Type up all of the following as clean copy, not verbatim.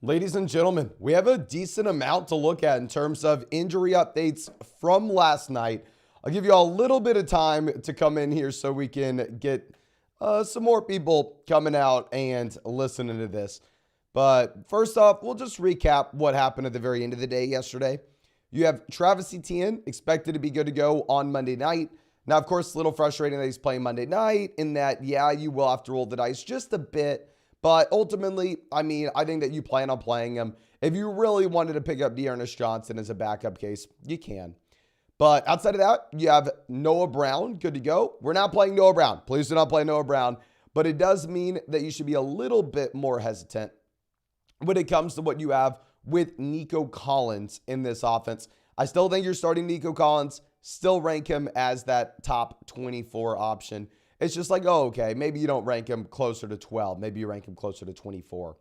Ladies and gentlemen, we have a decent amount to look at in terms of injury updates from last night. I'll give you all a little bit of time to come in here so we can get some more people coming out and listening to this. But first off, we'll just recap what happened at the very end of the day yesterday. You have Travis Etienne expected to be good to go on Monday night. Now, of course, a little frustrating that he's playing Monday night in that, yeah, you will have to roll the dice just a bit. But ultimately, I think that you plan on playing him. If you really wanted to pick up Dearness Johnson as a backup case, you can. But outside of that, you have Noah Brown, good to go. We're not playing Noah Brown. Please do not play Noah Brown. But it does mean that you should be a little bit more hesitant when it comes to what you have with Nico Collins in this offense. I still think you're starting Nico Collins, still rank him as that top 24 option. It's just like, oh, okay, maybe you don't rank him closer to 12. Maybe you rank him closer to 24.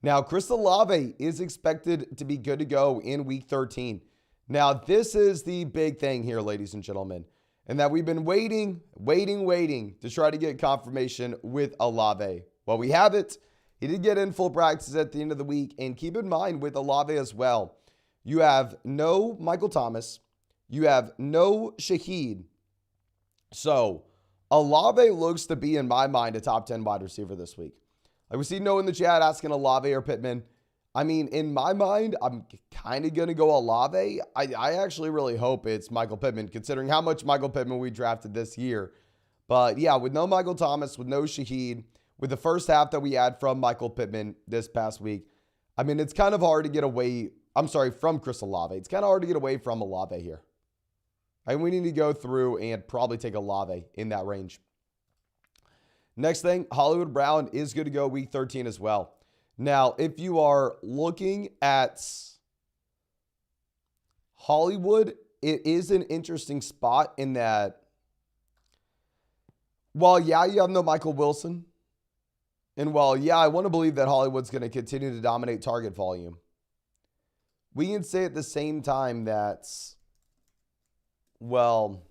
Now, Chris Olave is expected to be good to go in week 13. Now, this is the big thing here, ladies and gentlemen, and that we've been waiting to try to get confirmation with Olave. Well, we have it. He did get in full practice at the end of the week, and keep in mind with Olave as well, you have no Michael Thomas. You have no Shaheed. So, Olave looks to be, in my mind, a top 10 wide receiver this week. Like we see Noah in the chat asking Olave or Pittman. I mean, in my mind, I'm kind of going to go Olave. I actually really hope it's Michael Pittman, considering how much Michael Pittman we drafted this year. But yeah, with no Michael Thomas, with no Shaheed, with the first half that we had from Michael Pittman this past week, I mean, it's kind of hard to get away. From Chris Olave. It's kind of hard to get away from Olave here. And we need to go through and probably take Olave in that range. Next thing, Hollywood Brown is good to go week 13 as well. Now, if you are looking at Hollywood, it is an interesting spot in that, while, yeah, you have no Michael Wilson, and while, yeah, I want to believe that Hollywood's going to continue to dominate target volume, we can say at the same time that, well,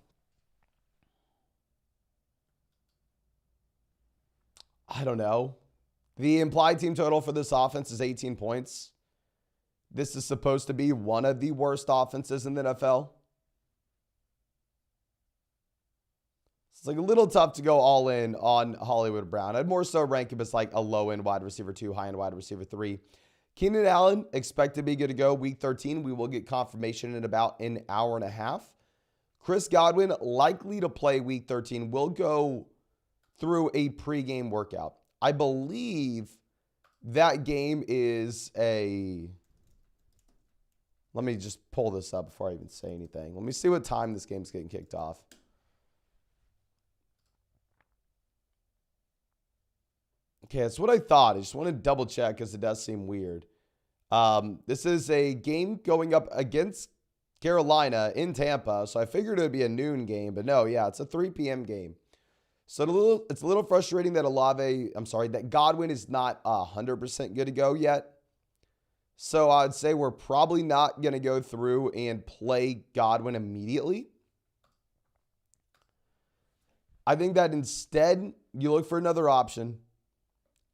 I don't know. The implied team total for this offense is 18 points. This is supposed to be one of the worst offenses in the NFL. It's like a little tough to go all in on Hollywood Brown. I'd more so rank him as like a low-end wide receiver 2, high-end wide receiver 3. Keenan Allen, expect to be good to go week 13. We will get confirmation in about an hour and a half. Chris Godwin, likely to play week 13, will go through a pregame workout. I believe that game is let me just pull this up before I even say anything. Let me see what time this game's getting kicked off. Okay, that's what I thought. I just want to double check because it does seem weird. This is a game going up against Carolina in Tampa, so I figured it would be a noon game, but no, yeah, it's a 3 p.m. game. So it's a little frustrating that that Godwin is not 100% good to go yet. So I'd say we're probably not going to go through and play Godwin immediately. I think that instead you look for another option.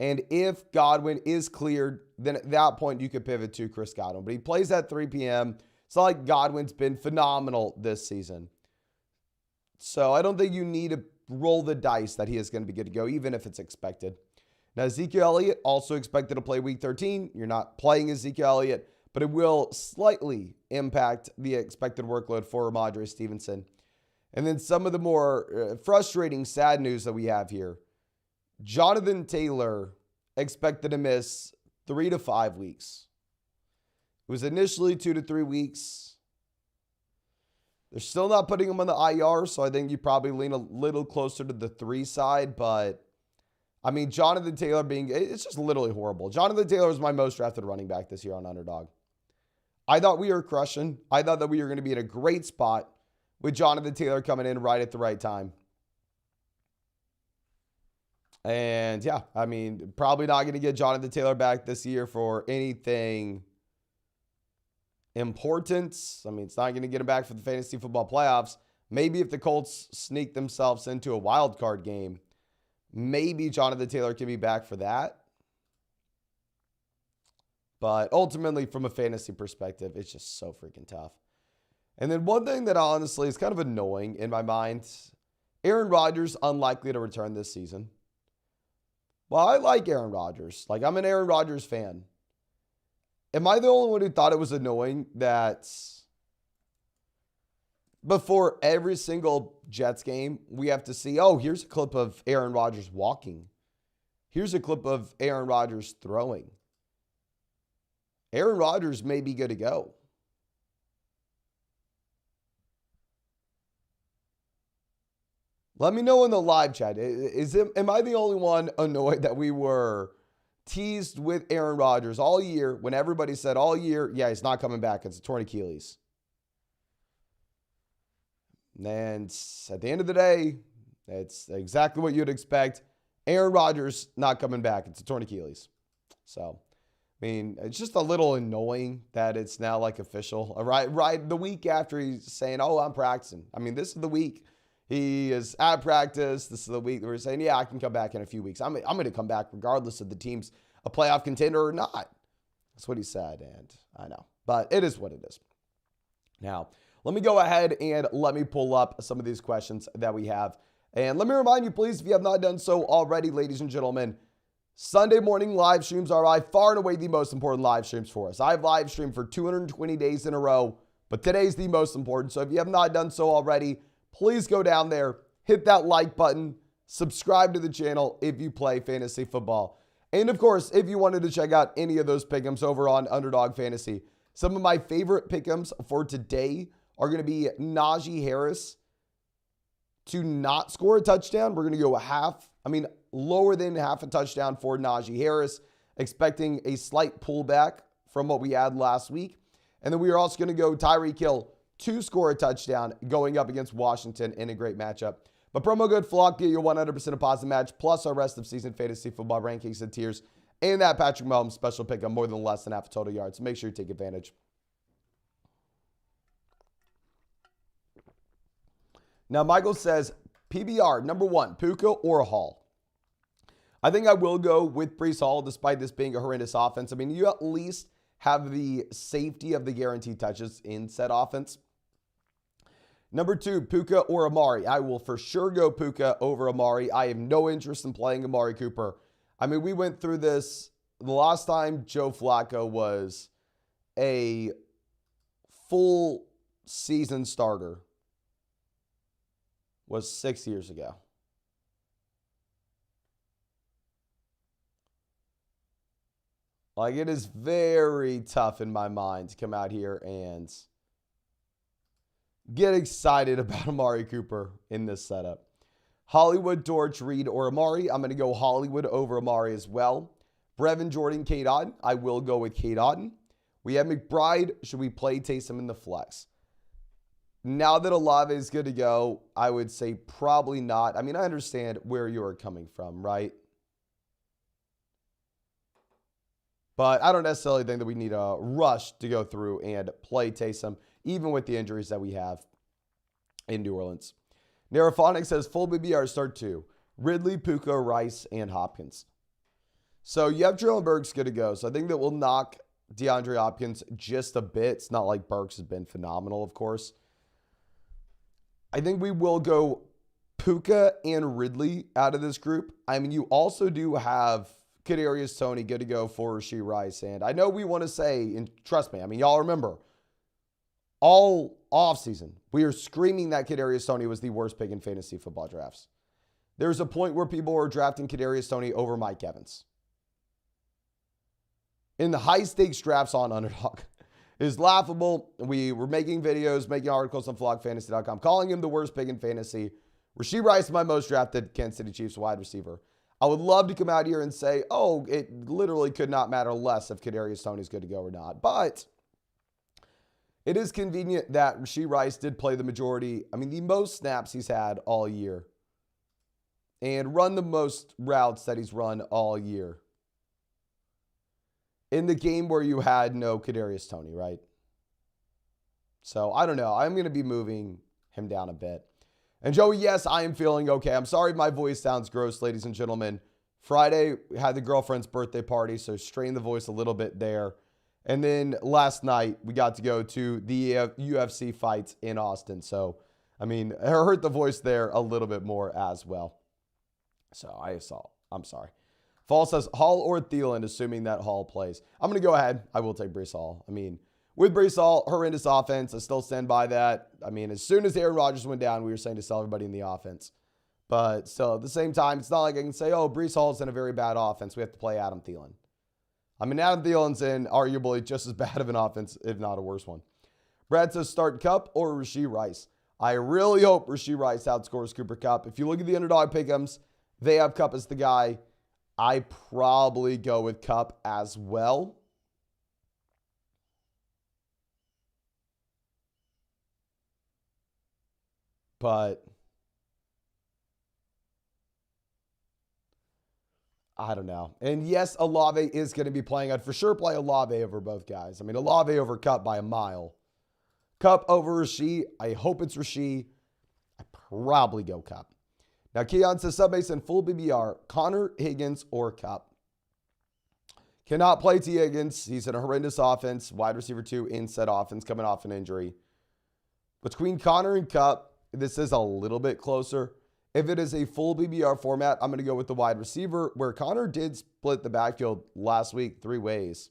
And if Godwin is cleared, then at that point you could pivot to Chris Godwin. But he plays at 3 p.m. It's not like Godwin's been phenomenal this season. So I don't think you need to roll the dice that he is going to be good to go, even if it's expected. Now, Ezekiel Elliott also expected to play week 13. You're not playing Ezekiel Elliott, but it will slightly impact the expected workload for Ramondre Stevenson. And then some of the more frustrating, sad news that we have here. Jonathan Taylor expected to miss 3 to 5 weeks. It was initially 2 to 3 weeks. They're still not putting him on the IR, so I think you probably lean a little closer to the 3 side. But, I mean, Jonathan Taylor it's just literally horrible. Jonathan Taylor is my most drafted running back this year on Underdog. I thought we were crushing. I thought that we were going to be in a great spot with Jonathan Taylor coming in right at the right time. And, yeah, I mean, probably not going to get Jonathan Taylor back this year for anything importance. I mean, it's not going to get him back for the fantasy football playoffs. Maybe if the Colts sneak themselves into a wild card game, maybe Jonathan Taylor can be back for that. But ultimately, from a fantasy perspective, it's just so freaking tough. And then one thing that honestly is kind of annoying in my mind, Aaron Rodgers unlikely to return this season. Well, I like Aaron Rodgers. Like, I'm an Aaron Rodgers fan. Am I the only one who thought it was annoying that before every single Jets game, we have to see, oh, here's a clip of Aaron Rodgers walking. Here's a clip of Aaron Rodgers throwing. Aaron Rodgers may be good to go. Let me know in the live chat. Am I the only one annoyed that we were teased with Aaron Rodgers all year when everybody said all year, yeah, he's not coming back. It's a torn Achilles. And at the end of the day, it's exactly what you'd expect. Aaron Rodgers not coming back. It's a torn Achilles. So, I mean, it's just a little annoying that it's now like official. Right the week after he's saying, oh, I'm practicing. I mean, this is the week. He is at practice. This is the week that we're saying, yeah, I can come back in a few weeks. I'm going to come back regardless of the team's a playoff contender or not. That's what he said, and I know. But it is what it is. Now, let me go ahead and let me pull up some of these questions that we have. And let me remind you, please, if you have not done so already, ladies and gentlemen, Sunday morning live streams are by far and away the most important live streams for us. I've live streamed for 220 days in a row, but today's the most important. So if you have not done so already, please go down there, hit that like button, subscribe to the channel if you play fantasy football. And of course, if you wanted to check out any of those pick'ems over on Underdog Fantasy, some of my favorite pick'ems for today are going to be Najee Harris to not score a touchdown. We're going to go lower than half a touchdown for Najee Harris, expecting a slight pullback from what we had last week. And then we are also going to go Tyreek Hill to score a touchdown going up against Washington in a great matchup. But promo code FLOCK, get your 100% deposit match, plus our rest of season fantasy football rankings and tiers, and that Patrick Mahomes special pick of more than less than half a total yards. So make sure you take advantage. Now, Michael says, PBR, number one, Puka or Hall? I think I will go with Breece Hall, despite this being a horrendous offense. I mean, you at least have the safety of the guaranteed touches in said offense. Number two, Puka or Amari. I will for sure go Puka over Amari. I have no interest in playing Amari Cooper. I mean, we went through this the last time Joe Flacco was a full season starter was 6 years ago. Like, it is very tough in my mind to come out here and get excited about Amari Cooper in this setup. Hollywood, Dortch, Reed, or Amari. I'm going to go Hollywood over Amari as well. Brevin Jordan, Kate Otten. I will go with Kate Otten. We have McBride. Should we play Taysom in the flex? Now that Olave is good to go, I would say probably not. I mean, I understand where you're coming from, right? But I don't necessarily think that we need a rush to go through and play Taysom, even with the injuries that we have in New Orleans. Nerophonic says, full BBR start two. Ridley, Puka, Rice, and Hopkins. So you have Traylon Burks good to go. So I think that will knock DeAndre Hopkins just a bit. It's not like Burks has been phenomenal, of course. I think we will go Puka and Ridley out of this group. I mean, you also do have Kadarius Toney good to go for Rashee Rice. And I know we want to say, and trust me, I mean, y'all remember, all offseason, we are screaming that Kadarius Toney was the worst pick in fantasy football drafts. There's a point where people were drafting Kadarius Toney over Mike Evans. In the high-stakes drafts on Underdog. Is laughable. We were making videos, making articles on flockfantasy.com, calling him the worst pick in fantasy. Rashee Rice, my most drafted Kansas City Chiefs wide receiver. I would love to come out here and say, oh, it literally could not matter less if Kadarius Toney's good to go or not. But it is convenient that Rashee Rice did play the majority, the most snaps he's had all year. And run the most routes that he's run all year. In the game where you had no Kadarius Toney, right? So, I don't know. I'm going to be moving him down a bit. And Joey, yes, I am feeling okay. I'm sorry if my voice sounds gross, ladies and gentlemen. Friday, we had the girlfriend's birthday party, so strained the voice a little bit there. And then last night, we got to go to the UFC fights in Austin. So, I mean, I heard the voice there a little bit more as well. So, I'm sorry. Fall says Hall or Thielen, assuming that Hall plays. I'm going to go ahead. I will take Breece Hall. I mean, with Breece Hall, horrendous offense. I still stand by that. I mean, as soon as Aaron Rodgers went down, we were saying to sell everybody in the offense. But still, at the same time, it's not like I can say, oh, Breece Hall's in a very bad offense. We have to play Adam Thielen. I mean, Adam Thielen's in arguably just as bad of an offense, if not a worse one. Brad says start Kupp or Rashee Rice. I really hope Rashee Rice outscores Cooper Kupp. If you look at the underdog pick'ems, they have Kupp as the guy. I probably go with Kupp as well. But I don't know. And yes, Olave is going to be playing. I'd for sure play Olave over both guys. I mean, Olave over Kupp by a mile. Kupp over Rashee. I hope it's Rashee. I probably go Kupp. Now, Keon says subbase in full BBR. Connor, Higgins, or Kupp. Cannot play T. Higgins. He's in a horrendous offense. Wide receiver 2 in said offense coming off an injury. Between Connor and Kupp, this is a little bit closer. If it is a full BBR format, I'm going to go with the wide receiver, where Connor did split the backfield last week 3 ways.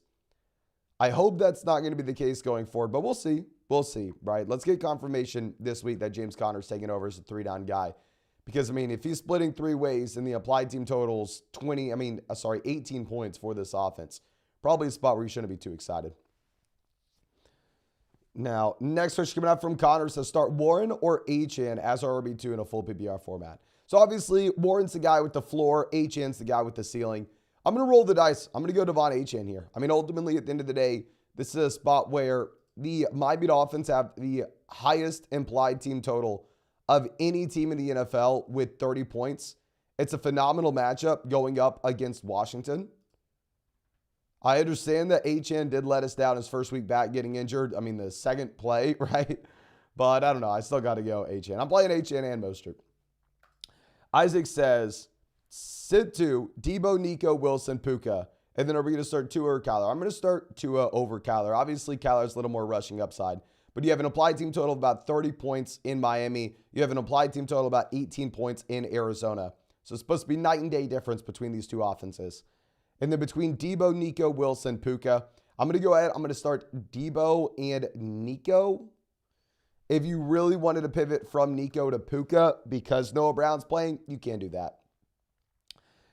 I hope that's not going to be the case going forward, but we'll see. We'll see, right? Let's get confirmation this week that James Conner's taking over as a 3-down guy. Because, I mean, if he's splitting 3 ways and the applied team totals 18 points for this offense, probably a spot where you shouldn't be too excited. Now, next question coming out from Connor says start Warren or Achane as our RB2 in a full PPR format. So obviously, Warren's the guy with the floor. Achane's the guy with the ceiling. I'm going to roll the dice. I'm going to go Devon Achane here. I mean, ultimately, at the end of the day, this is a spot where the My-Beat offense have the highest implied team total of any team in the NFL with 30 points. It's a phenomenal matchup going up against Washington. I understand that Achane did let us down his first week back getting injured. I mean, the second play, right? But I don't know. I still got to go Achane. I'm playing Achane and Mostert. Isaac says, sit 2, Debo, Nico, Wilson, Puka. And then are we going to start Tua or Kyler? I'm going to start Tua over Kyler. Obviously, Kyler's a little more rushing upside. But you have an applied team total of about 30 points in Miami. You have an applied team total of about 18 points in Arizona. So it's supposed to be night and day difference between these two offenses. And then between Debo, Nico, Wilson, Puka, I'm going to go ahead. I'm going to start Debo and Nico. If you really wanted to pivot from Nico to Puka because Noah Brown's playing, you can do that.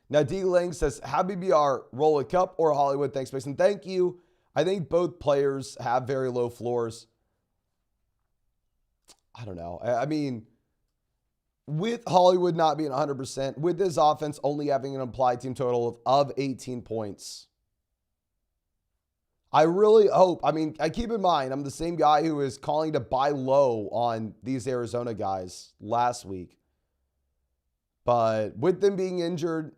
Now, D. Lang says, how BBR, roll a Kupp or Hollywood? Thanks, Mason. Thank you. I think both players have very low floors. I don't know. I mean, with Hollywood not being 100%, with this offense only having an implied team total of 18 points, I really hope, I keep in mind, I'm the same guy who is calling to buy low on these Arizona guys last week. But with them being injured,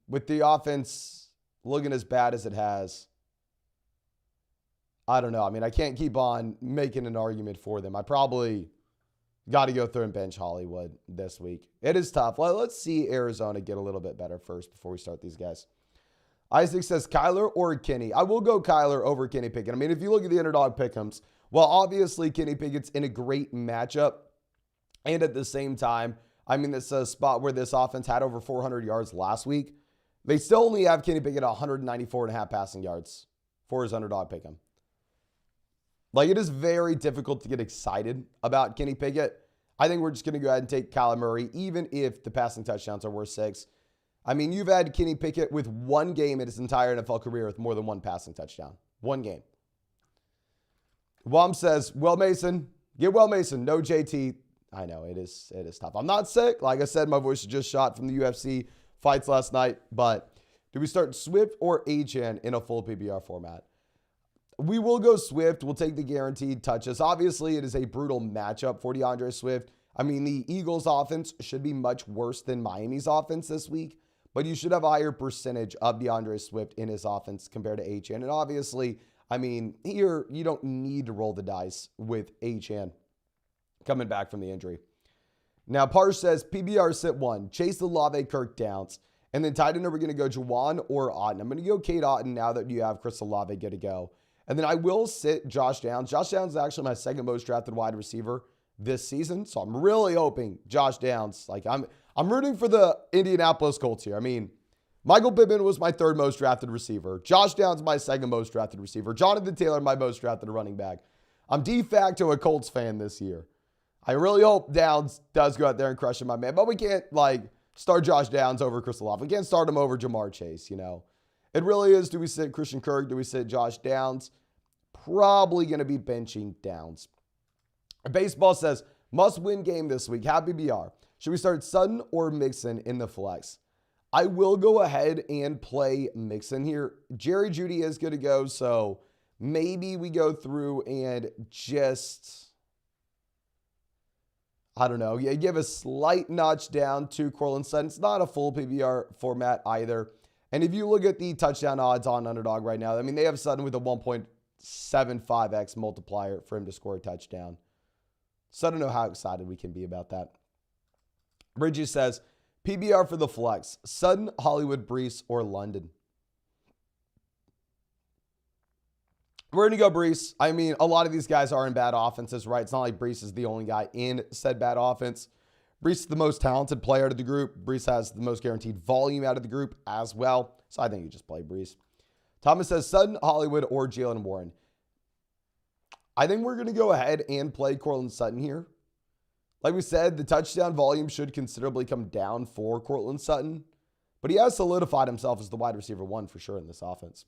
with the offense looking as bad as it has, I don't know. I can't keep on making an argument for them. I probably got to go through and bench Hollywood this week. It is tough. Let's see Arizona get a little bit better first before we start these guys. Isaac says Kyler or Kenny. I will go Kyler over Kenny Pickett. If you look at the underdog pick'ems, well, obviously Kenny Pickett's in a great matchup. And at the same time, this is a spot where this offense had over 400 yards last week. They still only have Kenny Pickett at 194.5 passing yards for his underdog pick'em. It is very difficult to get excited about Kenny Pickett. I think we're just going to go ahead and take Kyler Murray, even if the passing touchdowns are worth 6. You've had Kenny Pickett with one game in his entire NFL career with more than one passing touchdown. One game. Wom says, well, Mason, get well, Mason. No JT. I know, it is tough. I'm not sick. Like I said, my voice is just shot from the UFC fights last night. But do we start Swift or Achane in a full PBR format? We will go Swift. We'll take the guaranteed touches. Obviously, it is a brutal matchup for DeAndre Swift. The Eagles' offense should be much worse than Miami's offense this week, but you should have a higher percentage of DeAndre Swift in his offense compared to Achane. And obviously, here you don't need to roll the dice with Achane coming back from the injury. Now, Parsh says, PBR sit 1, Chase the Olave Kirk Downs. And then tight end, are we going to go Juwan or Otten? I'm going to go Cade Otten now that you have Chris Olave good to go. And then I will sit Josh Downs. Josh Downs is actually my second most drafted wide receiver this season. So I'm really hoping Josh Downs, like I'm rooting for the Indianapolis Colts here. I mean, Michael Pittman was my third most drafted receiver. Josh Downs, my second most drafted receiver. Jonathan Taylor, my most drafted running back. I'm de facto a Colts fan this year. I really hope Downs does go out there and crush him, my man. But we can't, start Josh Downs over Chris Olave. We can't start him over Jamar Chase, It really is, do we sit Christian Kirk? Do we sit Josh Downs? Probably going to be benching Downs. Baseball says, must-win game this week. Happy BR. Should we start Sutton or Mixon in the flex? I will go ahead and play Mixon here. Jerry Jeudy is going to go, so maybe we go through and just, I don't know, give a slight notch down to Courtland Sutton. It's not a full PPR format either. And if you look at the touchdown odds on Underdog right now, I mean, they have Sutton with a 1.75x multiplier for him to score a touchdown. So I don't know how excited we can be about that. Bridges says, PBR for the flex, Sutton, Hollywood, Brees, or London. We're going to go Brees. I mean, a lot of these guys are in bad offenses, right? It's not like Brees is the only guy in said bad offense. Brees is the most talented player out of the group. Brees has the most guaranteed volume out of the group as well. So I think you just play Brees. Thomas says Sutton, Hollywood, or Jalen Warren. I think we're going to go ahead and play Courtland Sutton here. Like we said, the touchdown volume should considerably come down for Courtland Sutton, but he has solidified himself as the wide receiver one for sure in this offense.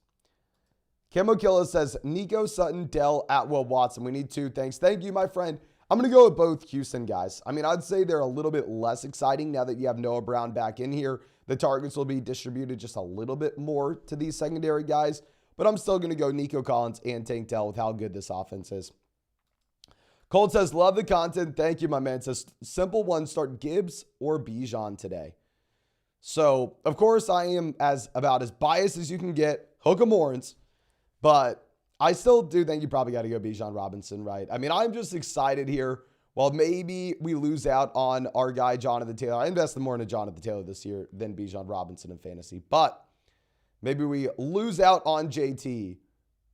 Camo Killa says, Nico, Sutton, Dell, Atwell, Watson. We need two. Thanks. Thank you, my friend. I'm going to go with both Houston guys. I mean, I'd say they're a little bit less exciting now that you have Noah Brown back in here. The targets will be distributed just a little bit more to these secondary guys, but I'm still going to go Nico Collins and Tank Dell with how good this offense is. Colt says, love the content. Thank you, my man. Says, simple one, start Gibbs or Bijan today. So, of course, I am about as biased as you can get. Hook 'em horns. But I still do think you probably got to go Bijan Robinson, right? I mean, I'm just excited here. While maybe we lose out on our guy, Jonathan Taylor. I invested more into Jonathan Taylor this year than Bijan Robinson in fantasy. But maybe we lose out on JT.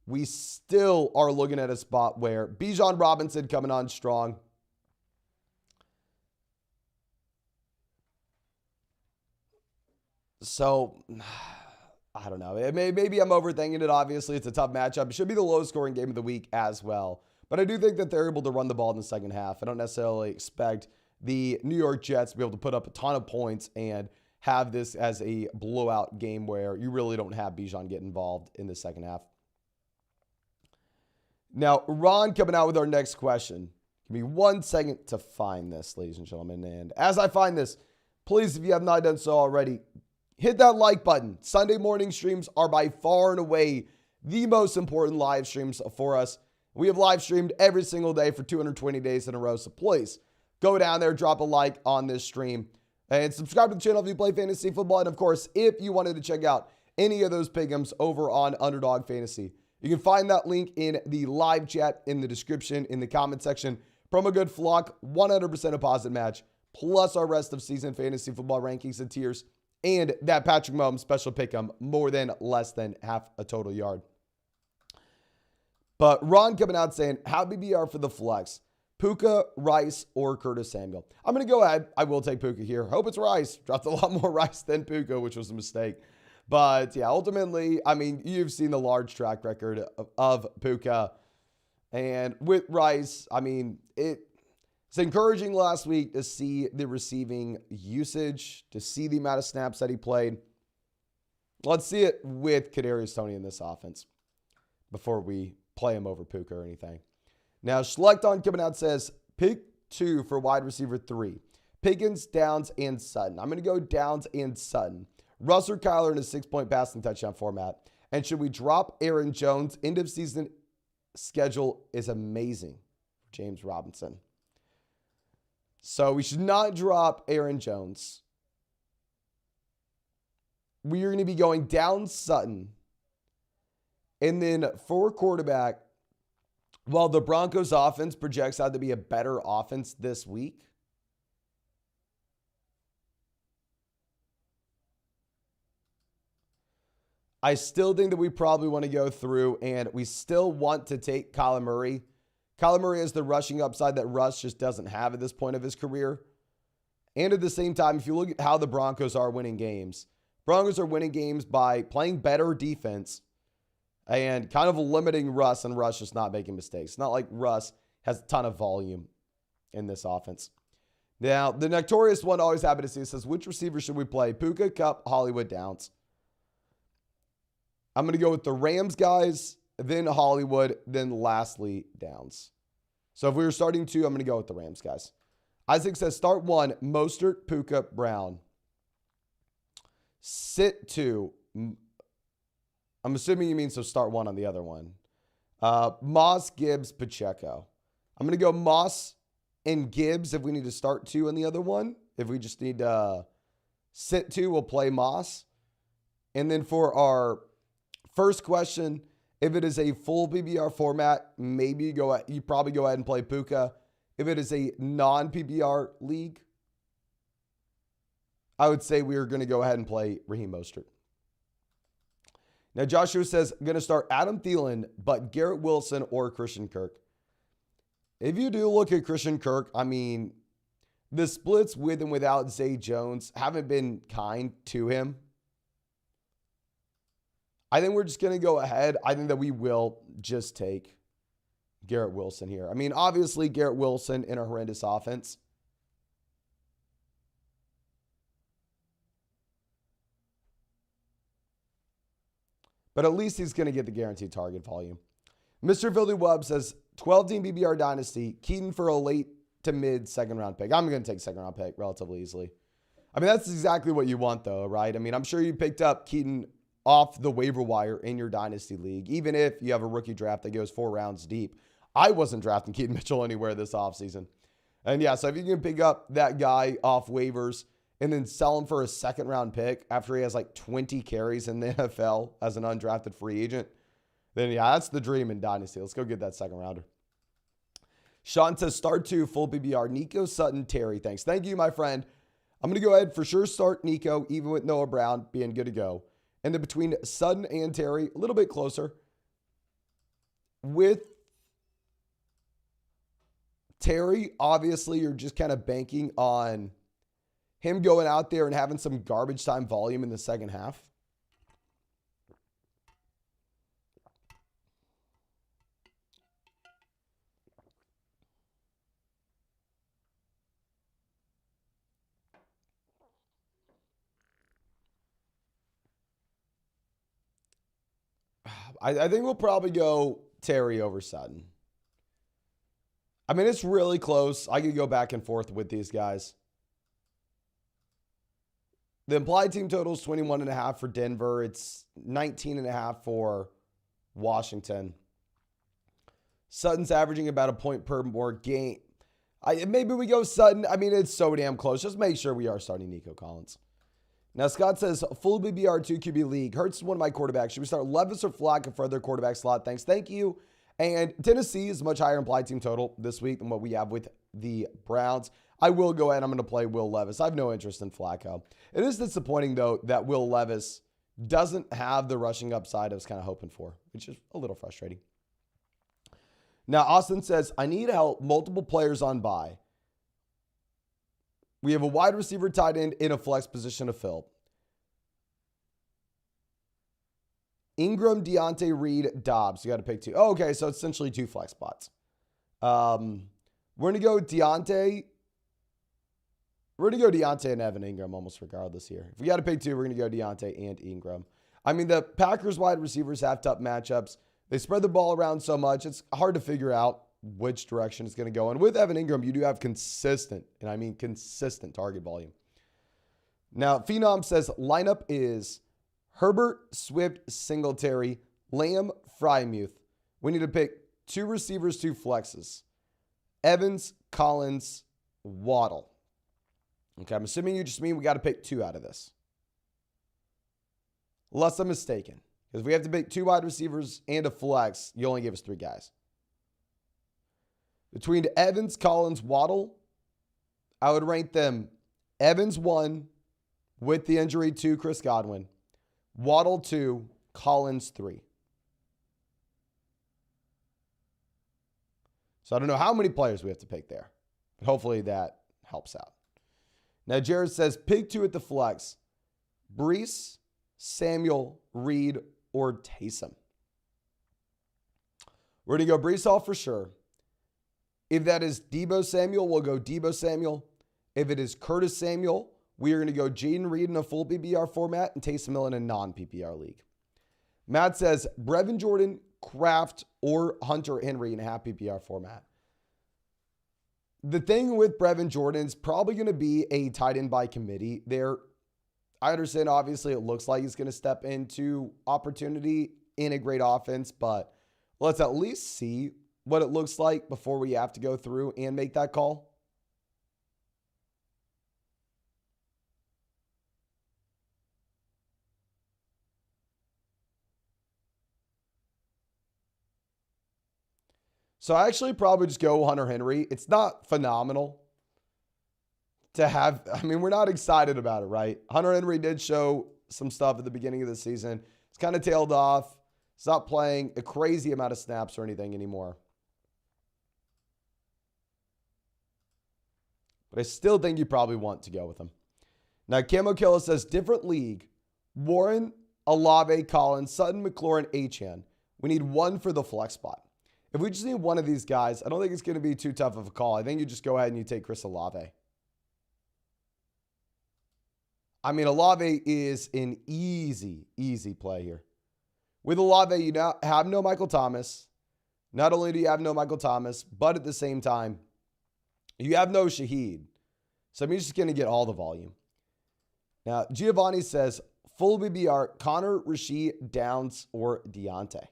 We still are looking at a spot where Bijan Robinson coming on strong. So, I don't know. Maybe I'm overthinking it. Obviously, it's a tough matchup. It should be the lowest scoring game of the week as well. But I do think that they're able to run the ball in the second half. I don't necessarily expect the New York Jets to be able to put up a ton of points and have this as a blowout game where you really don't have Bijan get involved in the second half. Now, Ron coming out with our next question. Give me 1 second to find this, ladies and gentlemen. And as I find this, please, if you have not done so already, hit that like button. Sunday morning streams are by far and away the most important live streams for us. We have live streamed every single day for 220 days in a row. So please go down there, drop a like on this stream, and subscribe to the channel if you play fantasy football. And of course, if you wanted to check out any of those pick'ems over on Underdog Fantasy, you can find that link in the live chat, in the description, in the comment section. Promo code FLOCK, 100% deposit match, plus our rest of season fantasy football rankings and tiers, and that Patrick Mahomes special pick'em, more than less than half a total yard. But Ron coming out saying, how BBR for the flex? Puka, Rice, or Curtis Samuel? I'm going to go ahead. I will take Puka here. Hope it's Rice. Dropped a lot more Rice than Puka, which was a mistake. But yeah, ultimately, I mean, you've seen the large track record of Puka. And with Rice, I mean, it's encouraging last week to see the receiving usage, to see the amount of snaps that he played. Let's see it with Kadarius Toney in this offense before we play him over Puka or anything. Now, Schlecht coming out says, pick 2 for wide receiver 3. Pickens, Downs, and Sutton. I'm going to go Downs and Sutton. Russ or Kyler in a 6-point passing touchdown format. And should we drop Aaron Jones? End of season schedule is amazing. James Robinson. So we should not drop Aaron Jones. We are going to be going down Sutton. And then for quarterback, while the Broncos offense projects out to be a better offense this week, I still think that we probably want to go through and we still want to take Kyler Murray. Kyler Murray has the rushing upside that Russ just doesn't have at this point of his career. And at the same time, if you look at how the Broncos are winning games, Broncos are winning games by playing better defense and kind of limiting Russ, and Russ just not making mistakes. It's not like Russ has a ton of volume in this offense. Now, the notorious one always happy to see says, which receiver should we play? Puka, Kupp, Hollywood, Downs. I'm going to go with the Rams guys, then Hollywood, then lastly Downs. So if we were starting two, I'm going to go with the Rams guys. Isaac says, start one, Mostert, Puka, Brown. Sit two. I'm assuming you mean so start one on the other one. Moss, Gibbs, Pacheco. I'm going to go Moss and Gibbs if we need to start two on the other one. If we just need to sit two, we'll play Moss. And then for our first question, if it is a full PPR format, maybe you probably go ahead and play Puka. If it is a non-PPR league, I would say we are going to go ahead and play Raheem Mostert. Now, Joshua says, going to start Adam Thielen, but Garrett Wilson or Christian Kirk. If you do look at Christian Kirk, I mean, the splits with and without Zay Jones haven't been kind to him. I think we're just going to go ahead. I think that we will just take Garrett Wilson here. I mean, obviously, Garrett Wilson in a horrendous offense. But at least he's going to get the guaranteed target volume. Mr. Philly Webb says, 12-team BBR Dynasty, Keaton for a late to mid second-round pick. I'm going to take second-round pick relatively easily. I mean, that's exactly what you want, though, right? I mean, I'm sure you picked up Keaton off the waiver wire in your Dynasty League, even if you have a rookie draft that goes 4 rounds deep. I wasn't drafting Keaton Mitchell anywhere this offseason. And yeah, so if you can pick up that guy off waivers and then sell him for a second-round pick after he has like 20 carries in the NFL as an undrafted free agent, then yeah, that's the dream in Dynasty. Let's go get that second rounder. Sean says, start two, full PPR. Nico, Sutton, Terry. Thanks. Thank you, my friend. I'm going to go ahead for sure start Nico, even with Noah Brown being good to go. And then between Sutton and Terry, a little bit closer. With Terry, obviously, you're just kind of banking on him going out there and having some garbage time volume in the second half. I think we'll probably go Terry over Sutton. I mean, it's really close. I could go back and forth with these guys. The implied team total is 21.5 for Denver. It's 19.5 for Washington. Sutton's averaging about a point per more game. Maybe we go Sutton. I mean, it's so damn close. Just make sure we are starting Nico Collins. Now, Scott says, full BBR 2 QB league. Hurts is one of my quarterbacks. Should we start Levis or Flacco for their quarterback slot? Thanks. Thank you. And Tennessee is much higher implied team total this week than what we have with the Browns. I will go ahead. I'm going to play Will Levis. I have no interest in Flacco. It is disappointing, though, that Will Levis doesn't have the rushing upside I was kind of hoping for, which is a little frustrating. Now, Austin says, I need help. Multiple players on bye. We have a wide receiver, tight end, in a flex position to fill. Ingram, Deontay, Reed, Dobbs. You got to pick two. Oh, okay, so it's essentially 2 flex spots. We're going to go with Deontay. We're going to go Deontay and Evan Ingram almost regardless here. If we got to pick two, we're going to go Deontay and Ingram. I mean, the Packers wide receivers have tough matchups. They spread the ball around so much, it's hard to figure out which direction it's going to go. And with Evan Ingram, you do have consistent, and I mean consistent target volume. Now, Phenom says lineup is Herbert, Swift, Singletary, Lamb, Frymuth. We need to pick 2 receivers, 2 flexes. Evans, Collins, Waddle. Okay, I'm assuming you just mean we got to pick 2 out of this. Unless I'm mistaken. Because if we have to pick 2 wide receivers and a flex, you only give us 3 guys. Between Evans, Collins, Waddle, I would rank them Evans 1 with the injury to Chris Godwin. Waddle 2, Collins 3. So I don't know how many players we have to pick there, but hopefully that helps out. Now, Jared says, pick 2 at the flex. Brees, Samuel, Reed, or Taysom. We're going to go Brees Hall for sure. If that is Deebo Samuel, we'll go Deebo Samuel. If it is Curtis Samuel, we are going to go Jaden Reed in a full PPR format and Taysom Hill in a non-PPR league. Matt says, Brevin Jordan, Kraft, or Hunter Henry in a half PPR format. The thing with Brevin Jordan is probably going to be a tight end by committee there. I understand, obviously, it looks like he's going to step into opportunity in a great offense, but let's at least see what it looks like before we have to go through and make that call. So I actually probably just go Hunter Henry. It's not phenomenal to have. I mean, we're not excited about it, right? Hunter Henry did show some stuff at the beginning of the season. It's kind of tailed off. He's not playing a crazy amount of snaps or anything anymore. But I still think you probably want to go with him. Now, Camo Killa says, different league. Warren, Olave, Collins, Sutton, McLaurin, Achane. We need one for the flex spot. If we just need one of these guys, I don't think it's going to be too tough of a call. I think you just go ahead and you take Chris Olave. I mean, Olave is an easy play here. With Olave, you now have no Michael Thomas. Not only do you have no Michael Thomas, but at the same time, you have no Shaheed. So I'm just going to get all the volume. Now, Giovanni says, full BBR, Connor, Rasheed, Downs, or Deontay.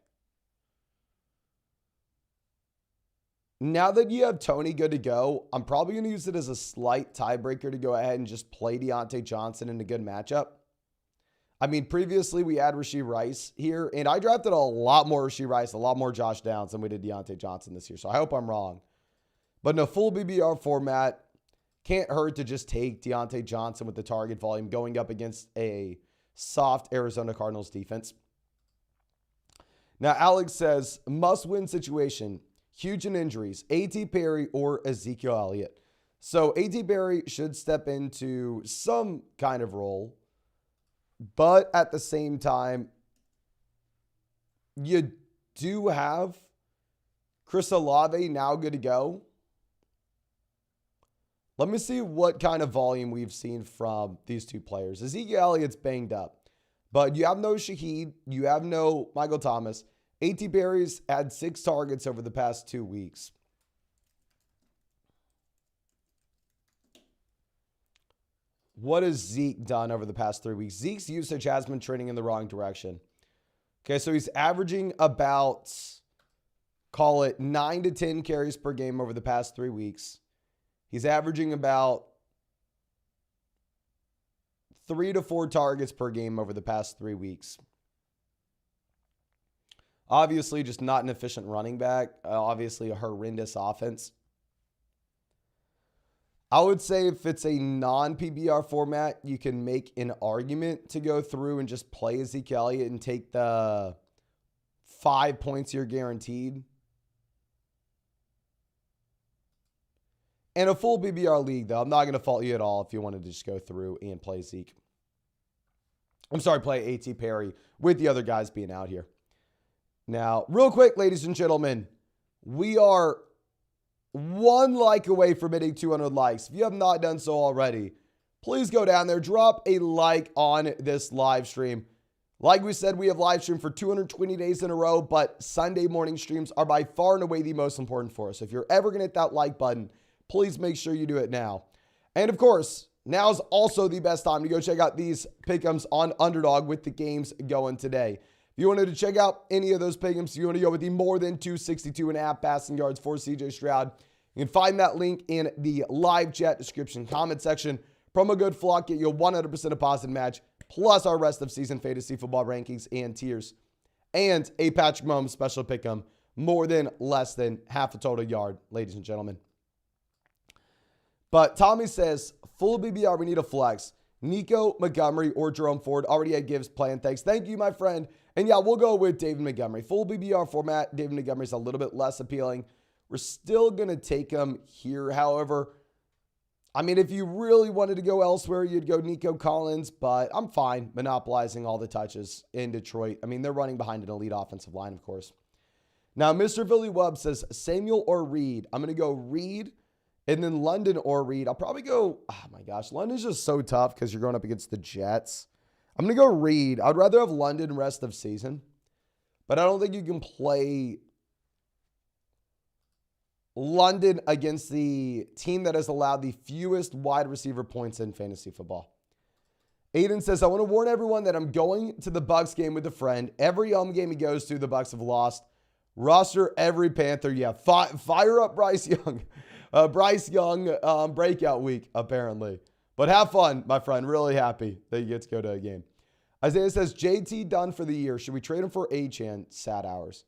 Now that you have Tony good to go, I'm probably going to use it as a slight tiebreaker to go ahead and just play Deontay Johnson in a good matchup. I mean, previously we had Rashee Rice here, and I drafted a lot more Rashee Rice, a lot more Josh Downs than we did Deontay Johnson this year, so I hope I'm wrong. But in a full BBR format, can't hurt to just take Deontay Johnson with the target volume going up against a soft Arizona Cardinals defense. Now, Alex says, must-win situation. Huge in injuries, A.T. Perry or Ezekiel Elliott. So A.T. Perry should step into some kind of role, but at the same time, you do have Chris Olave now good to go. Let me see what kind of volume we've seen from these two players. Ezekiel Elliott's banged up, but you have no Shaheed, you have no Michael Thomas. A.T. Perry's had 6 targets over the past 2 weeks. What has Zeke done over the past 3 weeks? Zeke's usage has been trending in the wrong direction. Okay, so he's averaging about, call it 9 to 10 carries per game over the past 3 weeks. He's averaging about 3 to 4 targets per game over the past 3 weeks. Obviously, just not an efficient running back. Obviously, a horrendous offense. I would say if it's a non-PBR format, you can make an argument to go through and just play Ezekiel Elliott and take the 5 points you're guaranteed. In a full PBR league, though, I'm not going to fault you at all if you wanted to just go through and play Zeke. I'm sorry, play A.T. Perry with the other guys being out here. Now, real quick, ladies and gentlemen, we are 1 like away from hitting 200 likes. If you have not done so already, please go down there, drop a like on this live stream. Like we said, we have live stream for 220 days in a row, but Sunday morning streams are by far and away the most important for us. If you're ever going to hit that like button, please make sure you do it now. And of course, now's also the best time to go check out these pick'ems on Underdog with the games going today. If you wanted to check out any of those pick'ems, you want to go with the more than 262.5 passing yards for CJ Stroud, you can find that link in the live chat description comment section. Promo code FLOCK, get you a 100% deposit match, plus our rest of season fantasy football rankings and tiers, and a Patrick Mahomes special pick'em, more than less than half a total yard, ladies and gentlemen. But Tommy says, full BBR, we need a flex. Nico, Montgomery, or Jerome Ford already had Gibbs playing. Thanks. Thank you, my friend. And yeah, we'll go with David Montgomery. Full BBR format, David Montgomery's a little bit less appealing. We're still going to take him here. However, I mean, if you really wanted to go elsewhere, you'd go Nico Collins, but I'm fine monopolizing all the touches in Detroit. I mean, they're running behind an elite offensive line, of course. Now, Mr. Philly Webb says Samuel or Reed. I'm going to go Reed and then London or Reed. I'll probably go, oh my gosh, London's just so tough because you're going up against the Jets. I'm going to go Reed. I'd rather have London rest of season, but I don't think you can play London against the team that has allowed the fewest wide receiver points in fantasy football. Aiden says, I want to warn everyone that I'm going to the Bucs game with a friend. Every home game he goes to, the Bucs have lost. Roster every Panther. Yeah, fire up Bryce Young. Bryce Young breakout week, apparently. But have fun, my friend. Really happy that you get to go to a game. Isaiah says, JT done for the year. Should we trade him for Achane? Sad hours.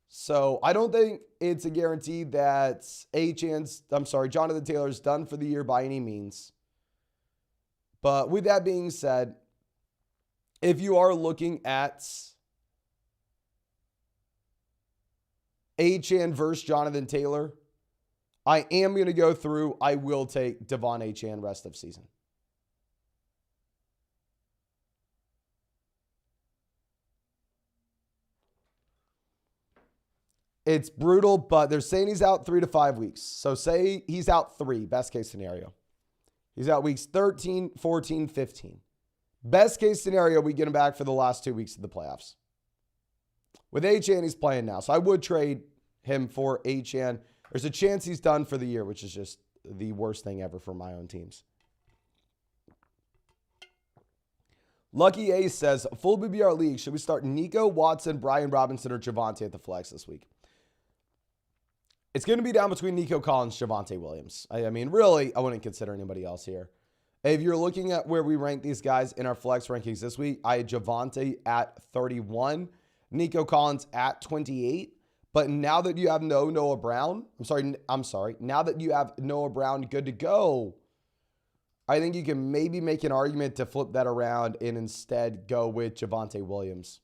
So I don't think it's a guarantee that Jonathan Taylor's done for the year by any means. But with that being said, if you are looking at Achane versus Jonathan Taylor, I am going to go through. I will take Devon Achane rest of season. It's brutal, but they're saying he's out 3 to 5 weeks. So say he's out 3, best case scenario. He's out weeks 13, 14, 15. Best case scenario, we get him back for the last 2 weeks of the playoffs. With Achane, he's playing now. So I would trade him for Achane. There's a chance he's done for the year, which is just the worst thing ever for my own teams. Lucky Ace says, full BBR league, should we start Nico, Watson, Brian Robinson, or Javonte at the flex this week? It's going to be down between Nico Collins, Javonte Williams. I mean, really, I wouldn't consider anybody else here. If you're looking at where we rank these guys in our flex rankings this week, I had Javonte at 31, Nico Collins at 28. But now that you have Noah Brown, now that you have Noah Brown good to go, I think you can maybe make an argument to flip that around and instead go with Javonte Williams.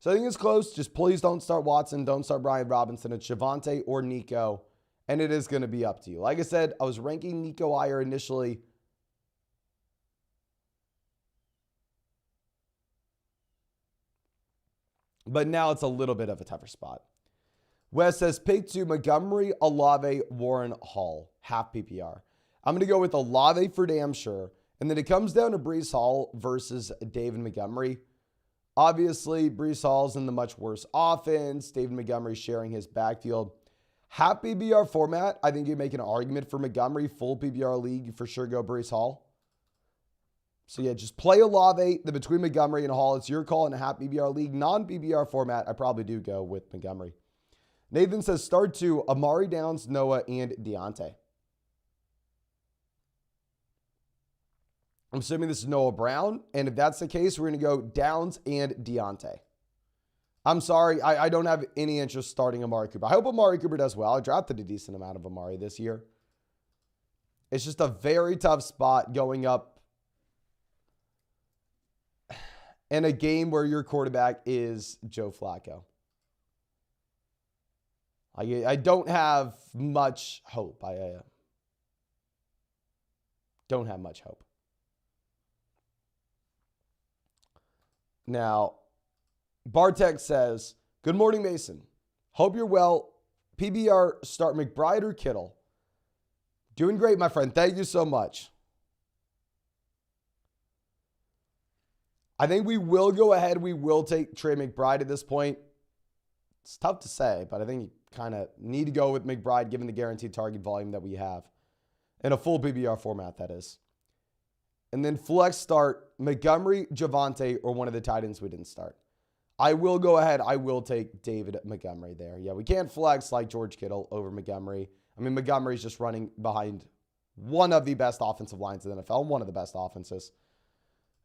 So I think it's close. Just please don't start Watson. Don't start Brian Robinson. It's Javonte or Nico, and it is going to be up to you. Like I said, I was ranking Nico higher initially. But now it's a little bit of a tougher spot. Wes says, pick 2, Montgomery, Olave, Warren, Hall. Half PPR. I'm going to go with Olave for damn sure. And then it comes down to Breece Hall versus David Montgomery. Obviously, Breece Hall's in the much worse offense. David Montgomery sharing his backfield. Half PPR format, I think you make an argument for Montgomery. Full PPR league, you for sure go Breece Hall. So yeah, just play Olave. The between Montgomery and Hall, it's your call in a half PPR league. Non-PPR format, I probably do go with Montgomery. Nathan says, start 2, Amari Downs, Noah, and Deontay. I'm assuming this is Noah Brown, and if that's the case, we're going to go Downs and Deontay. I'm sorry, I don't have any interest starting Amari Cooper. I hope Amari Cooper does well. I drafted a decent amount of Amari this year. It's just a very tough spot going up in a game where your quarterback is Joe Flacco. I don't have much hope. I don't have much hope. Now, Bartek says, good morning, Mason. Hope you're well. PBR start McBride or Kittle? Doing great, my friend. Thank you so much. I think we will go ahead. We will take Trey McBride at this point. It's tough to say, but I think you kind of need to go with McBride given the guaranteed target volume that we have. In a full PBR format, that is. And then flex start Montgomery, Javonte, or one of the tight ends we didn't start. I will go ahead. I will take David Montgomery there. Yeah, we can't flex like George Kittle over Montgomery. I mean, Montgomery's just running behind one of the best offensive lines in the NFL, one of the best offenses.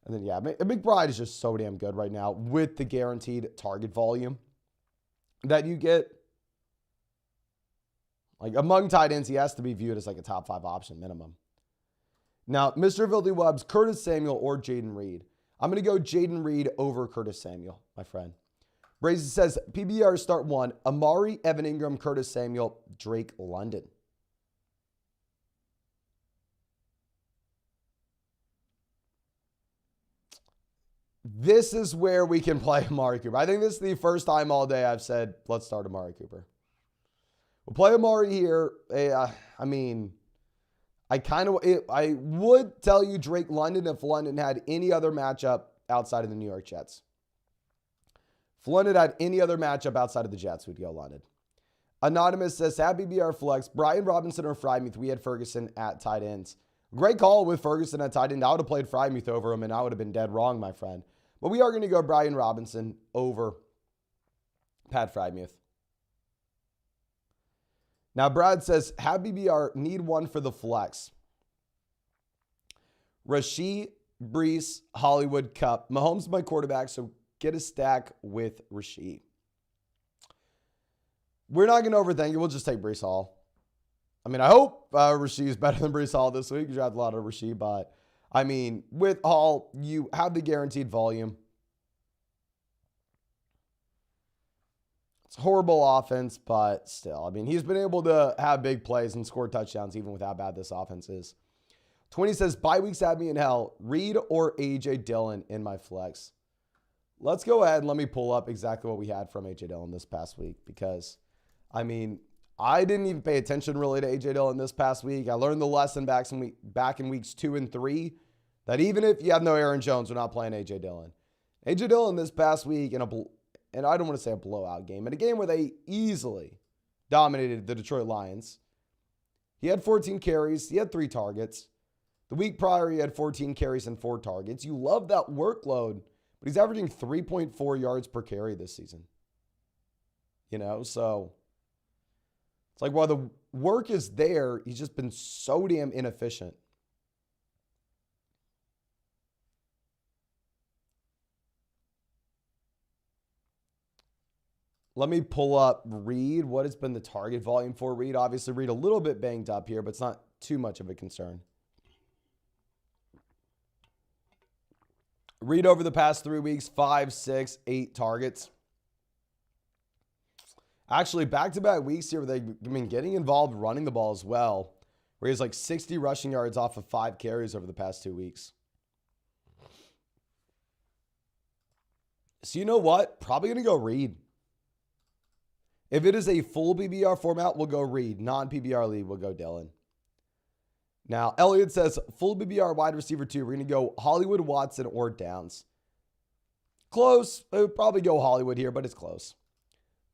And then, yeah, McBride is just so damn good right now with the guaranteed target volume that you get. Like, among tight ends, he has to be viewed as like a top 5 option minimum. Now, Mr. Filthy Webb's Curtis Samuel or Jaden Reed. I'm going to go Jaden Reed over Curtis Samuel, my friend. Brazy says, PBR start 1, Amari, Evan Ingram, Curtis Samuel, Drake London. This is where we can play Amari Cooper. I think this is the first time all day I've said, let's start Amari Cooper. We'll play Amari here. I would tell you Drake London if London had any other matchup outside of the New York Jets. If London had any other matchup outside of the Jets, we'd go London. Anonymous says, happy BR flex. Brian Robinson or Frymuth. We had Ferguson at tight ends. Great call with Ferguson at tight end. I would have played Frymuth over him, and I would have been dead wrong, my friend. But we are going to go Brian Robinson over Pat Frymuth. Now, Brad says, have BBR need one for the flex. Rashee, Brees, Hollywood, Cup. Mahomes my quarterback, so get a stack with Rashee. We're not going to overthink it. We'll just take Brees Hall. I mean, I hope Rashee is better than Brees Hall this week. You have a lot of Rashee, but I mean, with Hall, you have the guaranteed volume. It's a horrible offense, but still. I mean, he's been able to have big plays and score touchdowns even with how bad this offense is. 20 says, bye weeks had me in hell. Reed or A.J. Dillon in my flex. Let's go ahead and let me pull up exactly what we had from A.J. Dillon this past week because, I mean, I didn't even pay attention really to A.J. Dillon this past week. I learned the lesson back in weeks 2 and 3 that even if you have no Aaron Jones, we're not playing A.J. Dillon. A.J. Dillon this past week and I don't want to say a blowout game, in a game where they easily dominated the Detroit Lions. He had 14 carries. He had 3 targets. The week prior, he had 14 carries and 4 targets. You love that workload, but he's averaging 3.4 yards per carry this season. You know, so it's like while the work is there, he's just been so damn inefficient. Let me pull up Reed. What has been the target volume for Reed? Obviously, Reed a little bit banged up here, but it's not too much of a concern. Reed over the past 3 weeks, 5, 6, 8 targets. Actually, back-to-back weeks here where they've been getting involved running the ball as well, where he has like 60 rushing yards off of 5 carries over the past 2 weeks. So you know what? Probably going to go Reed. If it is a full PBR format, we'll go Reed. Non-PBR league, we'll go Dillon. Now, Elliot says, full PBR wide receiver 2. We're going to go Hollywood, Watson, or Downs. Close. I would probably go Hollywood here, but it's close.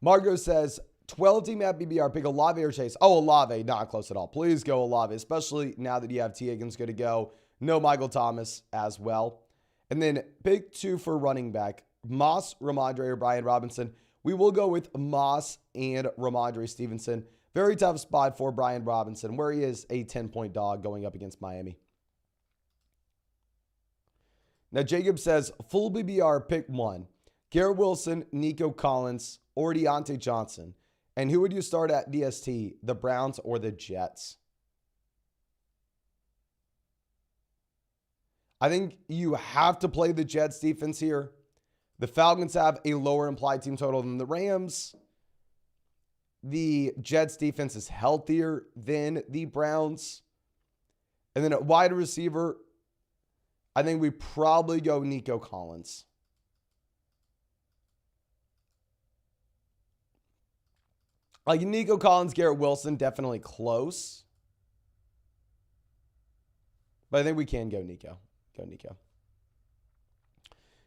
Margot says, 12-team at PBR, pick Olave or Chase. Oh, Olave, not close at all. Please go Olave, especially now that you have T. Higgins good to go. No Michael Thomas as well. And then pick 2 for running back. Moss, Ramondre, or Brian Robinson. We will go with Moss and Ramondre Stevenson. Very tough spot for Brian Robinson, where he is a 10-point dog going up against Miami. Now, Jacob says, full BBR, pick 1. Garrett Wilson, Nico Collins, or Deontay Johnson. And who would you start at DST, the Browns or the Jets? I think you have to play the Jets defense here. The Falcons have a lower implied team total than the Rams. The Jets defense is healthier than the Browns. And then at wide receiver, I think we probably go Nico Collins. Like Nico Collins, Garrett Wilson, definitely close. But I think we can go Nico. Go Nico.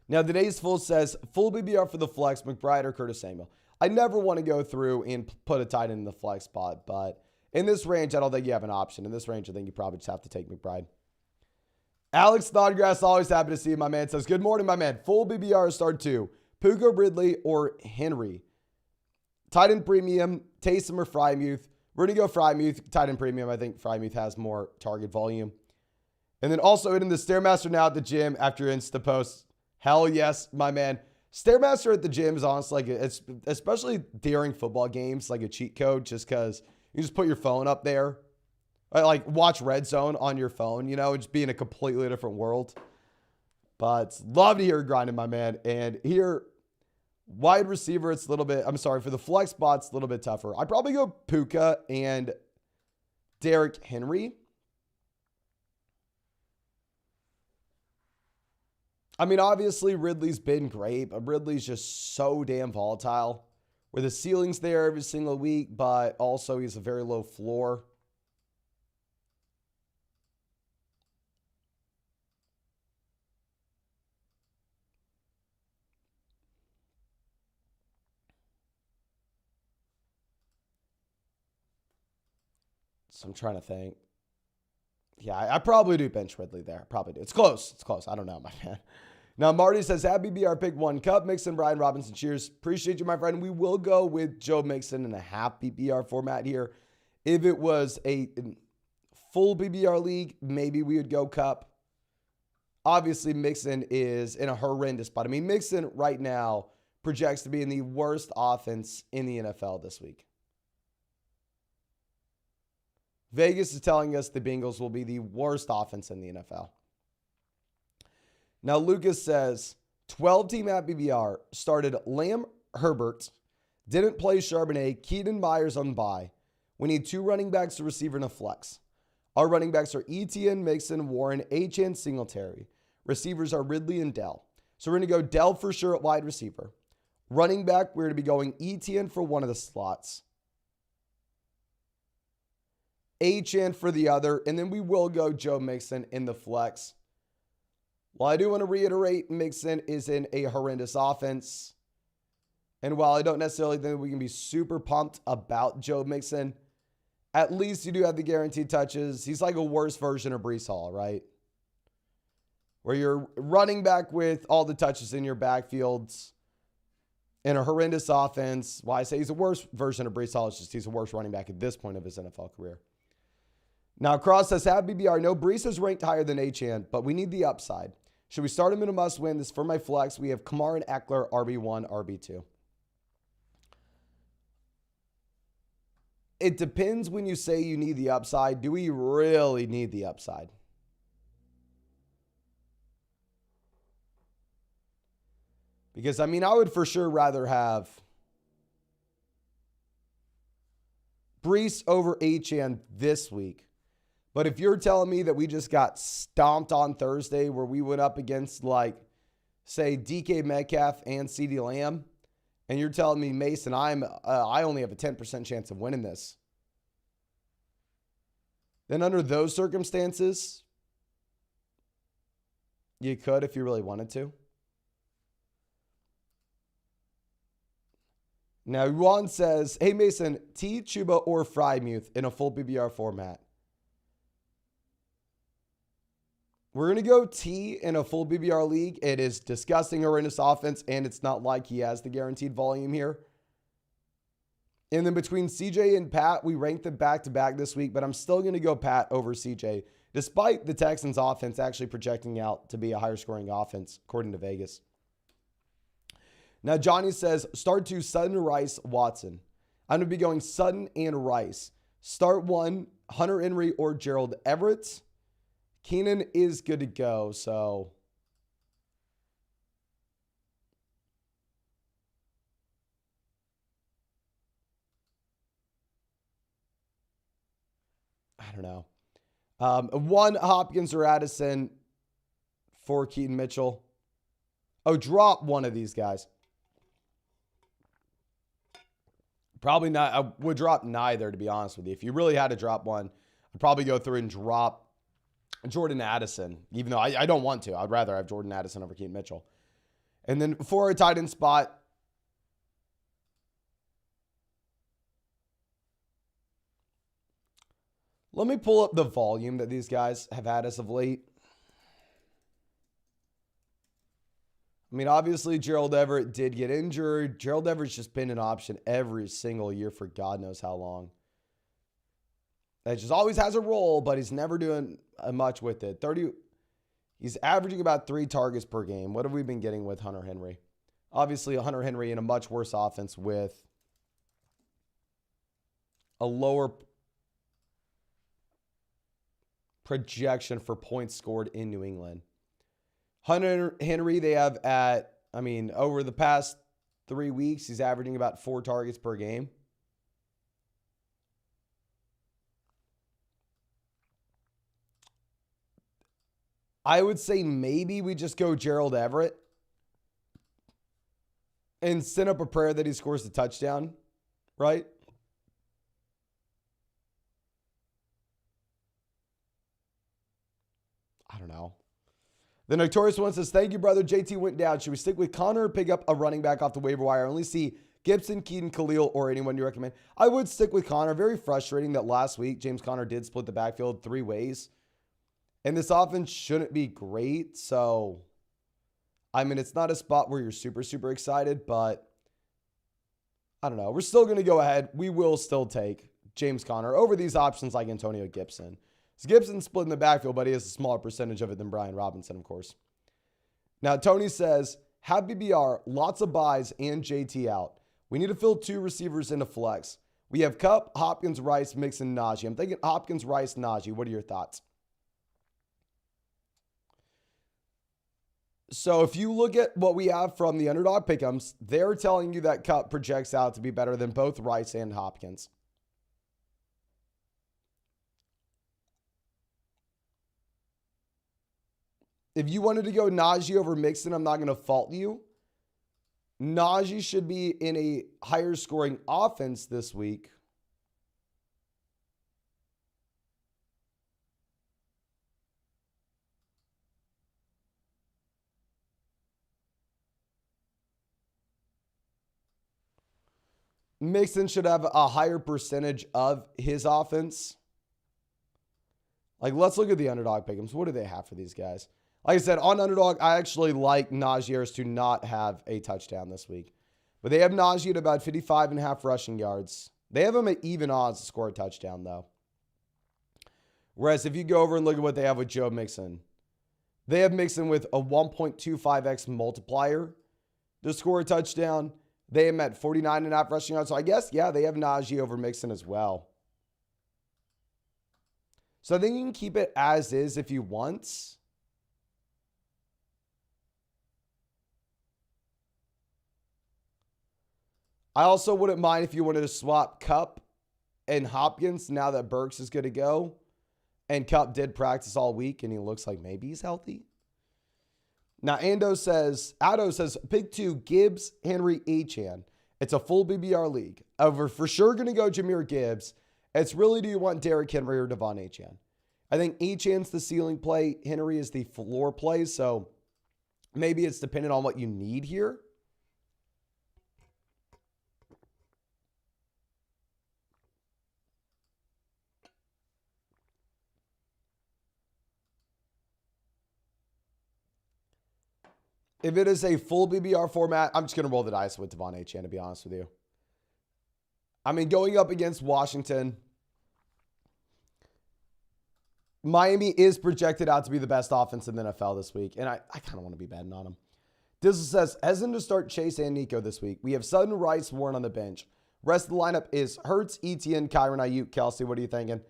Now, today's full says, full BBR for the flex, McBride or Curtis Samuel. I never want to go through and put a tight end in the flex spot, but in this range, I don't think you have an option. In this range, I think you probably just have to take McBride. Alex Snodgrass, always happy to see you, my man. Says, good morning, my man. Full BBR start 2. Puka Ridley or Henry. Tight end premium, Taysom or Frymuth. We're going to go Frymuth. Tight end premium, I think Frymuth has more target volume. And then also hitting the Stairmaster now at the gym after Insta post. Hell yes, my man. Stairmaster at the gym is honestly like, it's especially during football games, like a cheat code, just because you just put your phone up there. Like watch Red Zone on your phone, you know, just be in a completely different world. But love to hear it grinding, my man. And here, wide receiver, it's a little bit, I'm sorry, for the flex spots, a little bit tougher. I'd probably go Puka and Derrick Henry. I mean, obviously, Ridley's been great, but Ridley's just so damn volatile. Where the ceiling's there every single week, but also he's a very low floor. So I'm trying to think. Yeah, I probably do bench Ridley there. Probably do. It's close. It's close. I don't know, my man. Now, Marty says, happy BR pick 1 cup. Mixon, Brian Robinson. Cheers. Appreciate you, my friend. We will go with Joe Mixon in a half PPR format here. If it was a full PPR league, maybe we would go cup. Obviously, Mixon is in a horrendous spot. I mean, Mixon right now projects to be in the worst offense in the NFL this week. Vegas is telling us the Bengals will be the worst offense in the NFL. Now, Lucas says, 12-team at BBR started Lamb, Herbert, didn't play Charbonnet, Keaton, Myers on bye. We need 2 running backs, a receiver, and a flex. Our running backs are Etienne, Mixon, Warren, Achane, Singletary. Receivers are Ridley and Dell. So we're going to go Dell for sure at wide receiver. Running back, we're going to be going Etienne for one of the slots. Achane for the other, and then we will go Joe Mixon in the flex. While I do want to reiterate, Mixon is in a horrendous offense. And while I don't necessarily think we can be super pumped about Joe Mixon, at least you do have the guaranteed touches. He's like a worse version of Breece Hall, right? Where you're running back with all the touches in your backfields in a horrendous offense. Why I say he's a worse version of Breece Hall, it's just he's a worse running back at this point of his NFL career. Now, Cross says, have BBR. No, Breece is ranked higher than Achane, but we need the upside. Should we start him in a must-win? This is for my flex. We have Kamara and Eckler, RB1, RB2. It depends when you say you need the upside. Do we really need the upside? Because, I mean, I would for sure rather have Breece over Achane this week. But if you're telling me that we just got stomped on Thursday where we went up against, like, say, DK Metcalf and CeeDee Lamb, and you're telling me, Mason, I only have a 10% chance of winning this, then under those circumstances, you could if you really wanted to. Now, Juan says, hey, Mason, T, Chuba, or Frymuth in a full PPR format. We're going to go T in a full BBR league. It is disgusting, horrendous offense, and it's not like he has the guaranteed volume here. And then between CJ and Pat, we ranked them back-to-back this week, but I'm still going to go Pat over CJ, despite the Texans' offense actually projecting out to be a higher-scoring offense, according to Vegas. Now, Johnny says, start 2, Sutton, Rice, Watson. I'm going to be going Sutton and Rice. Start 1, Hunter Henry or Gerald Everett. Keenan is good to go, so I don't know. 1 Hopkins or Addison for Keaton Mitchell. Oh, drop one of these guys. Probably not. I would drop neither, to be honest with you. If you really had to drop one, I'd probably go through and drop Jordan Addison, even though I don't want to. I'd rather have Jordan Addison over Keaton Mitchell. And then for a tight end spot, let me pull up the volume that these guys have had as of late. I mean, obviously, Gerald Everett did get injured. Gerald Everett's just been an option every single year for God knows how long. It just always has a role, but he's never doing much with it. He's averaging about 3 targets per game. What have we been getting with Hunter Henry? Obviously, Hunter Henry in a much worse offense with a lower projection for points scored in New England. Hunter Henry, they have over the past 3 weeks, he's averaging about 4 targets per game. I would say maybe we just go Gerald Everett and send up a prayer that he scores a touchdown, right? I don't know. The Notorious One says, thank you, brother. JT went down. Should we stick with Connor or pick up a running back off the waiver wire? I only see Gibson, Keaton, Khalil, or anyone you recommend. I would stick with Connor. Very frustrating that last week James Conner did split the backfield 3 ways. And this offense shouldn't be great. So, it's not a spot where you're super, super excited, but I don't know. We're still going to go ahead. We will still take James Conner over these options like Antonio Gibson. So Gibson's split in the backfield, but he has a smaller percentage of it than Brian Robinson, of course. Now, Tony says, have BBR, lots of buys, and JT out. We need to fill 2 receivers into flex. We have Kupp, Hopkins, Rice, Mixon, Najee. I'm thinking Hopkins, Rice, Najee. What are your thoughts? So if you look at what we have from the Underdog Pick'ems, they're telling you that Kupp projects out to be better than both Rice and Hopkins. If you wanted to go Najee over Mixon, I'm not going to fault you. Najee should be in a higher scoring offense this week. Mixon should have a higher percentage of his offense. Like, let's look at the Underdog Pick'ems. What do they have for these guys? Like I said, on Underdog, I actually like Najee Harris to not have a touchdown this week. But they have Najee at about 55.5 rushing yards. They have him at even odds to score a touchdown, though. Whereas if you go over and look at what they have with Joe Mixon, they have Mixon with a 1.25x multiplier to score a touchdown. They have him at 49.5 rushing yards. So I guess, yeah, they have Najee over Mixon as well. So I think you can keep it as is if you want. I also wouldn't mind if you wanted to swap Kupp and Hopkins now that Burks is good to go. And Kupp did practice all week, and he looks like maybe he's healthy. Now, Addo says, pick 2, Gibbs, Henry, Achane. It's a full BBR league. We're for sure going to go Jahmyr Gibbs. It's really, do you want Derrick Henry or Devon Achane? I think Achane's the ceiling play. Henry is the floor play. So maybe it's dependent on what you need here. If it is a full BBR format, I'm just going to roll the dice with Devon Achane, to be honest with you. Going up against Washington, Miami is projected out to be the best offense in the NFL this week, and I kind of want to be betting on them. Dizzle says, hesitant to start Chase and Nico this week. We have Sutton, Rice, Warren on the bench. Rest of the lineup is Hurts, Etienne, Kyron, Ayuk, Kelsey. What are you thinking?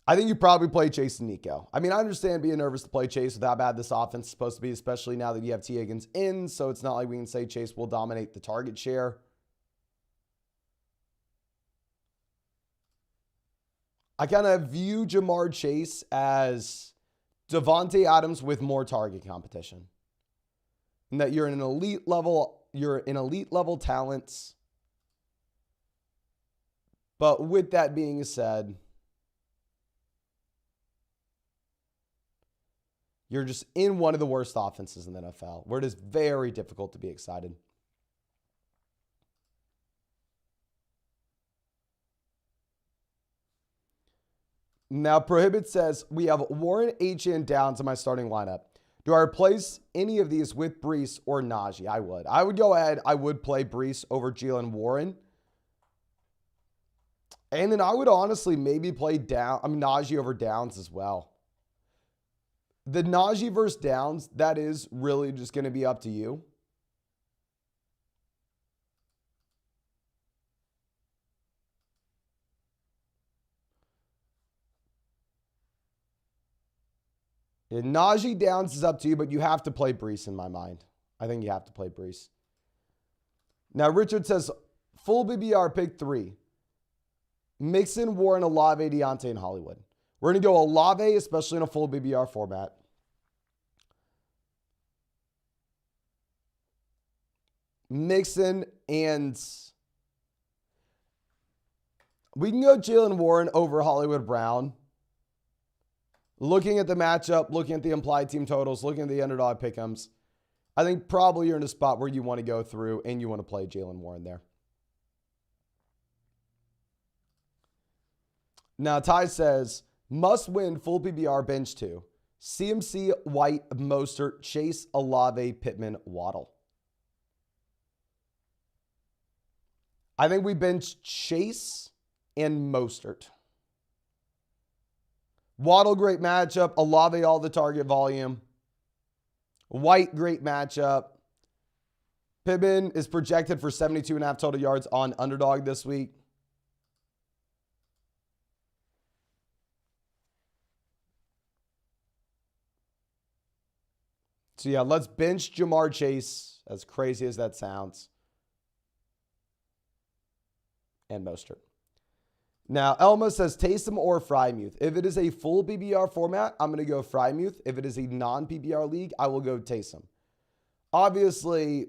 I think you probably play Chase and Nico. I understand being nervous to play Chase with how bad this offense is supposed to be, especially now that you have T. Higgins in, so it's not like we can say Chase will dominate the target share. I kind of view Jamar Chase as Devontae Adams with more target competition. And that you're in elite level talents. But with that being said, you're just in one of the worst offenses in the NFL, where it is very difficult to be excited. Now, Prohibit says, we have Warren, Achane, Downs in my starting lineup. Do I replace any of these with Breece or Najee? I would. I would go ahead. I would play Breece over Jalen Warren. And then I would honestly maybe play Najee over Downs as well. The Najee versus Downs, that is really just going to be up to you. Najee Downs is up to you, but you have to play Brees in my mind. I think you have to play Brees. Now, Richard says, full BBR pick 3. Mixon, Warren, Olave, Deontay, and Hollywood. We're going to go Olave, especially in a full BBR format. Mixon, and we can go Jalen Warren over Hollywood Brown. Looking at the matchup, looking at the implied team totals, looking at the underdog pick'ems, I think probably you're in a spot where you want to go through and you want to play Jalen Warren there. Now, Ty says, must win full PBR bench 2. CMC, White, Mostert, Chase, Olave, Pittman, Waddle. I think we bench Chase and Mostert. Waddle, great matchup. Olave, all the target volume. White, great matchup. Pittman is projected for 72.5 total yards on Underdog this week. So yeah, let's bench Jamar Chase, as crazy as that sounds, and Mostert. Now, Elma says Taysom or Frymuth. If it is a full PBR format, I'm going to go Frymuth. If it is a non-PBR league, I will go Taysom. Obviously,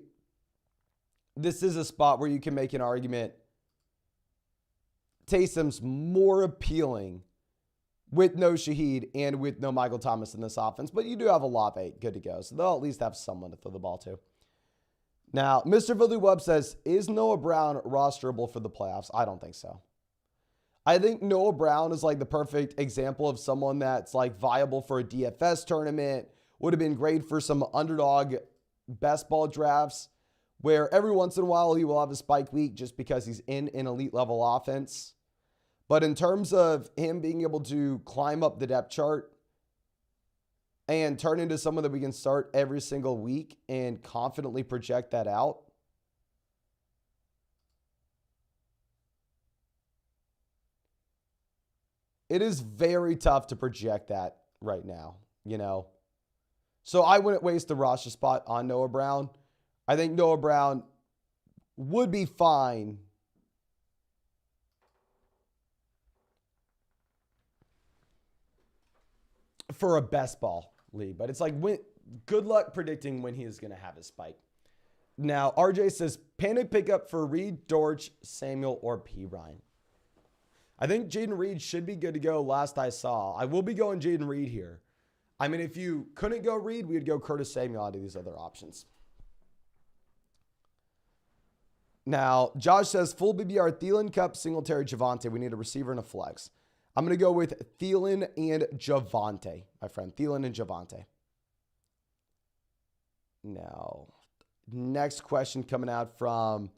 this is a spot where you can make an argument. Taysom's more appealing with no Shaheed and with no Michael Thomas in this offense, but you do have Olave good to go, so they'll at least have someone to throw the ball to. Now, Mr. Philly Webb says, is Noah Brown rosterable for the playoffs? I don't think so. I think Noah Brown is like the perfect example of someone that's like viable for a DFS tournament, would have been great for some underdog best ball drafts, where every once in a while he will have a spike week just because he's in an elite level offense. But in terms of him being able to climb up the depth chart and turn into someone that we can start every single week and confidently project that out, it is very tough to project that right now, you know. So I wouldn't waste the roster spot on Noah Brown. I think Noah Brown would be fine for a best ball league, but it's like, good luck predicting when he is going to have his spike. Now, RJ says, panic pickup for Reed, Dortch, Samuel, or P. Ryan. I think Jaden Reed should be good to go last I saw. I will be going Jaden Reed here. I mean, if you couldn't go Reed, we would go Curtis Samuel out of these other options. Now, Josh says, full BBR, Thielen, Cup, Singletary, Javonte. We need a receiver and a flex. I'm going to go with Thielen and Javonte, my friend. Thielen and Javonte. Now, next question coming out from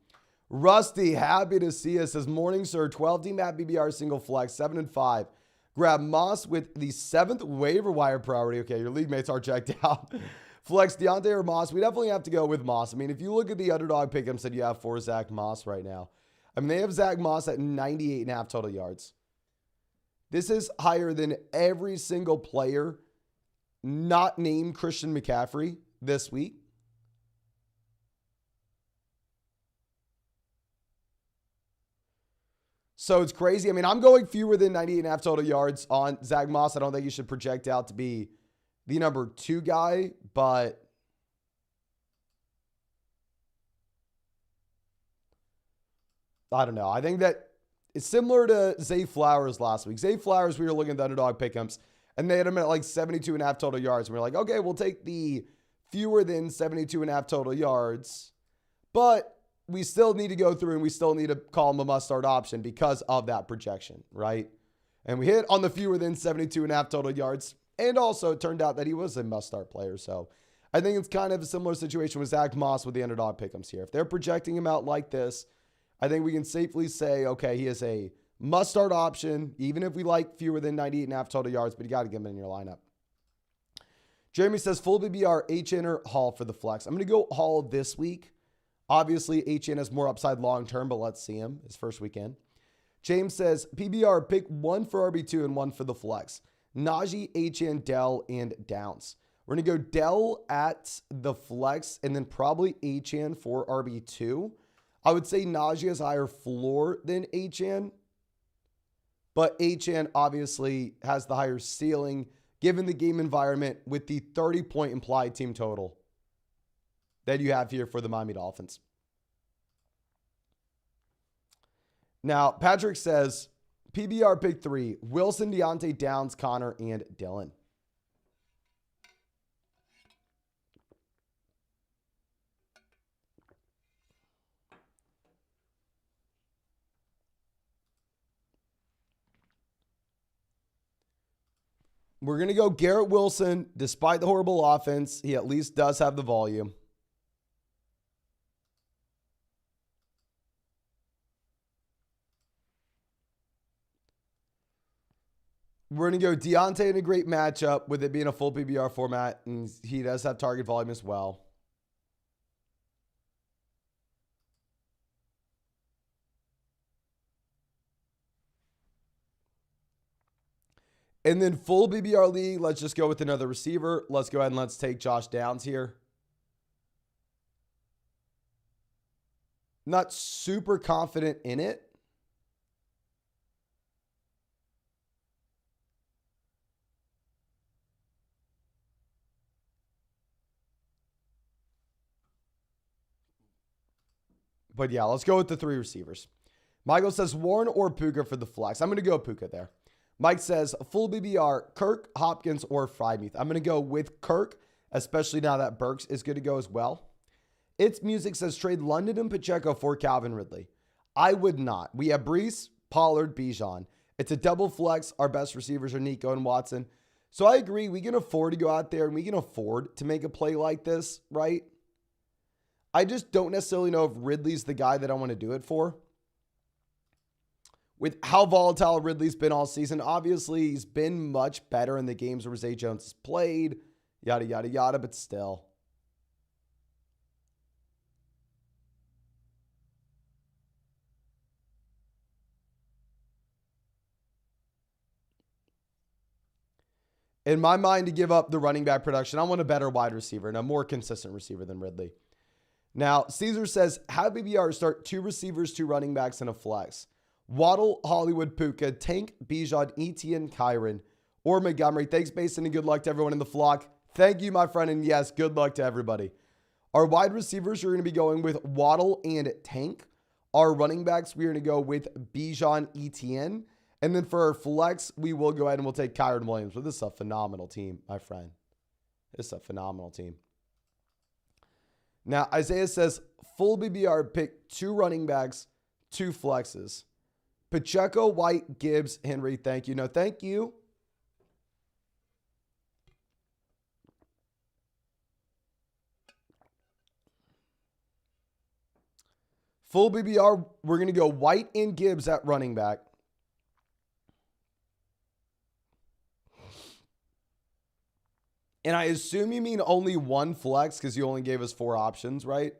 Rusty. Happy to see us. Says, morning, sir. 12-team at BBR single flex, 7 and 5. Grab Moss with the 7th waiver wire priority. Okay, your league mates are checked out. Flex Deontay or Moss. We definitely have to go with Moss. I mean, if you look at the underdog pick'ems that you have for Zach Moss right now, I mean, they have Zach Moss at 98.5 total yards. This is higher than every single player not named Christian McCaffrey this week. So it's crazy. I mean, I'm going fewer than 98.5 total yards on Zach Moss. I don't think you should project out to be the number 2 guy, but I don't know. I think that it's similar to Zay Flowers last week. Zay Flowers, we were looking at the underdog pick'ems, and they had him at like 72.5 total yards. And we're like, okay, we'll take the fewer than 72.5 total yards, but we still need to go through and we still need to call him a must-start option because of that projection, right? And we hit on the fewer than 72.5 total yards. And also, it turned out that he was a must-start player. So I think it's kind of a similar situation with Zach Moss with the underdog pick'ems here. If they're projecting him out like this, I think we can safely say, okay, he is a must-start option, even if we like fewer than 98.5 total yards, but you got to get him in your lineup. Jeremy says, full BBR, HN or Hall for the flex. I'm going to go Hall this week. Obviously, HN has more upside long-term, but let's see him his first weekend. James says, PBR, pick 1 for RB2 and 1 for the flex. Najee, Achane, Dell, and Downs. We're going to go Dell at the flex and then probably Achane for RB2. I would say Najee has a higher floor than Achane, but Achane obviously has the higher ceiling given the game environment with the 30-point implied team total that you have here for the Miami Dolphins. Now, Patrick says, PBR pick 3, Wilson, Deontay, Downs, Connor, and Dylan. We're going to go Garrett Wilson. Despite the horrible offense, he at least does have the volume. We're going to go Deontay in a great matchup with it being a full PBR format, and he does have target volume as well. And then full BBR league, let's just go with another receiver. Let's go ahead and let's take Josh Downs here. Not super confident in it. But yeah, let's go with the 3 receivers. Michael says Warren or Puka for the flex. I'm going to go Puka there. Mike says full BBR, Kirk, Hopkins, or Freiermuth. I'm going to go with Kirk, especially now that Burks is good to go as well. It's Music says trade London and Pacheco for Calvin Ridley. I would not. We have Brees, Pollard, Bijan. It's a double flex. Our best receivers are Nico and Watson. So I agree. We can afford to go out there and we can afford to make a play like this, right? I just don't necessarily know if Ridley's the guy that I want to do it for. With how volatile Ridley's been all season, obviously he's been much better in the games where Zay Jones has played, yada, yada, yada, but still. In my mind, to give up the running back production, I want a better wide receiver and a more consistent receiver than Ridley. Now, Caesar says, have BBR start 2 receivers, 2 running backs, and a flex. Waddle, Hollywood, Puka, Tank, Bijan, Etienne, Kyron, or Montgomery. Thanks, Mason, and good luck to everyone in the flock. Thank you, my friend, and yes, good luck to everybody. Our wide receivers are going to be going with Waddle and Tank. Our running backs, we're going to go with Bijan, Etienne. And then for our flex, we will go ahead and we'll take Kyron Williams. But this is a phenomenal team, my friend. This is a phenomenal team. Now, Isaiah says, full BBR, pick 2 running backs, 2 flexes. Pacheco, White, Gibbs, Henry, thank you. No, thank you. Full BBR, we're going to go White and Gibbs at running back. And I assume you mean only 1 flex because you only gave us 4 options, right?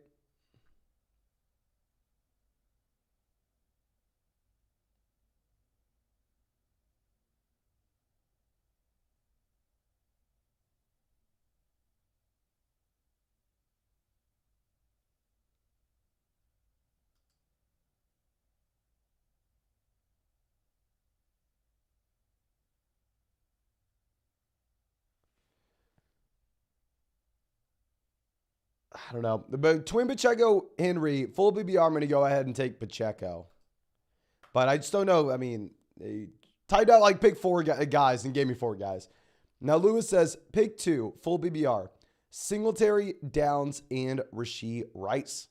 I don't know. But between Pacheco, Henry, full BBR, I'm going to go ahead and take Pacheco. But I just don't know. I mean, they tied out like pick 4 guys and gave me 4 guys. Now, Lewis says pick 2, full BBR. Singletary, Downs, and Rashee Rice.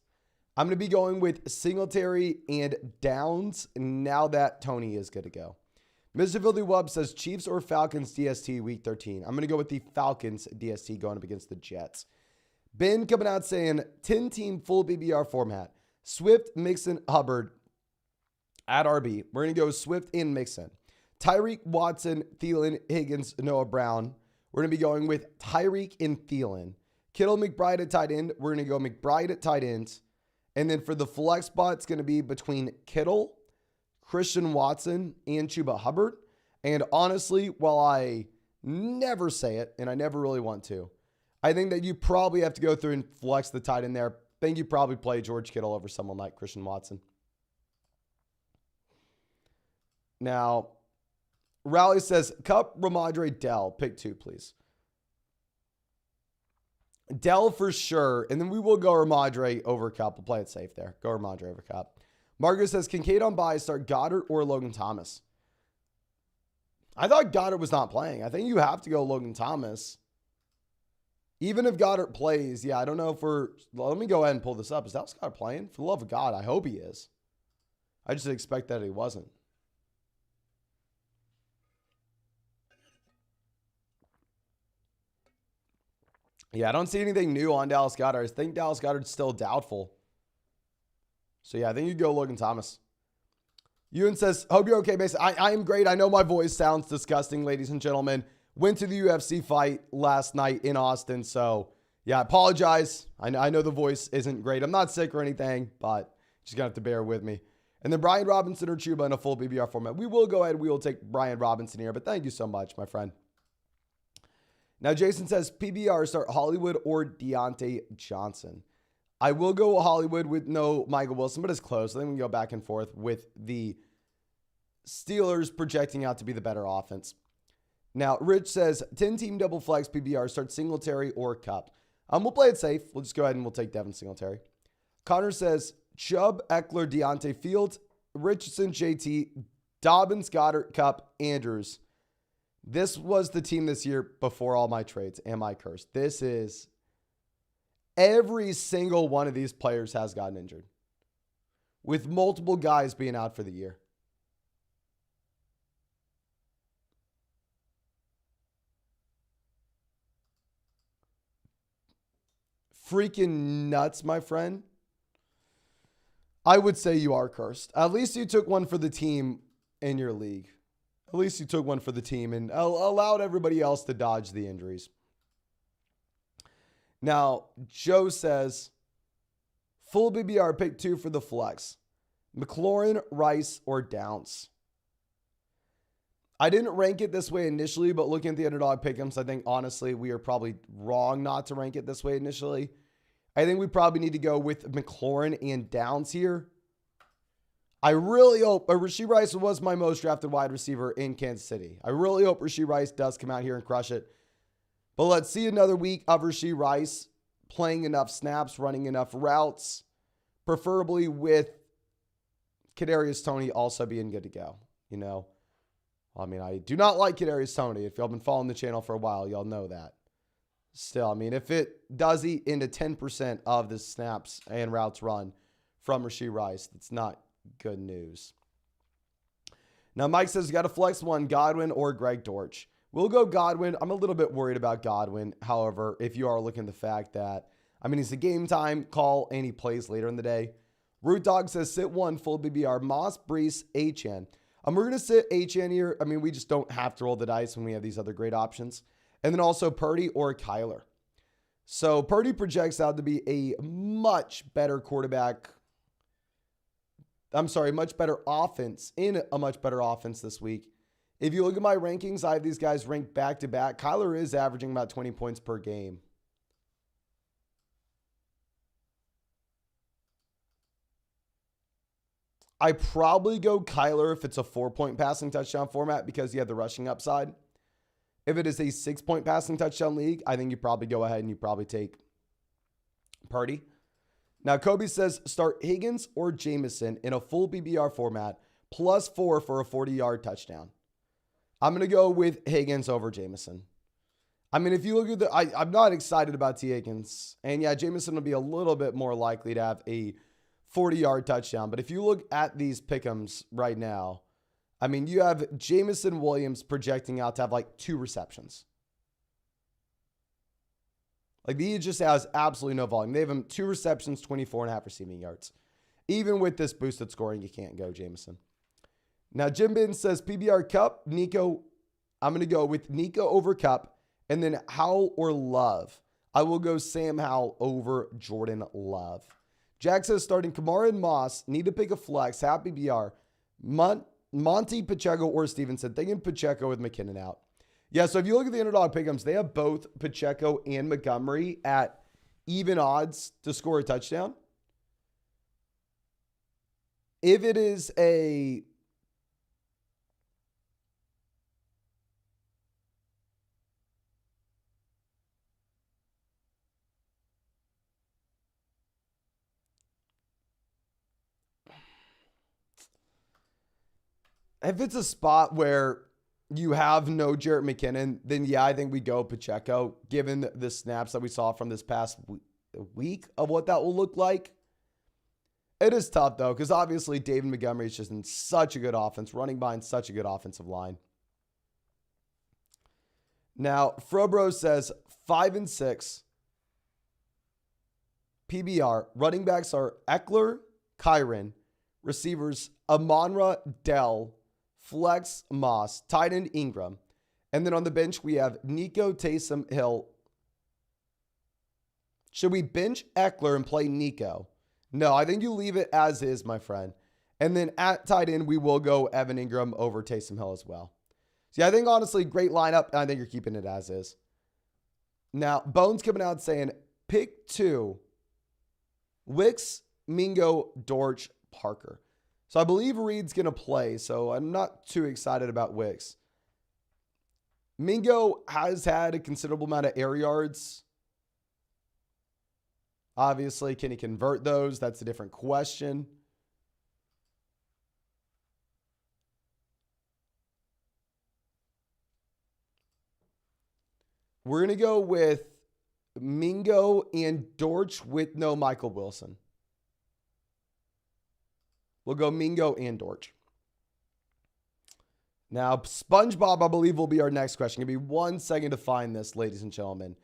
I'm going to be going with Singletary and Downs now that Tony is good to go. Mr. Filthy Wub says Chiefs or Falcons DST week 13. I'm going to go with the Falcons DST going up against the Jets. Ben coming out saying 10-team full BBR format. Swift, Mixon, Hubbard at RB. We're going to go Swift and Mixon. Tyreek, Watson, Thielen, Higgins, Noah Brown. We're going to be going with Tyreek and Thielen. Kittle, McBride at tight end. We're going to go McBride at tight end. And then for the flex spot, it's going to be between Kittle, Christian Watson, and Chuba Hubbard. And honestly, while I never say it, and I never really want to, I think that you probably have to go through and flex the tight end there. I think you probably play George Kittle over someone like Christian Watson. Now, Raleigh says, Cup, Ramondre, Dell. Pick 2, please. Dell for sure. And then we will go Ramondre over Cup. We'll play it safe there. Go Ramondre over Cup. Margaret says, Kincaid on bye, start Goddard or Logan Thomas? I thought Goddard was not playing. I think you have to go Logan Thomas. Even if Goddard plays, yeah, I don't know if we're... Let me go ahead and pull this up. Is Dallas Goddard playing? For the love of God, I hope he is. I just expect that he wasn't. Yeah, I don't see anything new on Dallas Goddard. I think Dallas Goddard's still doubtful. So, yeah, I think you go Logan Thomas. Ewan says, hope you're okay, Mason. I am great. I know my voice sounds disgusting, ladies and gentlemen. Went to the UFC fight last night in Austin. So, yeah, I apologize. I know the voice isn't great. I'm not sick or anything, but just going to have to bear with me. And then Brian Robinson or Chuba in a full BBR format. We will go ahead. We will take Brian Robinson here, but thank you so much, my friend. Now, Jason says, PBR, start Hollywood or Deontay Johnson. I will go Hollywood with no Michael Wilson, but it's close. I think we can go back and forth with the Steelers projecting out to be the better offense. Now, Rich says, 10-team double flex PBR, start Singletary or Cup. We'll play it safe. We'll just go ahead and we'll take Devin Singletary. Connor says, Chubb, Eckler, Deontay, Fields, Richardson, JT, Dobbins, Goddard, Cup, Andrews. This was the team this year before all my trades. Am I cursed? This is... Every single one of these players has gotten injured, with multiple guys being out for the year. Freaking nuts, my friend. I would say you are cursed. At least you took one for the team in your league. At least you took one for the team and allowed everybody else to dodge the injuries. Now, Joe says, full BBR, pick 2 for the flex. McLaurin, Rice, or Downs. I didn't rank it this way initially, but looking at the underdog pick'ems, I think, honestly, we are probably wrong not to rank it this way initially. I think we probably need to go with McLaurin and Downs here. I really hope Rashee Rice was my most drafted wide receiver in Kansas City. I really hope Rashee Rice does come out here and crush it. But let's see another week of Rashee Rice playing enough snaps, running enough routes, preferably with Kadarius Toney also being good to go. You know, I mean, I do not like Kadarius Toney. If y'all been following the channel for a while, y'all know that. Still, I mean, if it does eat into 10% of the snaps and routes run from Rashee Rice, that's not good news. Now, Mike says, you got to flex one, Godwin or Greg Dortch. We'll go Godwin. I'm a little bit worried about Godwin. However, if you are looking at the fact that, I mean, he's a game time call and he plays later in the day. Root Dog says, sit one, full BBR, Moss, Brees, Achane. We're going to sit Achane here. I mean, we just don't have to roll the dice when we have these other great options. And then also Purdy or Kyler. So Purdy projects out to be a much better quarterback. I'm sorry, much better offense in a much better offense this week. If you look at my rankings, I have these guys ranked back to back. Kyler is averaging about 20 points per game. I probably go Kyler if it's a 4-point passing touchdown format because you have the rushing upside. If it is a 6-point passing touchdown league, I think you probably go ahead and you probably take Purdy. Now, Kobe says start Higgins or Jameson in a full BBR format, +4 for a 40-yard touchdown. I'm going to go with Higgins over Jameson. I mean, if you look at I'm not excited about T. Higgins. And yeah, Jameson will be a little bit more likely to have a 40-yard touchdown. But if you look at these pick'ems right now, I mean, you have Jameson Williams projecting out to have like 2 receptions. Like, he just has absolutely no volume. They have him 2 receptions, 24.5 receiving yards. Even with this boosted scoring, you can't go Jameson. Now, Jim Bin says PBR Cup, Nico. I'm going to go with Nico over Cup. And then Howell or Love. I will go Sam Howell over Jordan Love. Jack says starting Kamara and Moss. Need to pick a flex. Happy BR. Monty, Pacheco, or Stevenson. Thinking Pacheco with McKinnon out. Yeah, so if you look at the underdog pick'ems, they have both Pacheco and Montgomery at even odds to score a touchdown. If it is a spot where you have no Jarrett McKinnon, then yeah, I think we go Pacheco, given the snaps that we saw from this past week of what that will look like. It is tough, though, because obviously David Montgomery is just in such a good offense, running behind such a good offensive line. Now, Frobro says 5-6. PBR. Running backs are Eckler, Kyron. Receivers, Amon-Ra, Dell. Flex, Moss. Tight end, Ingram. And then on the bench, we have Nico, Taysom, Hill. Should we bench Eckler and play Nico? No, I think you leave it as is, my friend. And then at tight end, we will go Evan Ingram over Taysom Hill as well. So yeah, I think honestly, great lineup. And I think you're keeping it as is. Now, Bones coming out saying, pick 2. Wicks, Mingo, Dortch, Parker. So I believe Reed's going to play, so I'm not too excited about Wicks. Mingo has had a considerable amount of air yards. Obviously, can he convert those? That's a different question. We're going to go with Mingo and Dortch with no Michael Wilson. We'll go Mingo and Dortch. Now, SpongeBob, I believe, will be our next question. Give me 1 second to find this, ladies and gentlemen.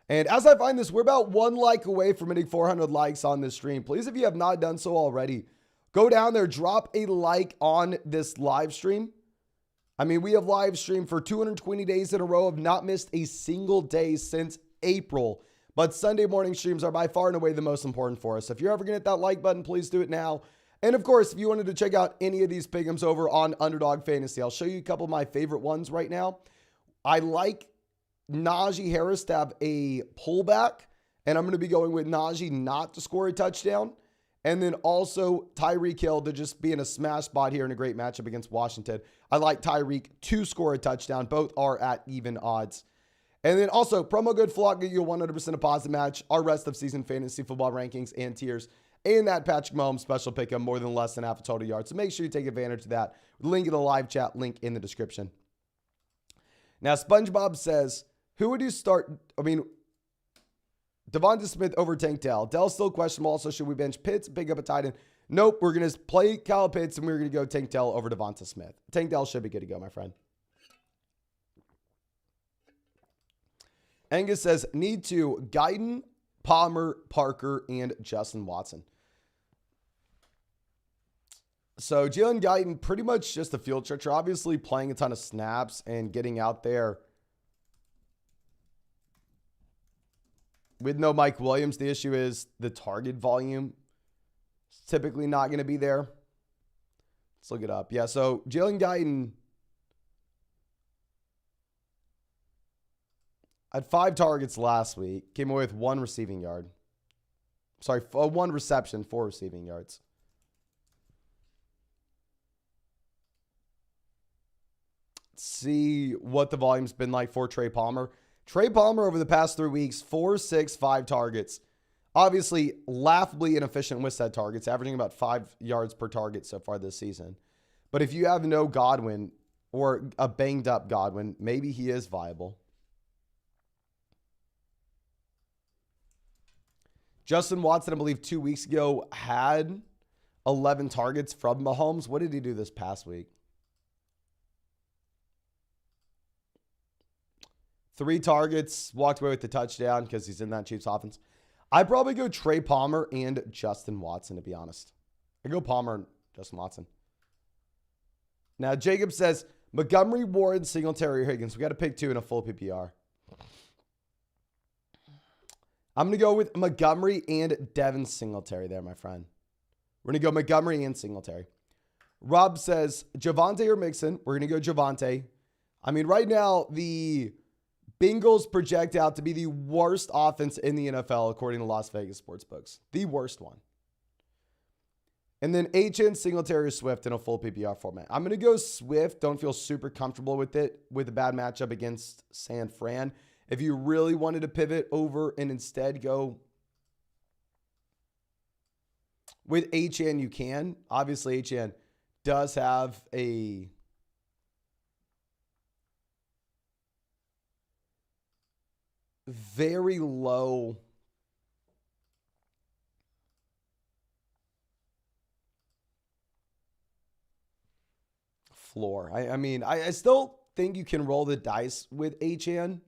And as I find this, we're about 1 like away from hitting 400 likes on this stream. Please, if you have not done so already, go down there, drop a like on this live stream. I mean, we have live streamed for 220 days in a row, have not missed a single day since April. But Sunday morning streams are by far and away the most important for us. So if you're ever going to hit that like button, please do it now. And of course, if you wanted to check out any of these pick'ems over on Underdog Fantasy, I'll show you a couple of my favorite ones right now. I like Najee Harris to have a pullback, and I'm going to be going with Najee not to score a touchdown. And then also Tyreek Hill to just be in a smash spot here in a great matchup against Washington. I like Tyreek to score a touchdown. Both are at even odds. And then also, promo code FLOCK, get you a 100% deposit match, our rest of season fantasy football rankings and tiers, and that Patrick Mahomes special pick of more than less than half a total yard. So make sure you take advantage of that. Link in the live chat, link in the description. Now, SpongeBob says, who would you start? I mean, Devonta Smith over Tank Dell. Dell's still questionable. Also, should we bench Pitts, pick up a tight end? Nope, we're going to play Kyle Pitts, and we're going to go Tank Dell over Devonta Smith. Tank Dell should be good to go, my friend. Angus says, need to Guyton, Palmer, Parker, and Justin Watson. So Jalen Guyton, pretty much just a field stretcher, obviously playing a ton of snaps and getting out there. With no Mike Williams, the issue is the target volume is typically not going to be there. Let's look it up. Yeah, so Jalen Guyton had 5 targets last week, came away with 1 receiving yard. Sorry, 1 reception, 4 receiving yards. See what the volume's been like for Trey Palmer. Trey Palmer over the past 3 weeks, 4, 6, 5 targets. Obviously, laughably inefficient with said targets, averaging about 5 yards per target so far this season. But if you have no Godwin or a banged up Godwin, maybe he is viable. Justin Watson, I believe 2 weeks ago, had 11 targets from Mahomes. What did he do this past week? 3 targets, walked away with the touchdown because he's in that Chiefs offense. I'd probably go Trey Palmer and Justin Watson, to be honest. I go Palmer and Justin Watson. Now, Jacob says, Montgomery, Ward, Singletary, Higgins. We got to pick 2 in a full PPR. I'm going to go with Montgomery and Devin Singletary there, my friend. We're going to go Montgomery and Singletary. Rob says, Javonte or Mixon? We're going to go Javonte. I mean, right now, the Bengals project out to be the worst offense in the NFL, according to Las Vegas sportsbooks. The worst one. And then HN, Singletary, or Swift in a full PPR format. I'm going to go Swift. Don't feel super comfortable with it with a bad matchup against San Fran. If you really wanted to pivot over and instead go with HN, you can. Obviously, HN does have a very low floor. I mean, I still think you can roll the dice with HN.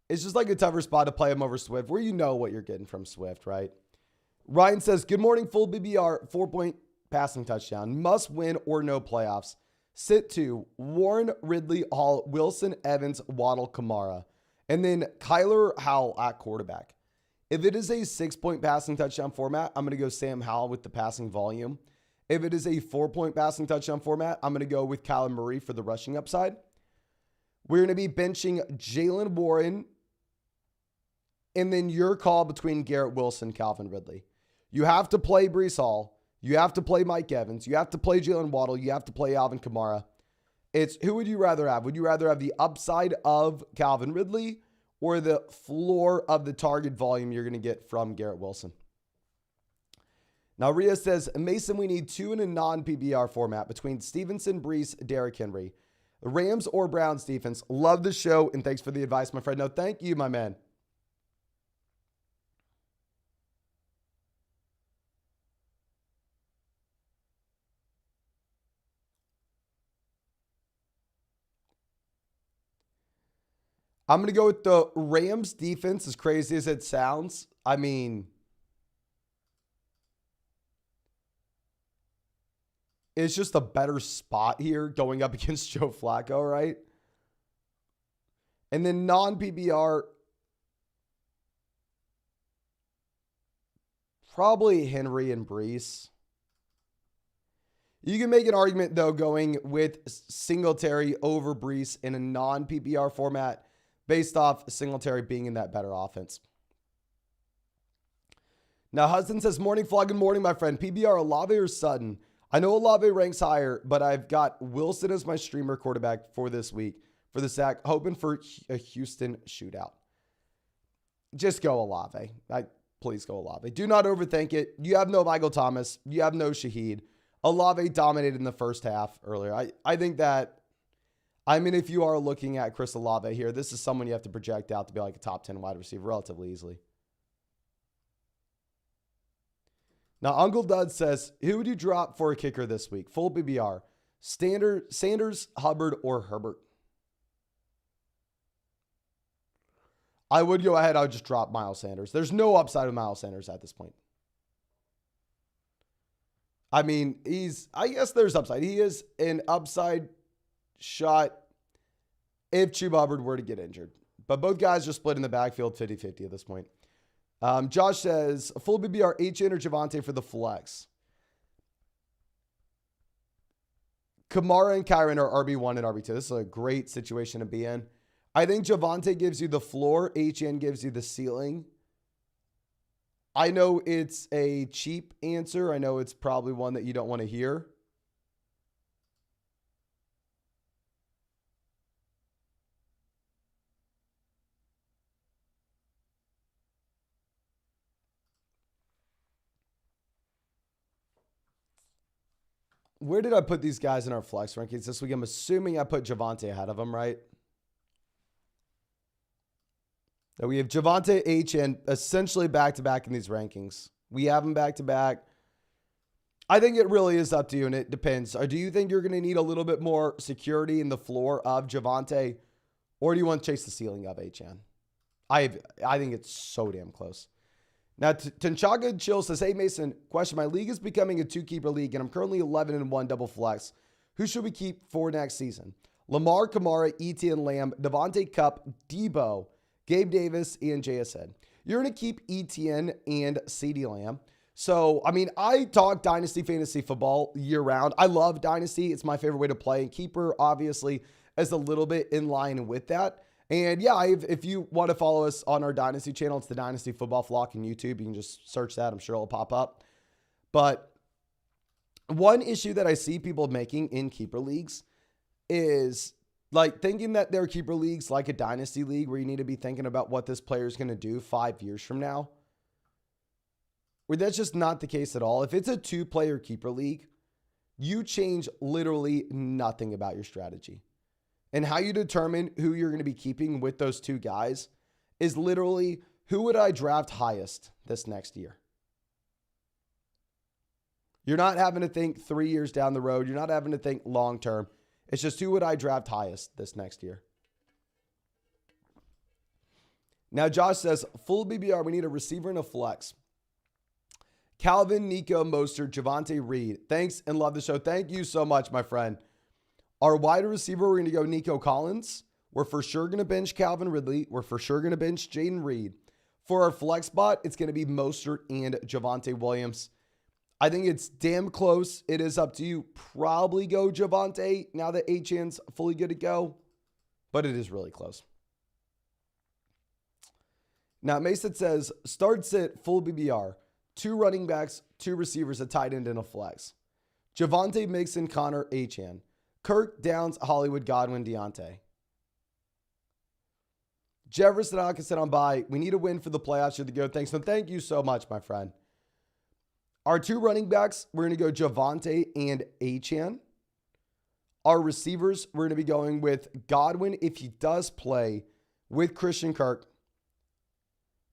It's just like a tougher spot to play him over Swift, where you know what you're getting from Swift, right? Ryan says, good morning, full BBR, 4-point passing touchdown. Must win or no playoffs. Sit to Warren, Ridley, Hall, Wilson, Evans, Waddle, Kamara. And then Kyler Howell at quarterback. If it is a 6-point passing touchdown format, I'm going to go Sam Howell with the passing volume. If it is a 4-point passing touchdown format, I'm going to go with Kyler Murray for the rushing upside. We're going to be benching Jalen Warren. And then your call between Garrett Wilson and Calvin Ridley. You have to play Breece Hall. You have to play Mike Evans. You have to play Jalen Waddle. You have to play Alvin Kamara. It's who would you rather have? Would you rather have the upside of Calvin Ridley or the floor of the target volume you're going to get from Garrett Wilson? Now, Rhea says, Mason, we need 2 in a non-PBR format between Stevenson, Breece, Derrick Henry. The Rams or Browns defense. Love the show, and thanks for the advice, my friend. No, thank you, my man. I'm going to go with the Rams defense, as crazy as it sounds. I mean, it's just a better spot here going up against Joe Flacco, right? And then non-PBR, probably Henry and Breece. You can make an argument, though, going with Singletary over Breece in a non-PPR format based off Singletary being in that better offense. Now, Hudson says, morning, Flog, good morning, my friend. PBR, Olave or Sutton? I know Olave ranks higher, but I've got Wilson as my streamer quarterback for this week for the sack, hoping for a Houston shootout. Just go Olave. Please go Olave. Do not overthink it. You have no Michael Thomas. You have no Shaheed. Olave dominated in the first half earlier. I think that, I mean, if you are looking at Chris Olave here, this is someone you have to project out to be like a top 10 wide receiver relatively easily. Now, Uncle Dud says, who would you drop for a kicker this week? Full BBR. Sanders, Hubbard, or Herbert? I would go ahead. I would just drop Miles Sanders. There's no upside with Miles Sanders at this point. I mean, I guess there's upside. He is an upside shot if Chuba Hubbard were to get injured. But both guys are split in the backfield 50-50 at this point. Josh says, full BBR, HN or Javonte for the flex. Kamara and Kyron are RB1 and RB2. This is a great situation to be in. I think Javonte gives you the floor. HN gives you the ceiling. I know it's a cheap answer. I know it's probably one that you don't want to hear. Where did I put these guys in our flex rankings this week? I'm assuming I put Javonte ahead of them, right? Now we have Javonte, HN, essentially back-to-back in these rankings. We have them back-to-back. I think it really is up to you, and it depends. Or do you think you're going to need a little bit more security in the floor of Javonte, or do you want to chase the ceiling of HN? I think it's so damn close. Now, Tanchaga Chill says, hey, Mason, question. My league is becoming a 2-keeper league, and I'm currently 11-1 double flex. Who should we keep for next season? Lamar, Kamara, Etienne Lamb, Devontae Cup, Debo, Gabe Davis, and JSN. You're going to keep Etienne and CeeDee Lamb. So, I mean, I talk Dynasty Fantasy Football year round. I love Dynasty. It's my favorite way to play. And Keeper, obviously, is a little bit in line with that. And yeah, if you want to follow us on our Dynasty channel, it's the Dynasty Football Flock on YouTube. You can just search that. I'm sure it'll pop up. But one issue that I see people making in Keeper leagues is like thinking that their Keeper leagues like a Dynasty league where you need to be thinking about what this player is going to do 5 years from now. Where that's just not the case at all. If it's a 2-player Keeper league, you change literally nothing about your strategy. And how you determine who you're going to be keeping with those 2 guys is literally who would I draft highest this next year. You're not having to think 3 years down the road. You're not having to think long term. It's just who would I draft highest this next year. Now, Josh says, full BBR, we need a receiver and a flex. Calvin, Nico, Mostert, Javonte Reed. Thanks and love the show. Thank you so much, my friend. Our wide receiver, we're going to go Nico Collins. We're for sure going to bench Calvin Ridley. We're for sure going to bench Jaden Reed. For our flex spot, it's going to be Mostert and Javonte Williams. I think it's damn close. It is up to you. Probably go Javonte now that Achan's fully good to go. But it is really close. Now, Mason says, start sit full BBR. 2 running backs, 2 receivers, a tight end, and a flex. Javonte, Mixon, Connor, Achan. Kirk, Downs, Hollywood, Godwin, Deontay. Jefferson, Hawkinson on bye. We need a win for the playoffs. You're the go. Thanks. So thank you so much, my friend. Our 2 running backs, we're going to go Javonte and Achan. Our receivers, we're going to be going with Godwin, if he does play, with Christian Kirk.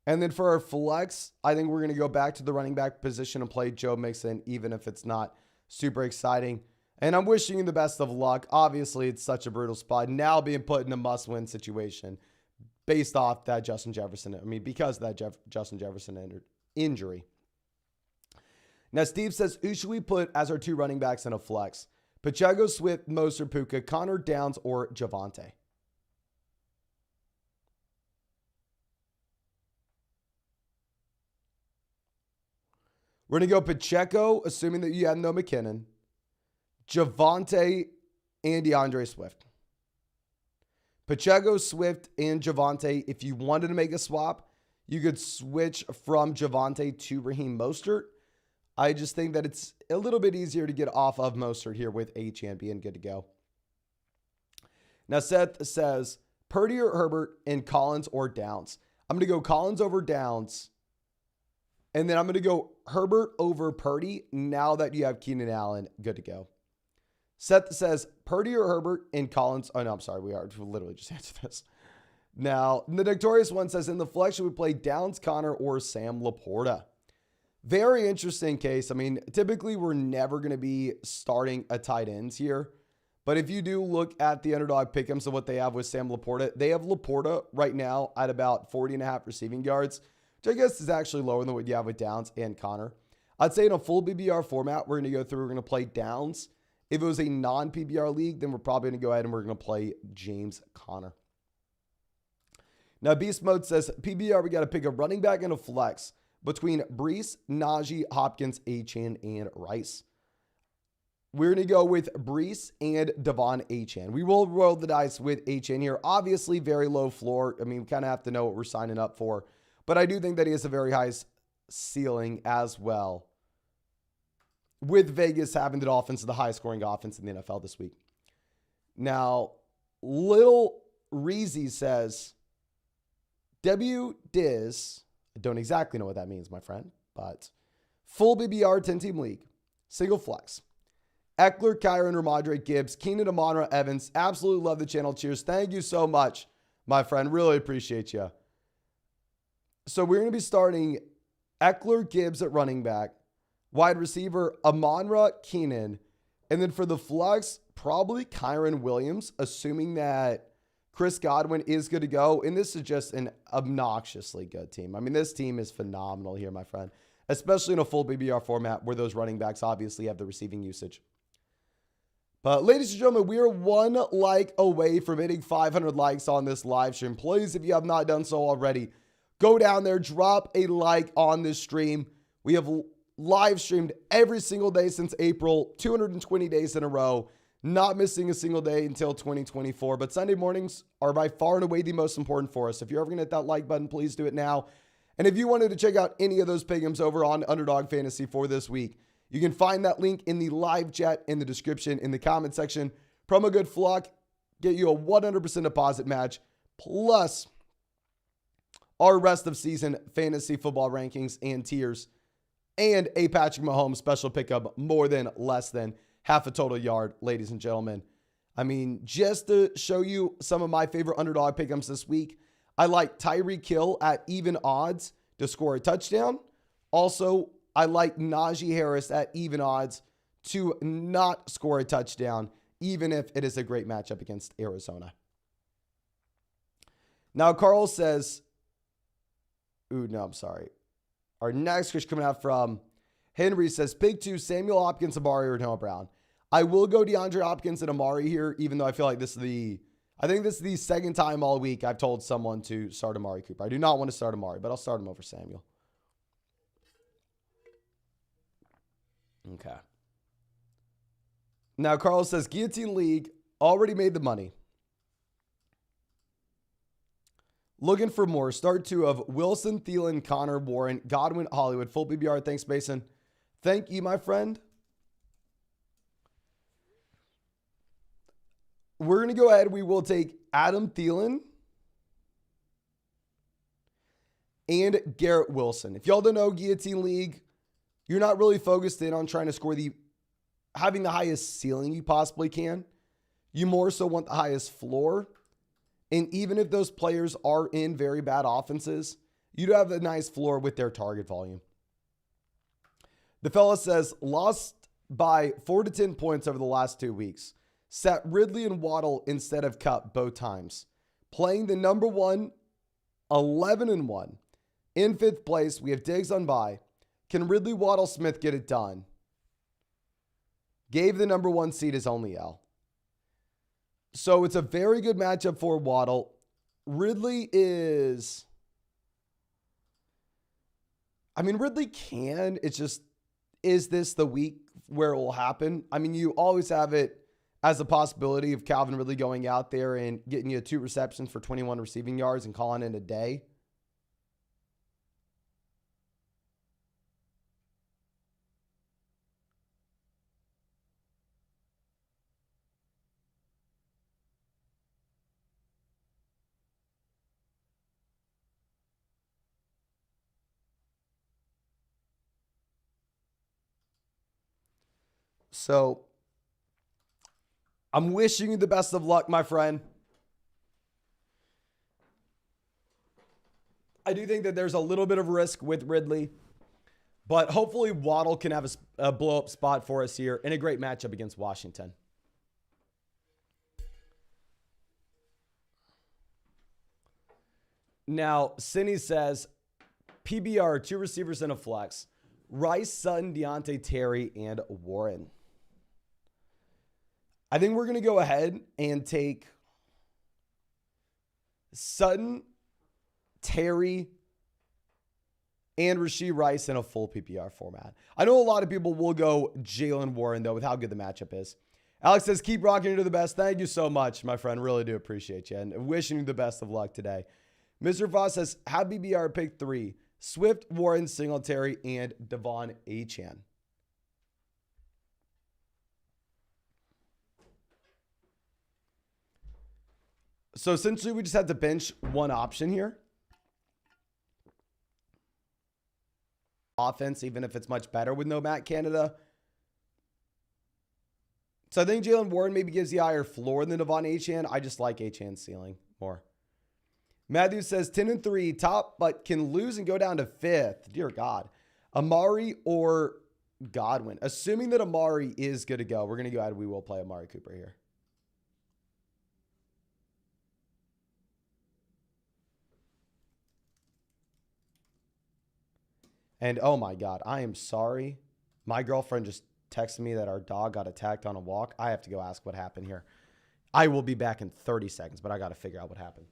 And then for our flex, I think we're going to go back to the running back position and play Joe Mixon, even if it's not super exciting. And I'm wishing you the best of luck. Obviously, it's such a brutal spot. Now being put in a must-win situation based off that because of that Justin Jefferson injury. Now, Steve says, who should we put as our 2 running backs in a flex? Pacheco, Swift, Mostert, Puka, Connor, Downs, or Javonte? We're going to go Pacheco, assuming that you have no McKinnon, Javonte, and DeAndre Swift. Pacheco, Swift, and Javonte. If you wanted to make a swap, you could switch from Javonte to Raheem Mostert. I just think that it's a little bit easier to get off of Mostert here with Achan being good to go. Now, Seth says, Purdy or Herbert and Collins or Downs. I'm going to go Collins over Downs. And then I'm going to go Herbert over Purdy now that you have Keenan Allen good to go. Seth says Purdy or Herbert and Collins. Oh, no, I'm sorry. We literally just answered this. Now, the Victorious one says in the flex, should we play Downs, Connor, or Sam Laporta? Very interesting case. I mean, typically we're never going to be starting a tight ends here. But if you do look at the underdog pick'ems of what they have with Sam Laporta, they have Laporta right now at about 40.5 receiving yards, which I guess is actually lower than what you have with Downs and Connor. I'd say in a full BBR format, we're going to go through, we're going to play Downs. If it was a non-PBR league, then we're probably going to go ahead and we're going to play James Conner. Now, Beast Mode says, PBR, we got to pick a running back and a flex between Brees, Najee, Hopkins, Achan, and Rice. We're going to go with Brees and Devon Achan. We will roll the dice with Achan here. Obviously, very low floor. I mean, we kind of have to know what we're signing up for. But I do think that he has a very high ceiling as well, with Vegas having the Dolphins the highest scoring offense in the NFL this week. Now, Lil Reezy says, W Diz, I don't exactly know what that means, my friend, but full BBR 10-team league, single flex. Eckler, Kyron, Ramadre, Gibbs, Keenan, Amonra, Evans. Absolutely love the channel. Cheers. Thank you so much, my friend. Really appreciate you. So we're going to be starting Eckler, Gibbs at running back, wide receiver, Amonra, Keenan, and then for the flex, probably Kyron Williams, assuming that Chris Godwin is good to go. And this is just an obnoxiously good team. I mean, this team is phenomenal here, my friend, especially in a full BBR format where those running backs obviously have the receiving usage. But ladies and gentlemen, we are 1 like away from hitting 500 likes on this live stream. Please, if you have not done so already, go down there, drop a like on this stream. We have live streamed every single day since April, 220 days in a row, not missing a single day until 2024. But Sunday mornings are by far and away the most important for us. If you're ever going to hit that like button, please do it now. And if you wanted to check out any of those pick'ems over on Underdog Fantasy for this week, you can find that link in the live chat in the description in the comment section. Promo code FLOCK, get you a 100% deposit match, plus our rest of season fantasy football rankings and tiers, and a Patrick Mahomes special pickup more than less than half a total yard, ladies and gentlemen. I mean, just to show you some of my favorite underdog pick'ems this week, I like Tyreek Hill at even odds to score a touchdown. Also, I like Najee Harris at even odds to not score a touchdown, even if it is a great matchup against Arizona. Now, Carl says, I'm sorry. Our next question coming out from Henry says, pick 2, Samuel Hopkins, Amari, or Noah Brown. I will go DeAndre Hopkins and Amari here, even though I feel like this is the second time all week I've told someone to start Amari Cooper. I do not want to start Amari, but I'll start him over Samuel. Okay. Now, Carl says, Guillotine League already made the money. Looking for more. Start 2 of Wilson, Thielen, Connor, Warren, Godwin, Hollywood. Full PBR. Thanks, Mason. Thank you, my friend. We're going to go ahead. We will take Adam Thielen and Garrett Wilson. If y'all don't know, Guillotine League, you're not really focused in on trying to score having the highest ceiling you possibly can. You more so want the highest floor. And even if those players are in very bad offenses, you do have a nice floor with their target volume. The fella says, lost by 4 to 10 points over the last 2 weeks. Sat Ridley and Waddle instead of Cup both times. Playing the number 1, 11-1. In 5th place, we have Diggs on bye. Can Ridley, Waddle, Smith get it done? Gave the number 1 seed his only L. So it's a very good matchup for Waddle. Ridley can. It's just, is this the week where it will happen? I mean, you always have it as a possibility of Calvin Ridley going out there and getting you 2 receptions for 21 receiving yards and calling it a day. So I'm wishing you the best of luck, my friend. I do think that there's a little bit of risk with Ridley, but hopefully Waddle can have a blow-up spot for us here in a great matchup against Washington. Now, Cindy says, PBR, 2 receivers and a flex. Rice, Sutton, Deontay, Terry, and Warren. I think we're going to go ahead and take Sutton, Terry, and Rashee Rice in a full PPR format. I know a lot of people will go Jalen Warren, though, with how good the matchup is. Alex says, keep rocking into the best. Thank you so much, my friend. Really do appreciate you. And wishing you the best of luck today. Mr. Voss says, have BBR pick 3. Swift, Warren, Singletary, and Devon Achane. So essentially, we just had to bench one option here. Offense, even if it's much better with no Matt Canada. So I think Jalen Warren maybe gives the higher floor than Devon Achane. I just like Achane's ceiling more. Matthew says 10-3, top, but can lose and go down to 5th. Dear God. Amari or Godwin. Assuming that Amari is good to go, we're going to go ahead and we will play Amari Cooper here. And oh my God, I am sorry. My girlfriend just texted me that our dog got attacked on a walk. I have to go ask what happened here. I will be back in 30 seconds, but I got to figure out what happened.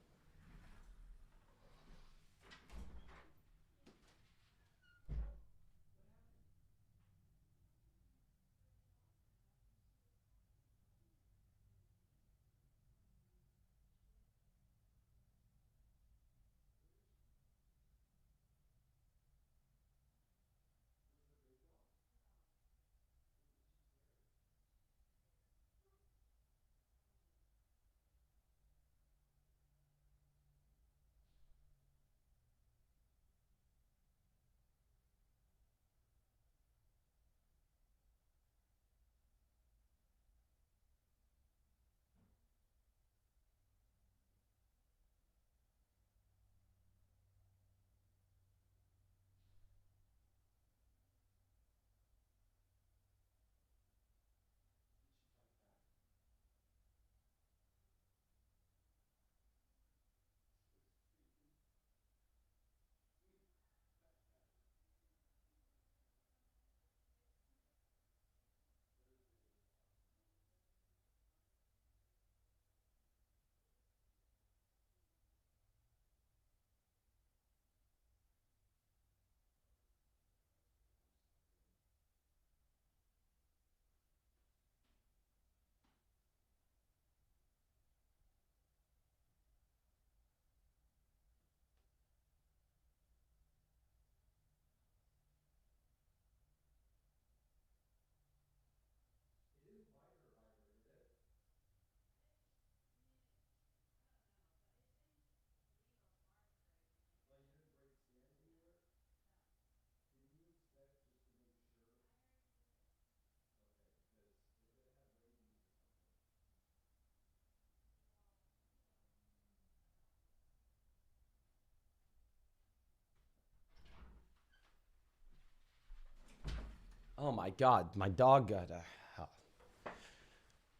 my God. My dog got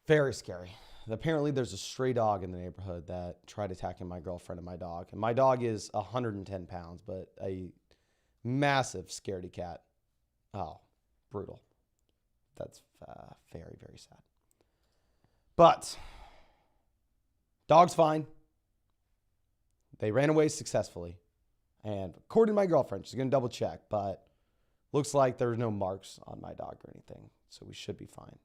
very scary. Apparently, there's a stray dog in the neighborhood that tried attacking my girlfriend and my dog. And my dog is 110 pounds, but a massive scaredy cat. Oh, brutal. That's very, very sad. But dog's fine. They ran away successfully. And according to my girlfriend, she's going to double check, but looks like there's no marks on my dog or anything, so we should be fine.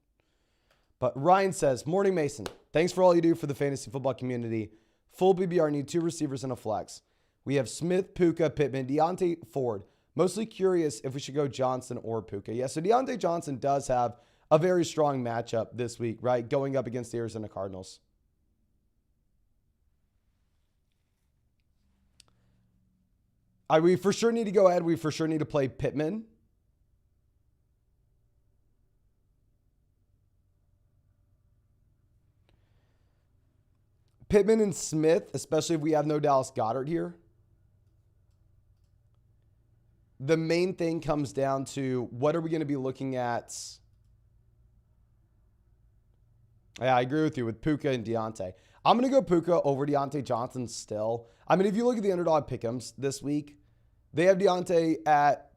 But Ryan says, Morning Mason, thanks for all you do for the fantasy football community. Full BBR need 2 receivers and a flex. We have Smith, Puka, Pittman, Deontay, Ford. Mostly curious if we should go Johnson or Puka. Yeah, so Deontay Johnson does have a very strong matchup this week, right? Going up against the Arizona Cardinals. We for sure need to go ahead. We for sure need to play Pittman. Pittman and Smith, especially if we have no Dallas Goedert here. The main thing comes down to what are we going to be looking at? Yeah, I agree with you with Puka and Deontay. I'm going to go Puka over Deontay Johnson still. I mean, if you look at the underdog pick'ems this week, they have Deontay at,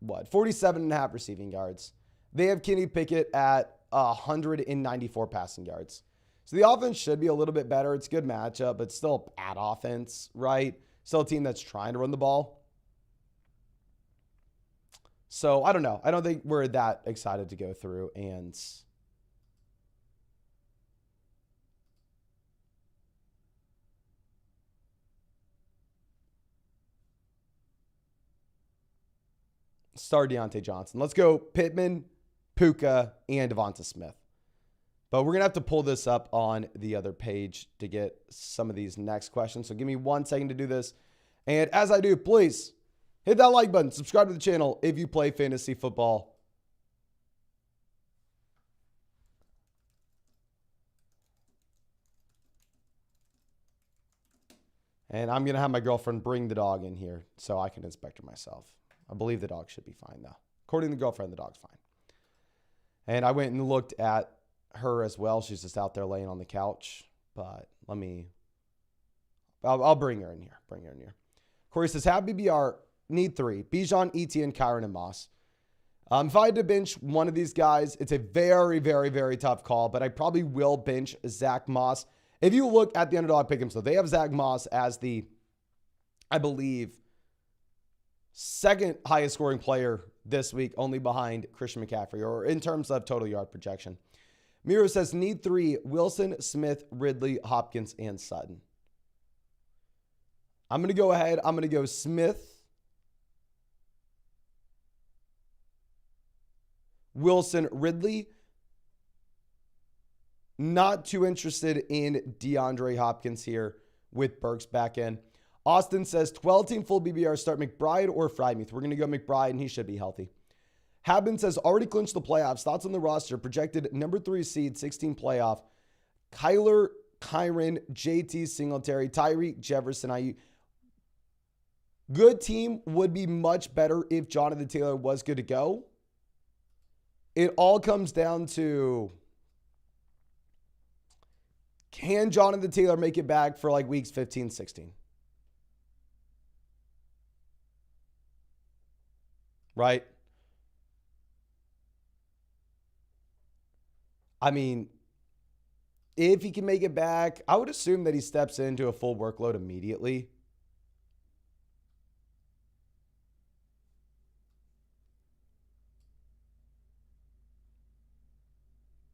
47.5 receiving yards. They have Kenny Pickett at 194 passing yards. So the offense should be a little bit better. It's a good matchup, but still a bad offense, right? Still a team that's trying to run the ball. So I don't know. I don't think we're that excited to go through and start Deontay Johnson. Let's go Pittman, Puka, and Devonta Smith. But we're going to have to pull this up on the other page to get some of these next questions. So give me 1 second to do this. And as I do, please hit that like button. Subscribe to the channel if you play fantasy football. And I'm going to have my girlfriend bring the dog in here so I can inspect her myself. I believe the dog should be fine, though. According to the girlfriend, the dog's fine. And I went and looked at her as well. She's just out there laying on the couch. But I'll bring her in here. Corey says, have BBR, need 3. Bijan, Etienne, Kyron, and Moss. If I had to bench one of these guys, it's a very, very, very tough call, but I probably will bench Zach Moss. If you look at the underdog pick'ems, so they have Zach Moss as the, I believe, second highest scoring player this week, only behind Christian McCaffrey, or in terms of total yard projection. Miro says, need 3, Wilson, Smith, Ridley, Hopkins, and Sutton. I'm going to go ahead. I'm going to go Smith, Wilson, Ridley. Not too interested in DeAndre Hopkins here with Burks back in. Austin says, 12-team full BBR, start McBride or Freiermuth. We're going to go McBride, and he should be healthy. Habben says, already clinched the playoffs. Thoughts on the roster. Projected number 3 seed, 16 playoff. Kyler, Kyron, JT Singletary, Tyreek, Jefferson, good team would be much better if Jonathan Taylor was good to go. It all comes down to, can Jonathan Taylor make it back for like weeks 15, 16? Right? I mean, if he can make it back, I would assume that he steps into a full workload immediately.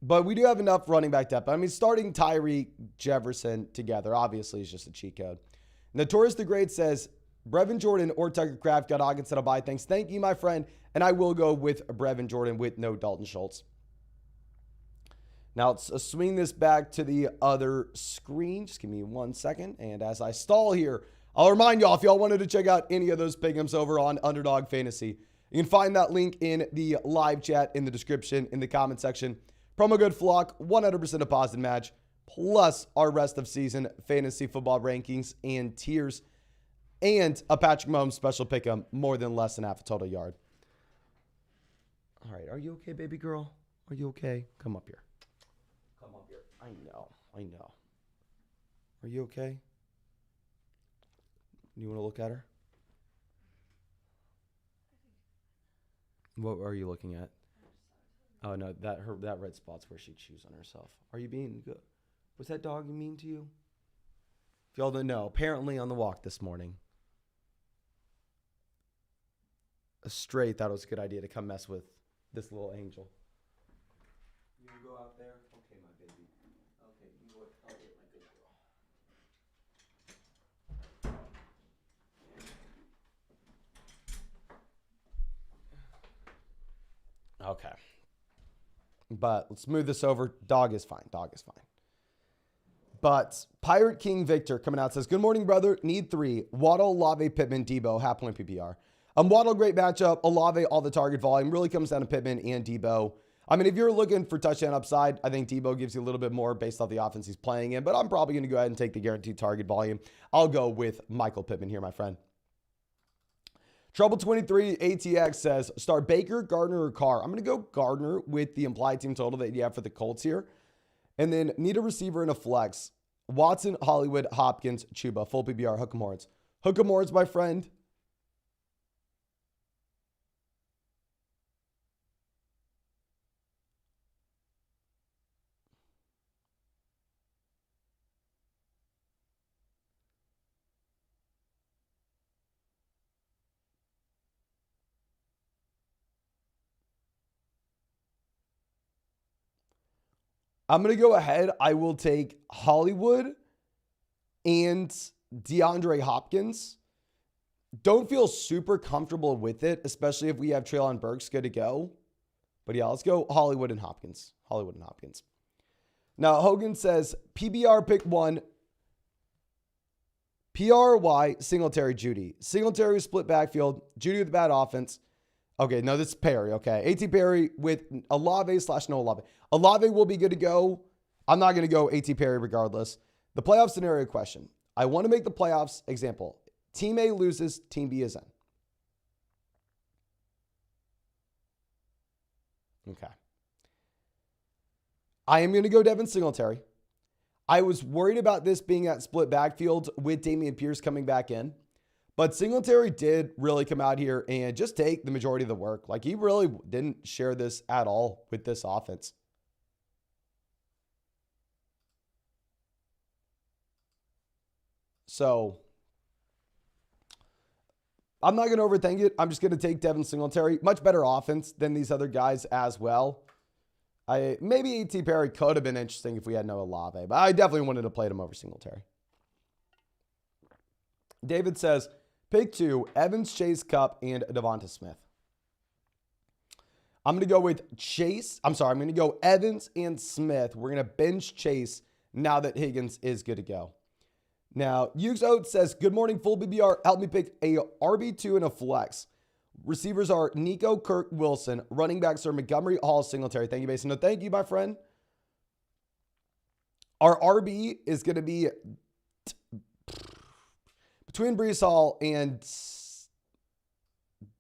But we do have enough running back depth. I mean, starting Tyreek, Jefferson together, obviously, is just a cheat code. Notorious the Great says, Brevin Jordan or Tucker Kraft got Hawkins at a bye. Thanks. Thank you, my friend. And I will go with Brevin Jordan with no Dalton Schultz. Now, let's swing this back to the other screen. Just give me 1 second. And as I stall here, I'll remind y'all, if y'all wanted to check out any of those pick'ems over on Underdog Fantasy, you can find that link in the live chat, in the description, in the comment section. Promo code FLOCK, 100% deposit match, plus our rest of season fantasy football rankings and tiers, and a Patrick Mahomes special pick'em, more than less than half a total yard. All right. Are you okay, baby girl? Are you okay? Come up here. Come up here. I know. Are you okay? You want to look at her? What are you looking at? Oh no, that red spot's where she chews on herself. Are you being good? Was that dog mean to you? If y'all don't know, apparently on the walk this morning, a stray thought it was a good idea to come mess with this little angel. You want to go out there? Okay, my baby. Okay, you know what? I'll get my good girl. Okay. But let's move this over. Dog is fine. But Pirate King Victor coming out says, good morning, brother. Need 3. Waddle, Olave, Pittman, Debo, half point PPR. Waddle, great matchup. Olave, all the target volume. Really comes down to Pittman and Debo. I mean, if you're looking for touchdown upside, I think Debo gives you a little bit more based off the offense he's playing in. But I'm probably going to go ahead and take the guaranteed target volume. I'll go with Michael Pittman here, my friend. Trouble 23 ATX says, start Baker, Gardner, or Carr. I'm going to go Gardner with the implied team total that you have for the Colts here. And then need a receiver and a flex. Watson, Hollywood, Hopkins, Chuba. Full PBR, Hook'em Horns. Hook'em Horns, my friend. I'm going to go ahead. I will take Hollywood and DeAndre Hopkins. Don't feel super comfortable with it, especially if we have Treylon Burks good to go. But yeah, let's go Hollywood and Hopkins. Now, Hogan says, PBR pick 1. PRY, Singletary, Judy. Singletary split backfield. Judy with bad offense. Okay, no, this is Perry, okay. A.T. Perry with Olave/no Olave. Olave will be good to go. I'm not going to go A.T. Perry regardless. The playoff scenario question. I want to make the playoffs. Example. Team A loses, Team B is in. Okay. I am going to go Devin Singletary. I was worried about this being at split backfield with Dameon Pierce coming back in. But Singletary did really come out here and just take the majority of the work. Like, he really didn't share this at all with this offense. So, I'm not going to overthink it. I'm just going to take Devin Singletary. Much better offense than these other guys as well. Maybe A.T. Perry could have been interesting if we had no Olave, but I definitely wanted to play him over Singletary. David says, pick 2, Evans, Chase, Cup, and Devonta Smith. I'm going to go with Chase. I'm going to go Evans and Smith. We're going to bench Chase now that Higgins is good to go. Now, Hughes Oates says, good morning, full BBR. Help me pick a RB2 and a flex. Receivers are Nico, Kirk, Wilson. Running backs are Montgomery, Hall, Singletary. Thank you, Mason. No, thank you, my friend. Our RB is going to be between Breece Hall and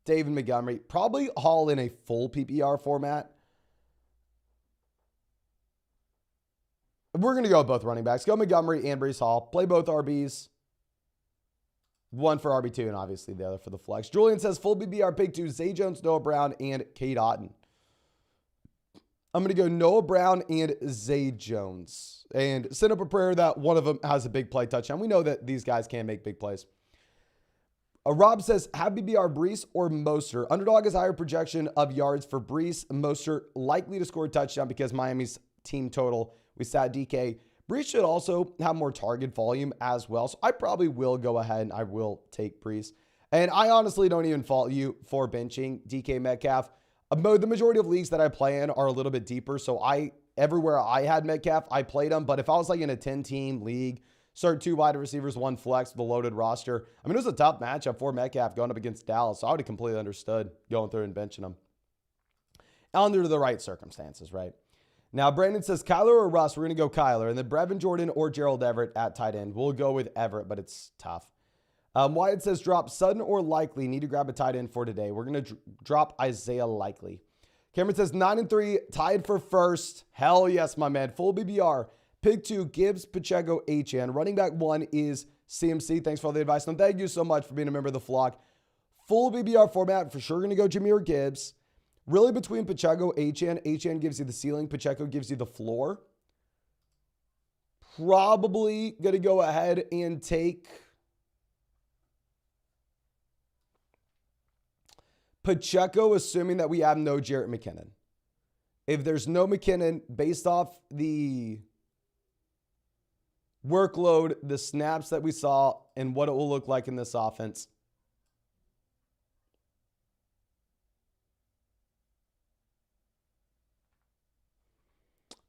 David Montgomery. Probably Hall in a full PPR format. We're going to go with both running backs. Go Montgomery and Breece Hall. Play both RBs. One for RB2 and obviously the other for the flex. Julian says full BBR pick 2, Zay Jones, Noah Brown, and Cade Otton. I'm going to go Noah Brown and Zay Jones. And send up a prayer that one of them has a big play touchdown. We know that these guys can make big plays. Rob says, have BBR Breece or Mostert. Underdog has higher projection of yards for Breece. Mostert likely to score a touchdown because Miami's team total, we sat DK. Breece should also have more target volume as well. So I probably will go ahead and I will take Breece. And I honestly don't even fault you for benching DK Metcalf. The majority of leagues that I play in are a little bit deeper. So everywhere I had Metcalf, I played him. But if I was like in a 10-team league, start 2 wide receivers, 1 flex with a loaded roster. I mean, it was a tough matchup for Metcalf going up against Dallas. So I would have completely understood going through and benching him. Under the right circumstances, right? Now, Brandon says, Kyler or Russ? We're going to go Kyler. And then Brevin Jordan or Gerald Everett at tight end. We'll go with Everett, but it's tough. Wyatt says, drop Sutton or Likely. Need to grab a tight end for today. We're going to drop Isaiah Likely. Cameron says 9-3, tied for first. Hell yes, my man. Full BBR. Pick 2, Gibbs, Pacheco, HN. Running back 1 is CMC. Thanks for all the advice. And thank you so much for being a member of the flock. Full BBR format, for sure going to go Jahmyr Gibbs. Really between Pacheco, HN. HN gives you the ceiling. Pacheco gives you the floor. Probably going to go ahead and take Pacheco, assuming that we have no Jarrett McKinnon. If there's no McKinnon, based off the workload, the snaps that we saw, and what it will look like in this offense,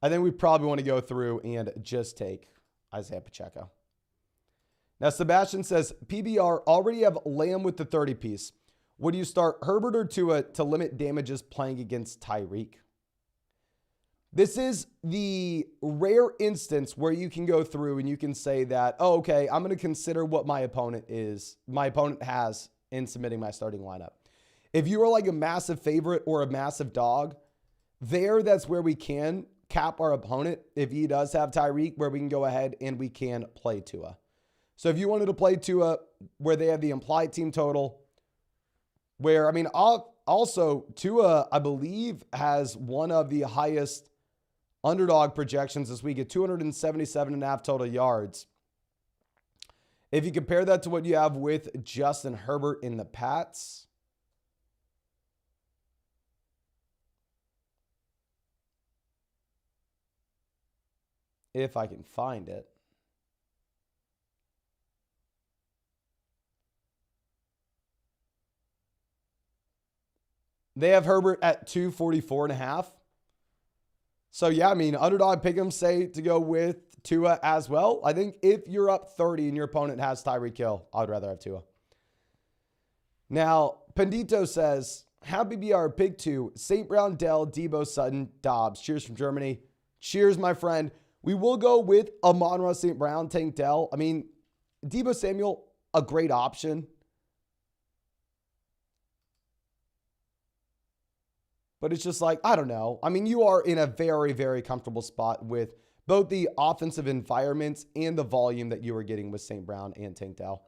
I think we probably want to go through and just take Isaiah Pacheco. Now, Sebastian says, PBR already have Lamb with the 30 piece. Would you start Herbert or Tua to limit damages playing against Tyreek? This is the rare instance where you can go through and you can say that, oh, okay, I'm going to consider what my opponent has in submitting my starting lineup. If you are like a massive favorite or a massive dog, that's where we can cap our opponent if he does have Tyreek, where we can go ahead and we can play Tua. So if you wanted to play Tua where they have the implied team total, where, I mean, also Tua, I believe, has one of the highest underdog projections this week at 277.5 total yards. If you compare that to what you have with Justin Herbert in the Pats, if I can find it. They have Herbert at 244.5. So, yeah, I mean, underdog pick'em say to go with Tua as well. I think if you're up 30 and your opponent has Tyreek Hill, I'd rather have Tua. Now, Pendito says, happy BR, pick 2, St. Brown, Dell, Debo, Sutton, Dobbs. Cheers from Germany. Cheers, my friend. We will go with Amon-Ra St. Brown, Tank Dell. I mean, Debo Samuel, a great option. But it's just like, I don't know. I mean, you are in a very, very comfortable spot with both the offensive environments and the volume that you are getting with St. Brown and Tank Dell.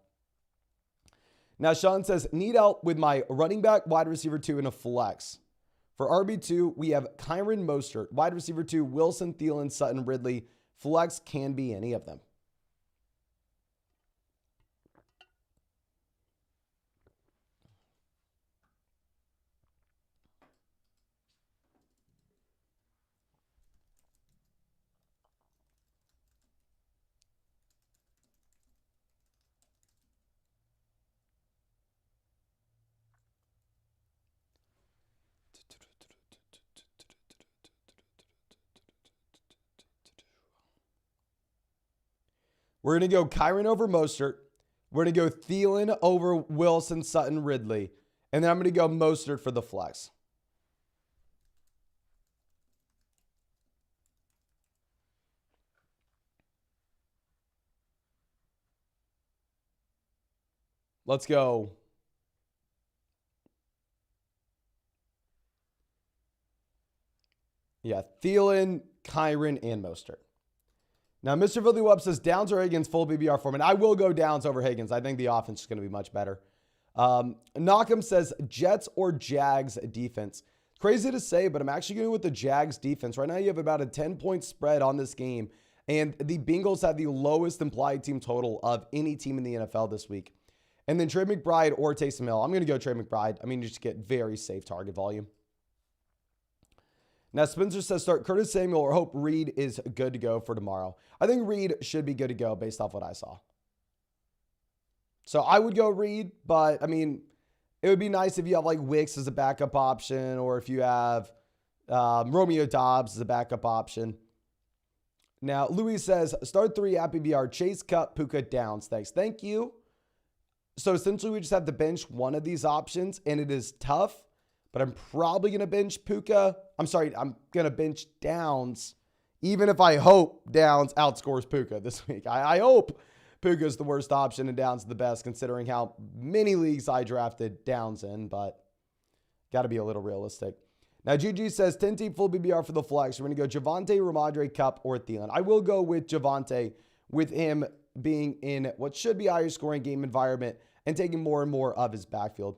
Now, Sean says, need help with my running back, wide receiver 2, and a flex. For RB2, we have Kyron Mostert. Wide receiver 2, Wilson, Thielen, Sutton, Ridley. Flex can be any of them. We're going to go Kyron over Mostert. We're going to go Thielen over Wilson, Sutton, Ridley. And then I'm going to go Mostert for the flex. Let's go. Yeah, Thielen, Kyron, and Mostert. Now, Mr. Philly Wub says Downs or Higgins, full BBR format. I will go Downs over Higgins. I think the offense is going to be much better. Knockham says Jets or Jags defense. Crazy to say, but I'm actually going with the Jags defense. Right now, you have about a 10-point spread on this game, and the Bengals have the lowest implied team total of any team in the NFL this week. And then Trey McBride or Taysom Hill. I'm going to go Trey McBride. I mean, you just get very safe target volume. Now, Spencer says start Curtis Samuel or Hope Reed is good to go for tomorrow. I think Reed should be good to go based off what I saw. So I would go Reed, but I mean, it would be nice if you have like Wicks as a backup option, or if you have Romeo Dobbs as a backup option. Now, Louis says start 3 Happy BR, Chase, Cup, Puka, Downs. Thanks. Thank you. So essentially, we just have to bench one of these options, and it is tough. But I'm probably going to bench Puka. I'm going to bench Downs, even if I hope Downs outscores Puka this week. I hope Puka is the worst option and Downs is the best, considering how many leagues I drafted Downs in, but got to be a little realistic. Now, GG says 10 team full BBR for the flex. We're going to go Javonte, Ramadre, Cup, or Thielen. I will go with Javonte, with him being in what should be a higher scoring game environment and taking more and more of his backfield.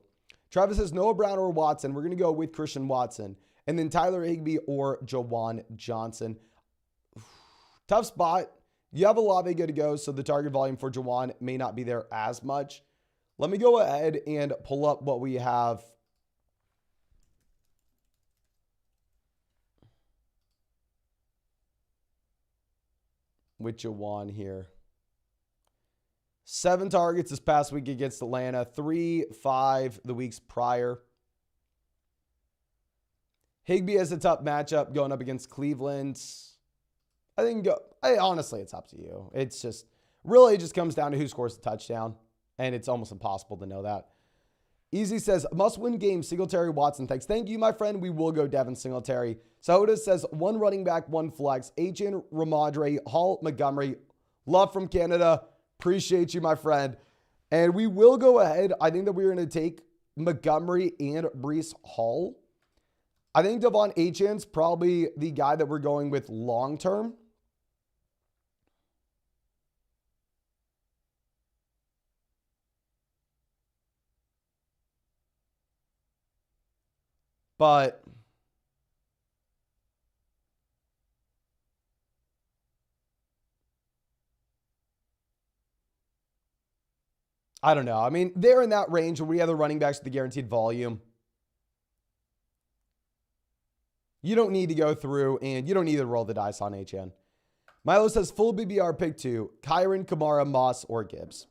Travis says Noah Brown or Watson. We're going to go with Christian Watson. And then Tyler Higbee or Jawan Johnson. Tough spot. You have Olave good to go, so the target volume for Jawan may not be there as much. Let me go ahead and pull up what we have with Jawan here. 7 targets this past week against Atlanta. 3, 5 the weeks prior. Higbee has a tough matchup going up against Cleveland. Honestly, it's up to you. It's just, really just comes down to who scores the touchdown. And it's almost impossible to know that. Easy says, must-win game, Singletary, Watson. Thanks. Thank you, my friend. We will go Devin Singletary. Sohoda says, 1 running back, 1 flex. Etienne, Ramadre, Hall, Montgomery. Love from Canada. Appreciate you, my friend. And we will go ahead. I think that we're going to take Montgomery and Breece Hall. I think Devon Etienne's probably the guy that we're going with long-term. But I don't know. I mean, they're in that range where we have the running backs with the guaranteed volume. You don't need to go through and you don't need to roll the dice on HN. Milo says full BBR pick 2, Kyron, Kamara, Moss, or Gibbs.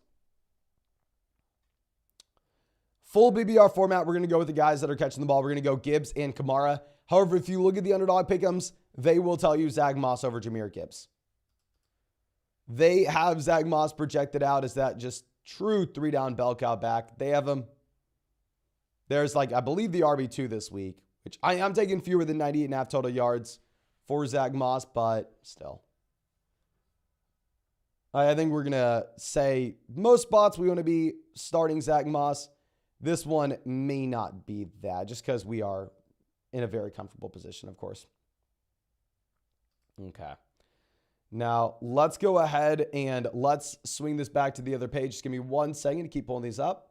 Full BBR format, we're going to go with the guys that are catching the ball. We're going to go Gibbs and Kamara. However, if you look at the underdog pick'ems, they will tell you Zach Moss over Jahmyr Gibbs. They have Zach Moss projected out as that just true 3-down bell cow back. They have him. There's I believe the RB2 this week, which I'm taking fewer than 98.5 total yards for Zach Moss, but still. I think we're going to say most spots we want to be starting Zach Moss. This one may not be that, just because we are in a very comfortable position, of course. Okay. Now, let's go ahead and let's swing this back to the other page. Just give me 1 second to keep pulling these up.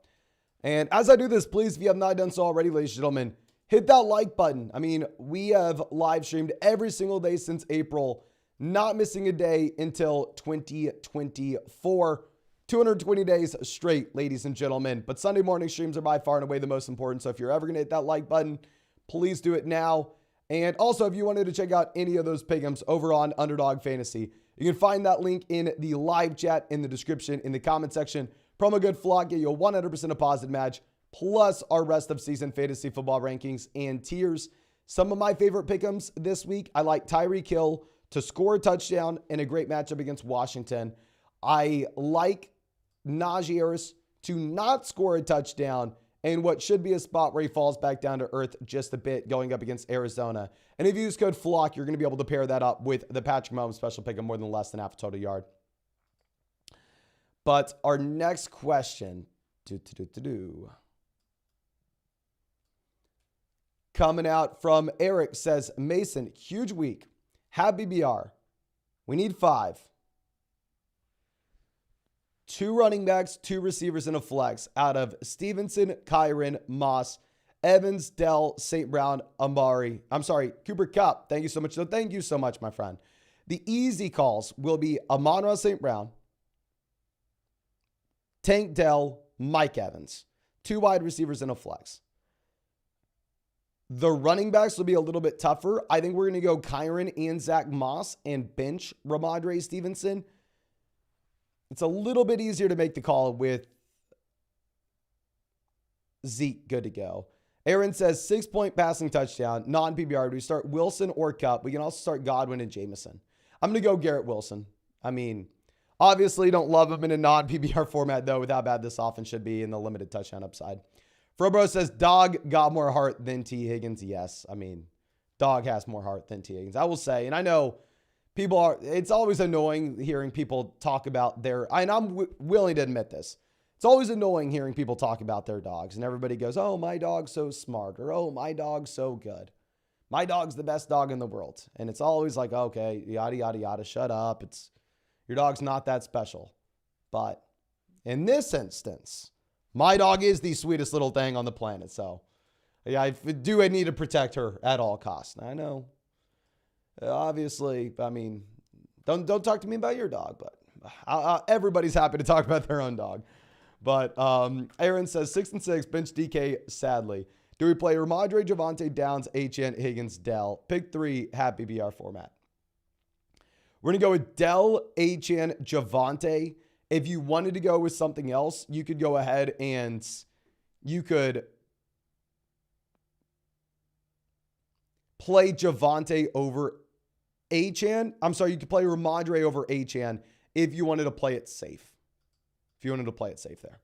And as I do this, please, if you have not done so already, ladies and gentlemen, hit that like button. I mean, we have live streamed every single day since April, not missing a day until 2024. 220 days straight, ladies and gentlemen. But Sunday morning streams are by far and away the most important. So if you're ever going to hit that like button, please do it now. And also, if you wanted to check out any of those pick'ems over on Underdog Fantasy, you can find that link in the live chat, in the description, in the comment section. Promo code FLOCK, get you a 100% deposit match, plus our rest of season fantasy football rankings and tiers. Some of my favorite pick'ems this week, I like Tyreek Hill to score a touchdown in a great matchup against Washington. I like Najee Harris to not score a touchdown in what should be a spot where he falls back down to earth just a bit going up against Arizona. And if you use code FLOCK, you're going to be able to pair that up with the Patrick Mahomes special pick of more than less than half a total yard. But our next question, coming out from Eric, says, Mason, huge week. Have BBR. We need 5. 2 running backs, 2 receivers, and a flex out of Stevenson, Kyron, Moss, Evans, Dell, St. Brown, Cooper Kupp. Thank you so much. So thank you so much, my friend. The easy calls will be Amon-Ra St. Brown, Tank Dell, Mike Evans. 2 wide receivers and a flex. The running backs will be a little bit tougher. I think we're going to go Kyron and Zach Moss and bench Ramadre Stevenson. It's a little bit easier to make the call with Zeke good to go. Aaron says 6-point passing touchdown, non-PBR. Do we start Wilson or Kupp? We can also start Godwin and Jameson. I'm going to go Garrett Wilson. I mean, obviously don't love him in a non-PBR format, though, with how bad this offense should be in the limited touchdown upside. Frobro says Dog got more heart than T. Higgins. Yes, I mean, Dog has more heart than T. Higgins. I will say, and I know it's always annoying hearing people talk about and I'm willing to admit this. It's always annoying hearing people talk about their dogs and everybody goes, oh, my dog's so smart, or oh, my dog's so good. my dog's the best dog in the world. And it's always like, okay, yada, yada, yada, shut up. Your dog's not that special. But in this instance, my dog is the sweetest little thing on the planet. So yeah, I need to protect her at all costs. I know. Obviously, I mean, don't talk to me about your dog, but everybody's happy to talk about their own dog. But Aaron says 6-6, bench DK, sadly. Do we play Ramadre, Javonte, Downs, HN, Higgins, Dell? Pick 3, happy BR format. We're going to go with Dell, HN, Javonte. If you wanted to go with something else, you could go ahead and you could play Javonte over HN. I'm sorry, you could play Ramadre over HN if you wanted to play it safe. If you wanted to play it safe there.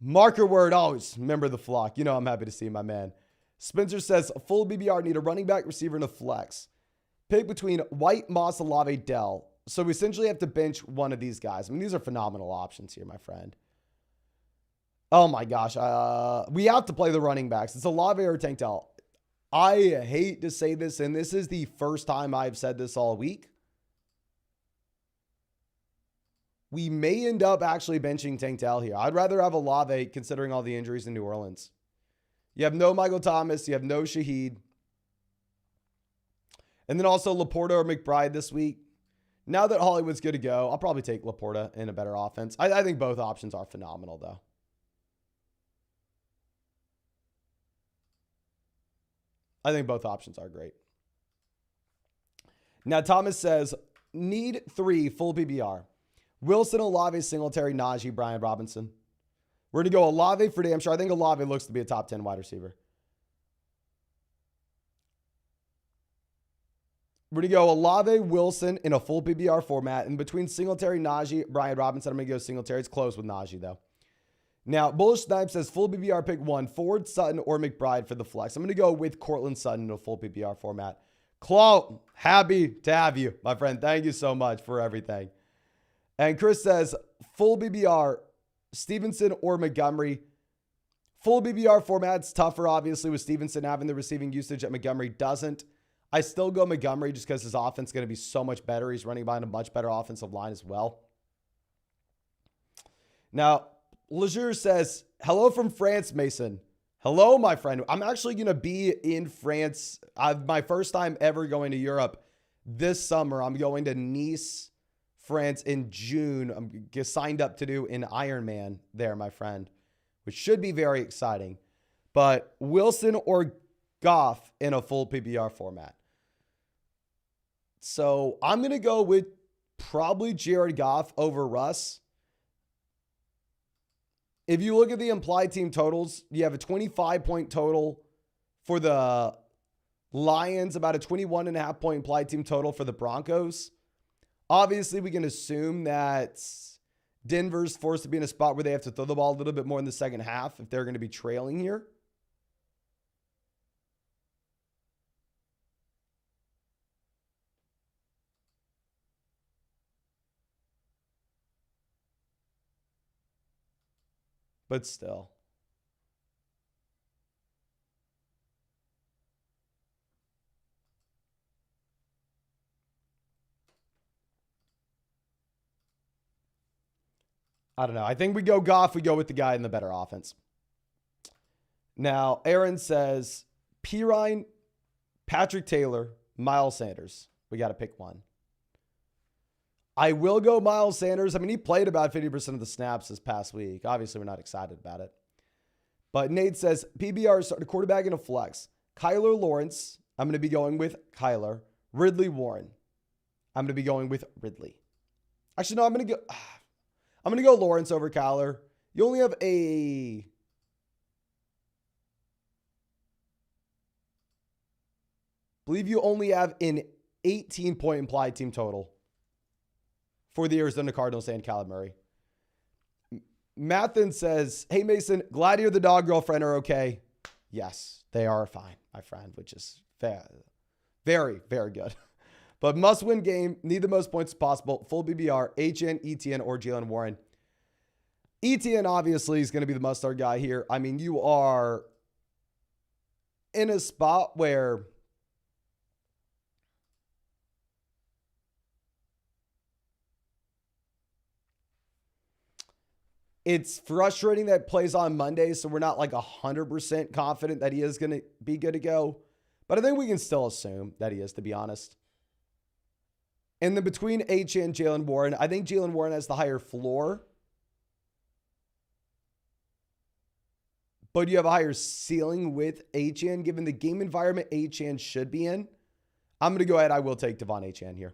Marker word always. Remember the flock. You know I'm happy to see my man. Spencer says, full BBR, need a running back, receiver, and a flex. Pick between White, Moss, Olave, Dell. So we essentially have to bench one of these guys. I mean, these are phenomenal options here, my friend. Oh my gosh. We have to play the running backs. It's Olave or Tank Dell. I hate to say this, and this is the first time I've said this all week. We may end up actually benching Tank Dell here. I'd rather have Olave considering all the injuries in New Orleans. You have no Michael Thomas. You have no Shaheed. And then also Laporta or McBride this week. Now that Hollywood's good to go, I'll probably take Laporta in a better offense. I think both options are phenomenal, though. I think both options are great. Now, Thomas says, need 3 full PBR. Wilson, Olave, Singletary, Najee, Brian Robinson. We're going to go Olave for damn sure. I think Olave looks to be a top 10 wide receiver. We're going to go Olave, Wilson in a full PBR format. And between Singletary, Najee, Brian Robinson, I'm going to go Singletary. It's close with Najee, though. Now, Bullish Snipe says full PPR pick 1, Ford, Sutton, or McBride for the flex. I'm going to go with Cortland Sutton in a full PPR format. Claw, happy to have you, my friend. Thank you so much for everything. And Chris says full PPR, Stevenson or Montgomery. Full PPR format's tougher, obviously, with Stevenson having the receiving usage that Montgomery doesn't. I still go Montgomery just because his offense is going to be so much better. He's running behind a much better offensive line as well. Now, Lejeune says, hello from France, Mason. Hello, my friend. I'm actually going to be in France. My first time ever going to Europe this summer. I'm going to Nice, France in June. I'm signed up to do an Ironman there, my friend, which should be very exciting. But Wilson or Goff in a full PPR format. So I'm going to go with probably Jared Goff over Russ. If you look at the implied team totals, you have a 25-point total for the Lions, about a 21.5-point implied team total for the Broncos. Obviously, we can assume that Denver's forced to be in a spot where they have to throw the ball a little bit more in the second half if they're going to be trailing here. But still. I don't know. I think we go Goff. We go with the guy in the better offense. Now, Aaron says, Pirine, Patrick Taylor, Miles Sanders. We got to pick one. I will go Miles Sanders. I mean, he played about 50% of the snaps this past week. Obviously, we're not excited about it. But Nate says, PBR started quarterback in a flex. Kyler Lawrence. I'm going to be going with Kyler. Ridley Warren. I'm going to be going with Ridley. Actually, no, I'm going to go Lawrence over Kyler. You only have I believe you only have an 18-point implied team total for the Arizona Cardinals and Kyler Murray. Mathen says, hey, Mason, glad you and the dog girlfriend are okay. Yes, they are fine, my friend, which is very, very good. But must-win game, need the most points as possible. Full BBR, HN, ETN, or Jalen Warren. ETN, obviously, is going to be the must-start guy here. I mean, you are in a spot where it's frustrating that plays on Monday, so we're not like 100% confident that he is going to be good to go. But I think we can still assume that he is, to be honest. And then between Achane and Jaylen Warren, I think Jaylen Warren has the higher floor. But you have a higher ceiling with Achane, given the game environment Achane should be in. I'm going to go ahead. I will take Devon Achane here.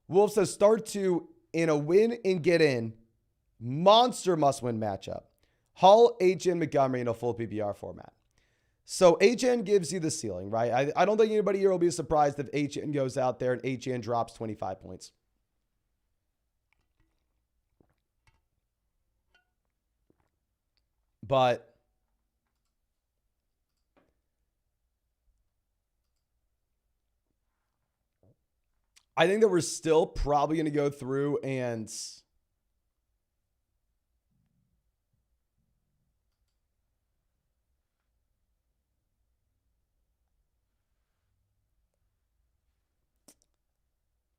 Wolf says start 2 in a win and get in. Monster must-win matchup. Hall, Achane, Montgomery in a full PPR format. So Achane gives you the ceiling, right? I don't think anybody here will be surprised if Achane goes out there and Achane drops 25 points. But I think that we're still probably going to go through and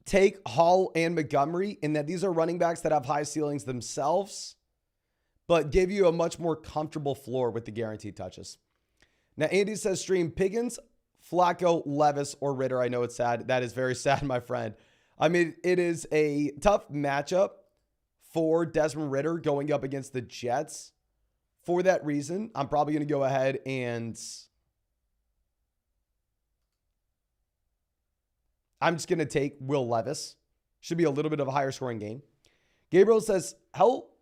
take Hall and Montgomery in that these are running backs that have high ceilings themselves, but give you a much more comfortable floor with the guaranteed touches. Now, Andy says stream Pickens, Flacco, Levis, or Ritter. I know it's sad. That is very sad, my friend. I mean, it is a tough matchup for Desmond Ritter going up against the Jets. For that reason, I'm probably going to go ahead and I'm just going to take Will Levis. Should be a little bit of a higher scoring game. Gabriel says, help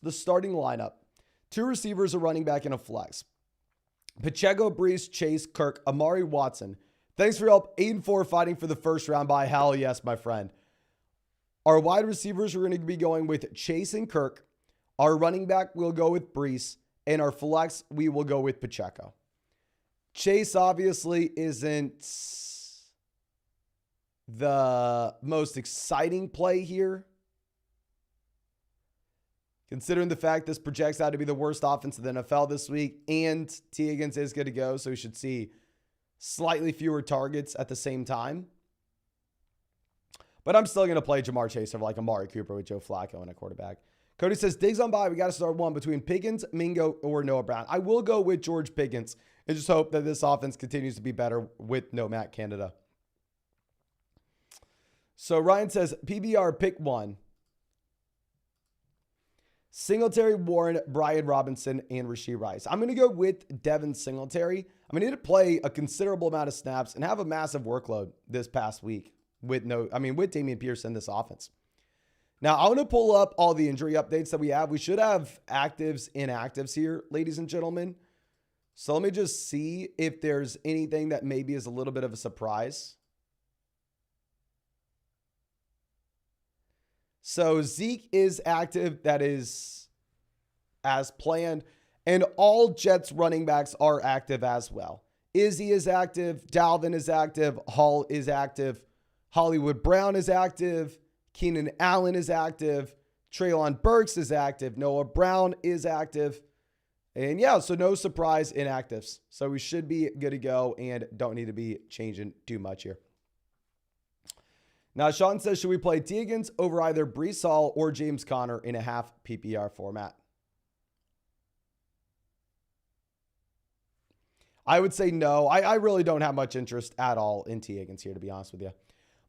the starting lineup. 2 receivers, a running back, and a flex. Pacheco, Brees, Chase, Kirk, Amari Watson. Thanks for your help. 8-4 fighting for the first round bye. Hell yes, my friend. Our wide receivers are going to be going with Chase and Kirk. Our running back will go with Brees. And our flex, we will go with Pacheco. Chase obviously isn't the most exciting play here, considering the fact this projects out to be the worst offense in the NFL this week, and T. Higgins is good to go, so we should see slightly fewer targets at the same time. But I'm still going to play Jamar Chase over like Amari Cooper with Joe Flacco and a quarterback. Cody says, Diggs on bye. We got to start one between Pickens, Mingo, or Noah Brown. I will go with George Pickens and just hope that this offense continues to be better with no Matt Canada. So Ryan says, PBR pick 1. Singletary, Warren, Brian Robinson, and Rashee Rice. I'm going to go with Devin Singletary. I'm going to play a considerable amount of snaps and have a massive workload this past week with Dameon Pierce in this offense. Now, I want to pull up all the injury updates that we have. We should have actives, inactives here, ladies and gentlemen. So let me just see if there's anything that maybe is a little bit of a surprise. So Zeke is active. That is as planned. And all Jets running backs are active as well. Izzy is active. Dalvin is active. Hall is active. Hollywood Brown is active. Keenan Allen is active. Treylon Burks is active. Noah Brown is active. And yeah, so no surprise inactives. So we should be good to go and don't need to be changing too much here. Now, Sean says, should we play T. Higgins over either Brees Hall or James Conner in a half PPR format? I would say no. I really don't have much interest at all in T. Higgins here, to be honest with you.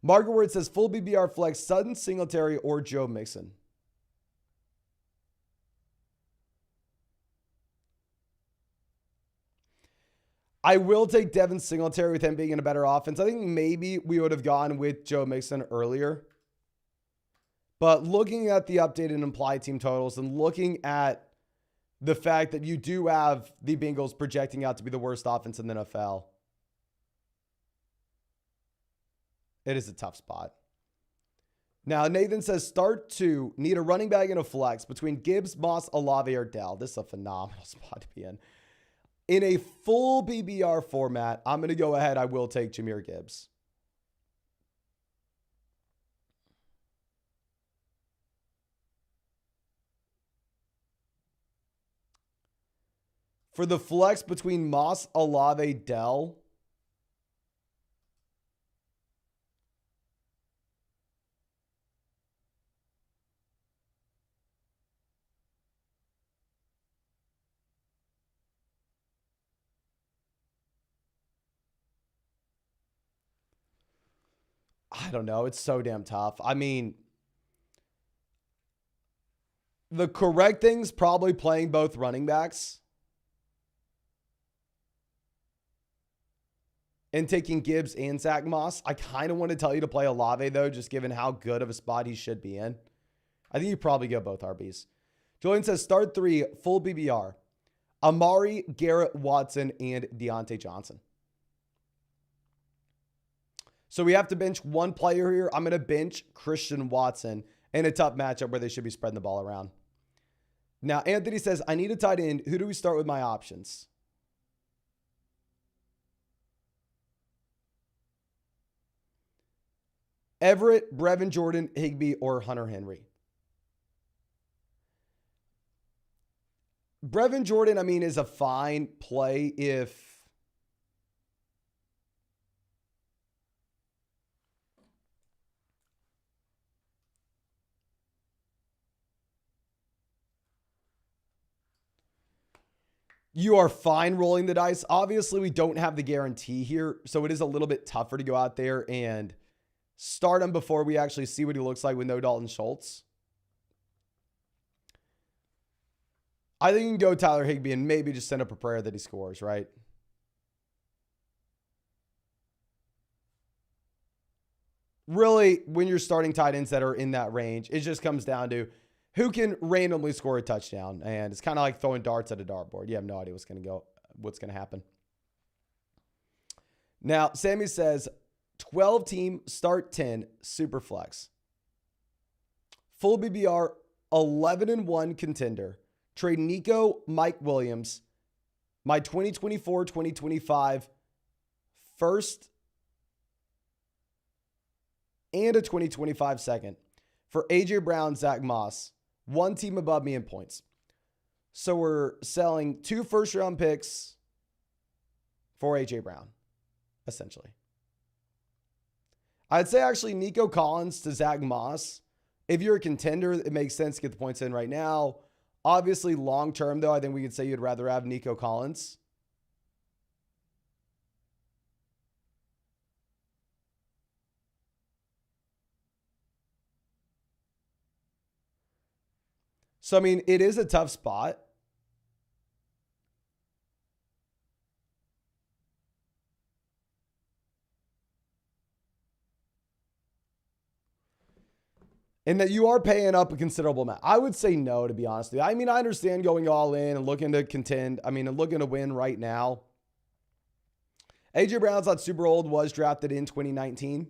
Margaret Word says, full BBR flex, Sutton, Singletary, or Joe Mixon. I will take Devin Singletary with him being in a better offense. I think maybe we would have gone with Joe Mixon earlier. But looking at the updated implied team totals and looking at the fact that you do have the Bengals projecting out to be the worst offense in the NFL, it is a tough spot. Now, Nathan says, start 2, need a running back and a flex between Gibbs, Moss, Olave, or Dell. This is a phenomenal spot to be in. In a full BBR format, I'm going to go ahead. I will take Jahmyr Gibbs. For the flex between Moss, Olave, Dell. I don't know. It's so damn tough. I mean, the correct thing's probably playing both running backs and taking Gibbs and Zach Moss. I kind of want to tell you to play Olave, though, just given how good of a spot he should be in. I think you probably go both RBs. Julian says start 3, full BBR. Amari, Garrett, Watson, and Deontay Johnson. So we have to bench one player here. I'm going to bench Christian Watson in a tough matchup where they should be spreading the ball around. Now, Anthony says, I need a tight end. Who do we start with my options? Everett, Brevin Jordan, Higbee, or Hunter Henry? Brevin Jordan, I mean, is a fine play if you are fine rolling the dice. Obviously, we don't have the guarantee here, so it is a little bit tougher to go out there and start him before we actually see what he looks like with no Dalton Schultz. I think you can go Tyler Higbee and maybe just send up a prayer that he scores, right? Really, when you're starting tight ends that are in that range, it just comes down to who can randomly score a touchdown. And it's kind of like throwing darts at a dartboard. You have no idea what's going to happen. Now, Sammy says 12 team, start 10, super flex. Full BBR, 11-1 contender. Trade Nico, Mike Williams, my 2024-2025 first and a 2025 second for AJ Brown, Zach Moss, one team above me in points. So we're selling 2 first-round picks for AJ Brown, essentially. I'd say actually Nico Collins to Zach Moss. If you're a contender, it makes sense to get the points in right now. Obviously, long-term, though, I think we could say you'd rather have Nico Collins. So, I mean, it is a tough spot. And that you are paying up a considerable amount. I would say no, to be honest with you. I mean, I understand going all in and looking to contend. I mean, and looking to win right now. AJ Brown's not super old, was drafted in 2019.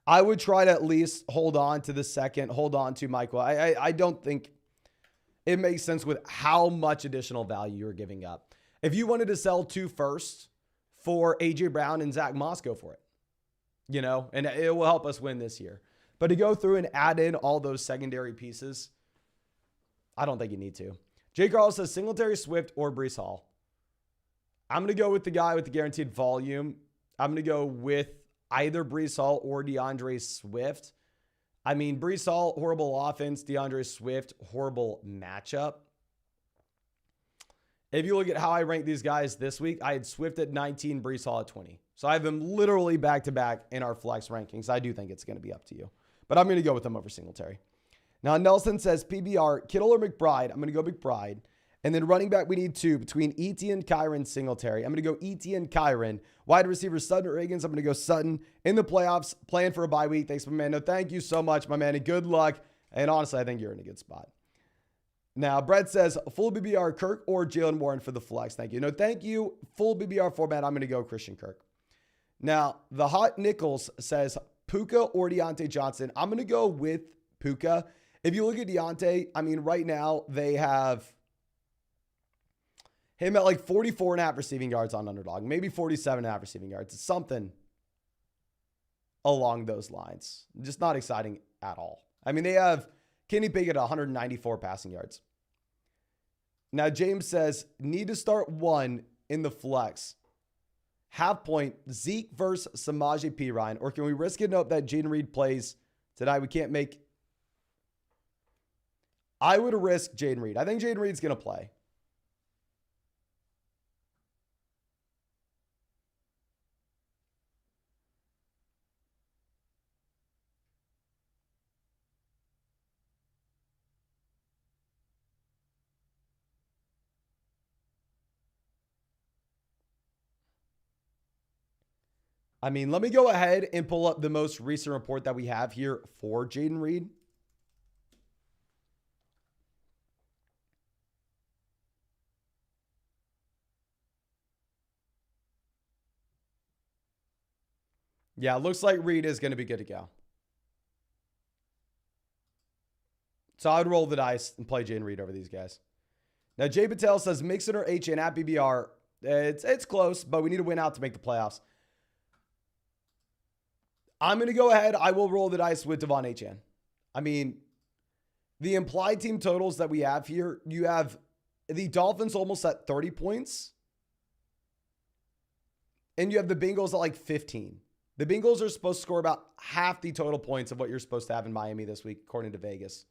I would try to at least hold on to the second, hold on to Michael. I don't think it makes sense with how much additional value you're giving up. If you wanted to sell 2 firsts for AJ Brown and Zach Moss, go for it. You know, and it will help us win this year. But to go through and add in all those secondary pieces, I don't think you need to. Jay Carl says Singletary, Swift, or Breece Hall. I'm going to go with the guy with the guaranteed volume. I'm going to go with either Breece Hall or DeAndre Swift. I mean, Breece Hall, horrible offense. DeAndre Swift, horrible matchup. If you look at how I rank these guys this week, I had Swift at 19, Breece Hall at 20. So I have them literally back-to-back in our flex rankings. I do think it's going to be up to you. But I'm going to go with them over Singletary. Now, Nelson says PBR, Kittle or McBride. I'm going to go McBride. And then running back, we need 2 between Etienne, Kyron, Singletary. I'm going to go Etienne, Kyron. Wide receiver, Sutton or Higgins. I'm going to go Sutton in the playoffs, playing for a bye week. Thanks, my man. No, thank you so much, my man, and good luck. And honestly, I think you're in a good spot. Now, Brett says, full BBR, Kirk or Jalen Warren for the flex. Thank you. No, thank you. Full BBR format, I'm going to go Christian Kirk. Now, the Hot Nichols says, Puka or Deontay Johnson. I'm going to go with Puka. If you look at Deontay, I mean, right now they have him at like 44.5 receiving yards on Underdog, maybe 47.5 receiving yards. It's something along those lines. Just not exciting at all. I mean, they have Kenny Pickett at 194 passing yards. Now, James says, need to start one in the flex. Half point, Zeke versus Samaje Perine. Or can we risk it up that Jaden Reed plays tonight? We can't make. I would risk Jaden Reed. I think Jaden Reed's going to play. I mean, let me go ahead and pull up the most recent report that we have here for Jaden Reed. Yeah, looks like Reed is going to be good to go. So I would roll the dice and play Jaden Reed over these guys. Now, Jay Patel says, Mixon or HN at BBR. It's close, but we need to win out to make the playoffs. I'm going to go ahead. I will roll the dice with Devon Achane. I mean, the implied team totals that we have here, you have the Dolphins almost at 30 points. And you have the Bengals at like 15. The Bengals are supposed to score about half the total points of what you're supposed to have in Miami this week, according to Vegas.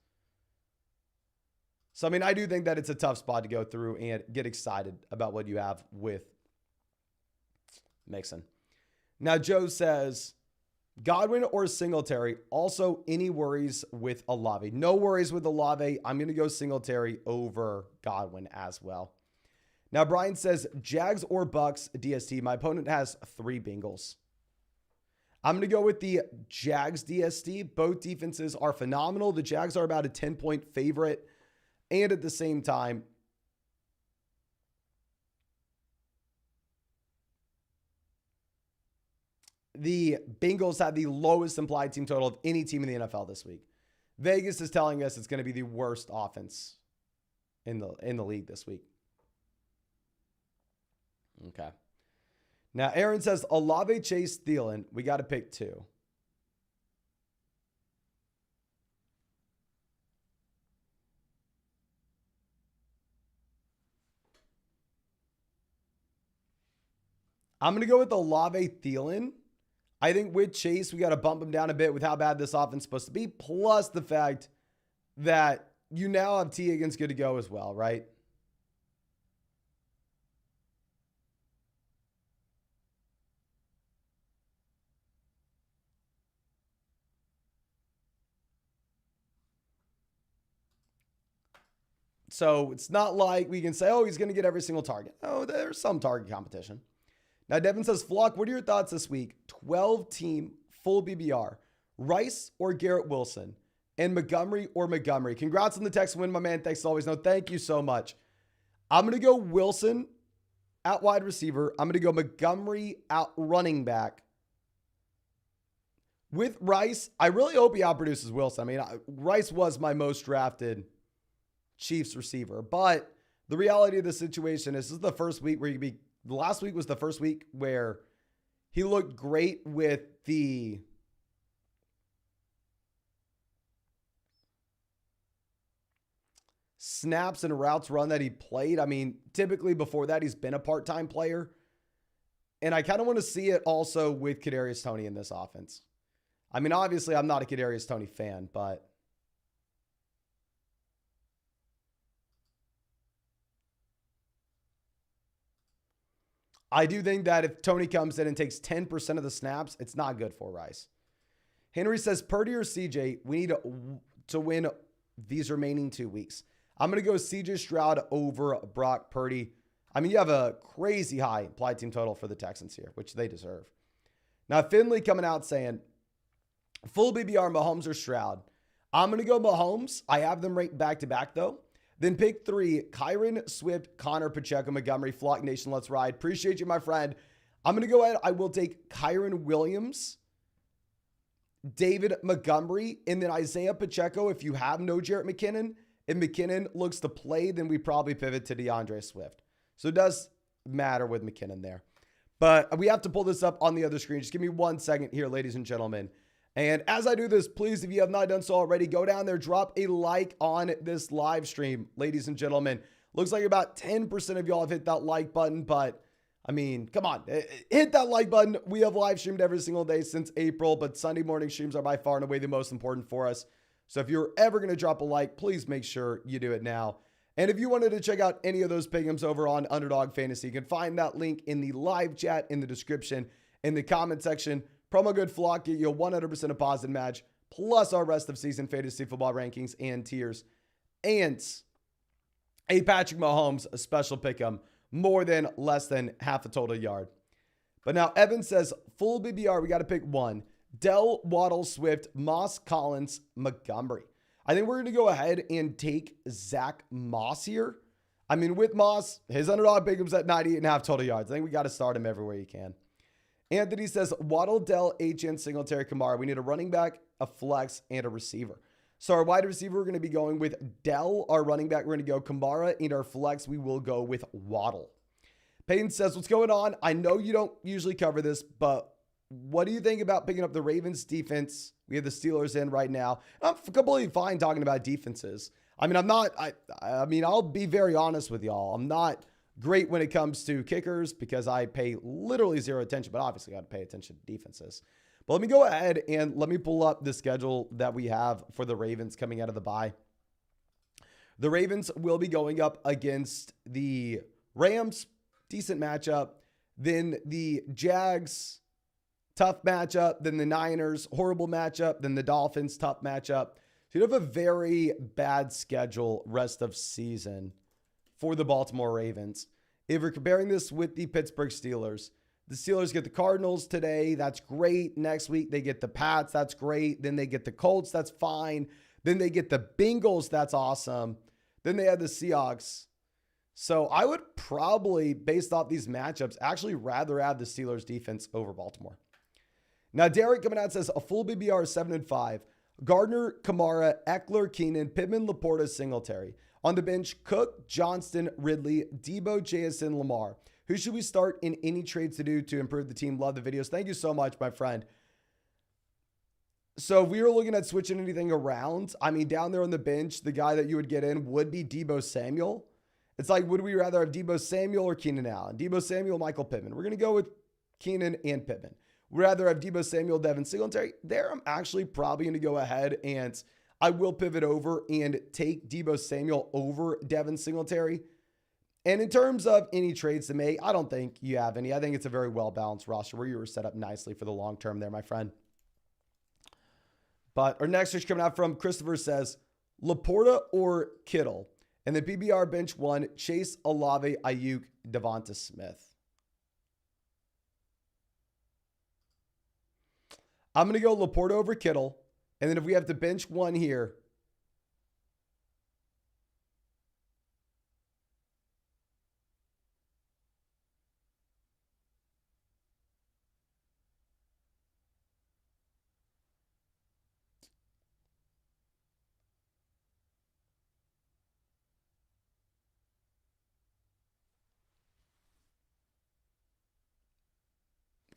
So, I mean, I do think that it's a tough spot to go through and get excited about what you have with Mixon. Now, Joe says, Godwin or Singletary? Also, any worries with Olave? No worries with Olave. I'm going to go Singletary over Godwin as well. Now, Brian says, Jags or Bucks DST? My opponent has 3 Bengals. I'm going to go with the Jags DST. Both defenses are phenomenal. The Jags are about a 10-point favorite. And at the same time, the Bengals had the lowest implied team total of any team in the NFL this week. Vegas is telling us it's going to be the worst offense in the league this week. Okay. Now, Aaron says, Olave, Chase, Thielen. We got to pick 2. I'm going to go with Olave, Thielen. I think with Chase, we got to bump him down a bit with how bad this offense is supposed to be. Plus the fact that you now have T. Higgins good to go as well, right? So it's not like we can say, oh, he's going to get every single target. Oh, there's some target competition. Now, Devin says, Flock, what are your thoughts this week? 12-team full BBR. Rice or Garrett Wilson? And Montgomery or Montgomery? Congrats on the Texas win, my man. Thanks as always. No, thank you so much. I'm going to go Wilson at wide receiver. I'm going to go Montgomery out running back. With Rice, I really hope he outproduces Wilson. I mean, Rice was my most drafted Chiefs receiver. But the reality of the situation is this is the first week where you be. The last week was the first week where he looked great with the snaps and routes run that he played. I mean, typically before that, he's been a part-time player. And I kind of want to see it also with Kadarius Toney in this offense. I mean, obviously, I'm not a Kadarius Toney fan, but I do think that if Toney comes in and takes 10% of the snaps, it's not good for Rice. Henry says, Purdy or CJ, we need to win these remaining 2 weeks. I'm going to go CJ Stroud over Brock Purdy. I mean, you have a crazy high implied team total for the Texans here, which they deserve. Now, Finley coming out saying, full BBR, Mahomes or Stroud. I'm going to go Mahomes. I have them ranked back-to-back, though. Then pick 3, Kyron, Swift, Connor, Pacheco, Montgomery, Flock Nation, let's ride. Appreciate you, my friend. I'm going to go ahead. I will take Kyron Williams, David Montgomery, and then Isaiah Pacheco if you have no Jarrett McKinnon. If McKinnon looks to play, then we probably pivot to DeAndre Swift. So it does matter with McKinnon there. But we have to pull this up on the other screen. Just give me 1 second here, ladies and gentlemen, And as I do this, please, if you have not done so already, go down there, drop a like on this live stream, ladies and gentlemen. Looks like about 10% of y'all have hit that like button, but I mean, come on, hit that like button. We have live streamed every single day since April, but Sunday morning streams are by far and away the most important for us. So if you're ever going to drop a like, please make sure you do it now. And if you wanted to check out any of those pick'ems over on Underdog Fantasy, you can find that link in the live chat, in the description, in the comment section. Promo code FLOCK, get you a 100% a positive match, plus our rest of season fantasy football rankings and tiers, and a Patrick Mahomes a special pick'em, more than less than half a total yard. But now Evan says, full BBR, we got to pick one. Dell, Waddle, Swift, Moss, Collins, Montgomery. I think we're going to go ahead and take Zach Moss here. I mean, with Moss, his underdog pick'em's at 98.5 total yards. I think we got to start him everywhere you can. Anthony says, Waddle, Dell, HN, Singletary, Kamara. We need a running back, a flex, and a receiver. So our wide receiver, we're going to be going with Dell. Our running back, we're going to go Kamara. And our flex, we will go with Waddle. Peyton says, what's going on? I know you don't usually cover this, but what do you think about picking up the Ravens defense? We have the Steelers in right now. I'm completely fine talking about defenses. I mean, I'll be very honest with y'all. I'm not great when it comes to kickers because I pay literally zero attention, but obviously I got to pay attention to defenses. But let me go ahead and let me pull up the schedule that we have for the Ravens coming out of the bye. The Ravens will be going up against the Rams, decent matchup. Then the Jags, tough matchup. Then the Niners, horrible matchup. Then the Dolphins, tough matchup. So you have a very bad schedule rest of season for the Baltimore Ravens. If we're comparing this with the Pittsburgh Steelers, the Steelers get the Cardinals today. That's great. Next week, they get the Pats. That's great. Then they get the Colts. That's fine. Then they get the Bengals. That's awesome. Then they have the Seahawks. So I would probably, based off these matchups, actually rather have the Steelers defense over Baltimore. Now, Derek coming out says a full BBR 7-5. Gardner, Kamara, Eckler, Keenan, Pittman, Laporta, Singletary. On the bench, Cook, Johnston, Ridley, Debo, Jason, Lamar. Who should we start in any trades to do to improve the team? Love the videos. Thank you so much, my friend. So if we were looking at switching anything around, I mean, down there on the bench, the guy that you would get in would be Debo Samuel. It's like, would we rather have Debo Samuel or Keenan Allen? Debo Samuel, Michael Pittman. We're going to go with Keenan and Pittman. We'd rather have Debo Samuel, Devin Singletary. There, I'm actually probably going to go ahead and I will pivot over and take Debo Samuel over Devin Singletary. And in terms of any trades to make, I don't think you have any. I think it's a very well-balanced roster where you were set up nicely for the long term there, my friend. But our next search coming out from Christopher says, Laporta or Kittle? And the PBR bench one, Chase, Olave, Ayuk, Devonta Smith. I'm going to go Laporta over Kittle. And then if we have to bench one here,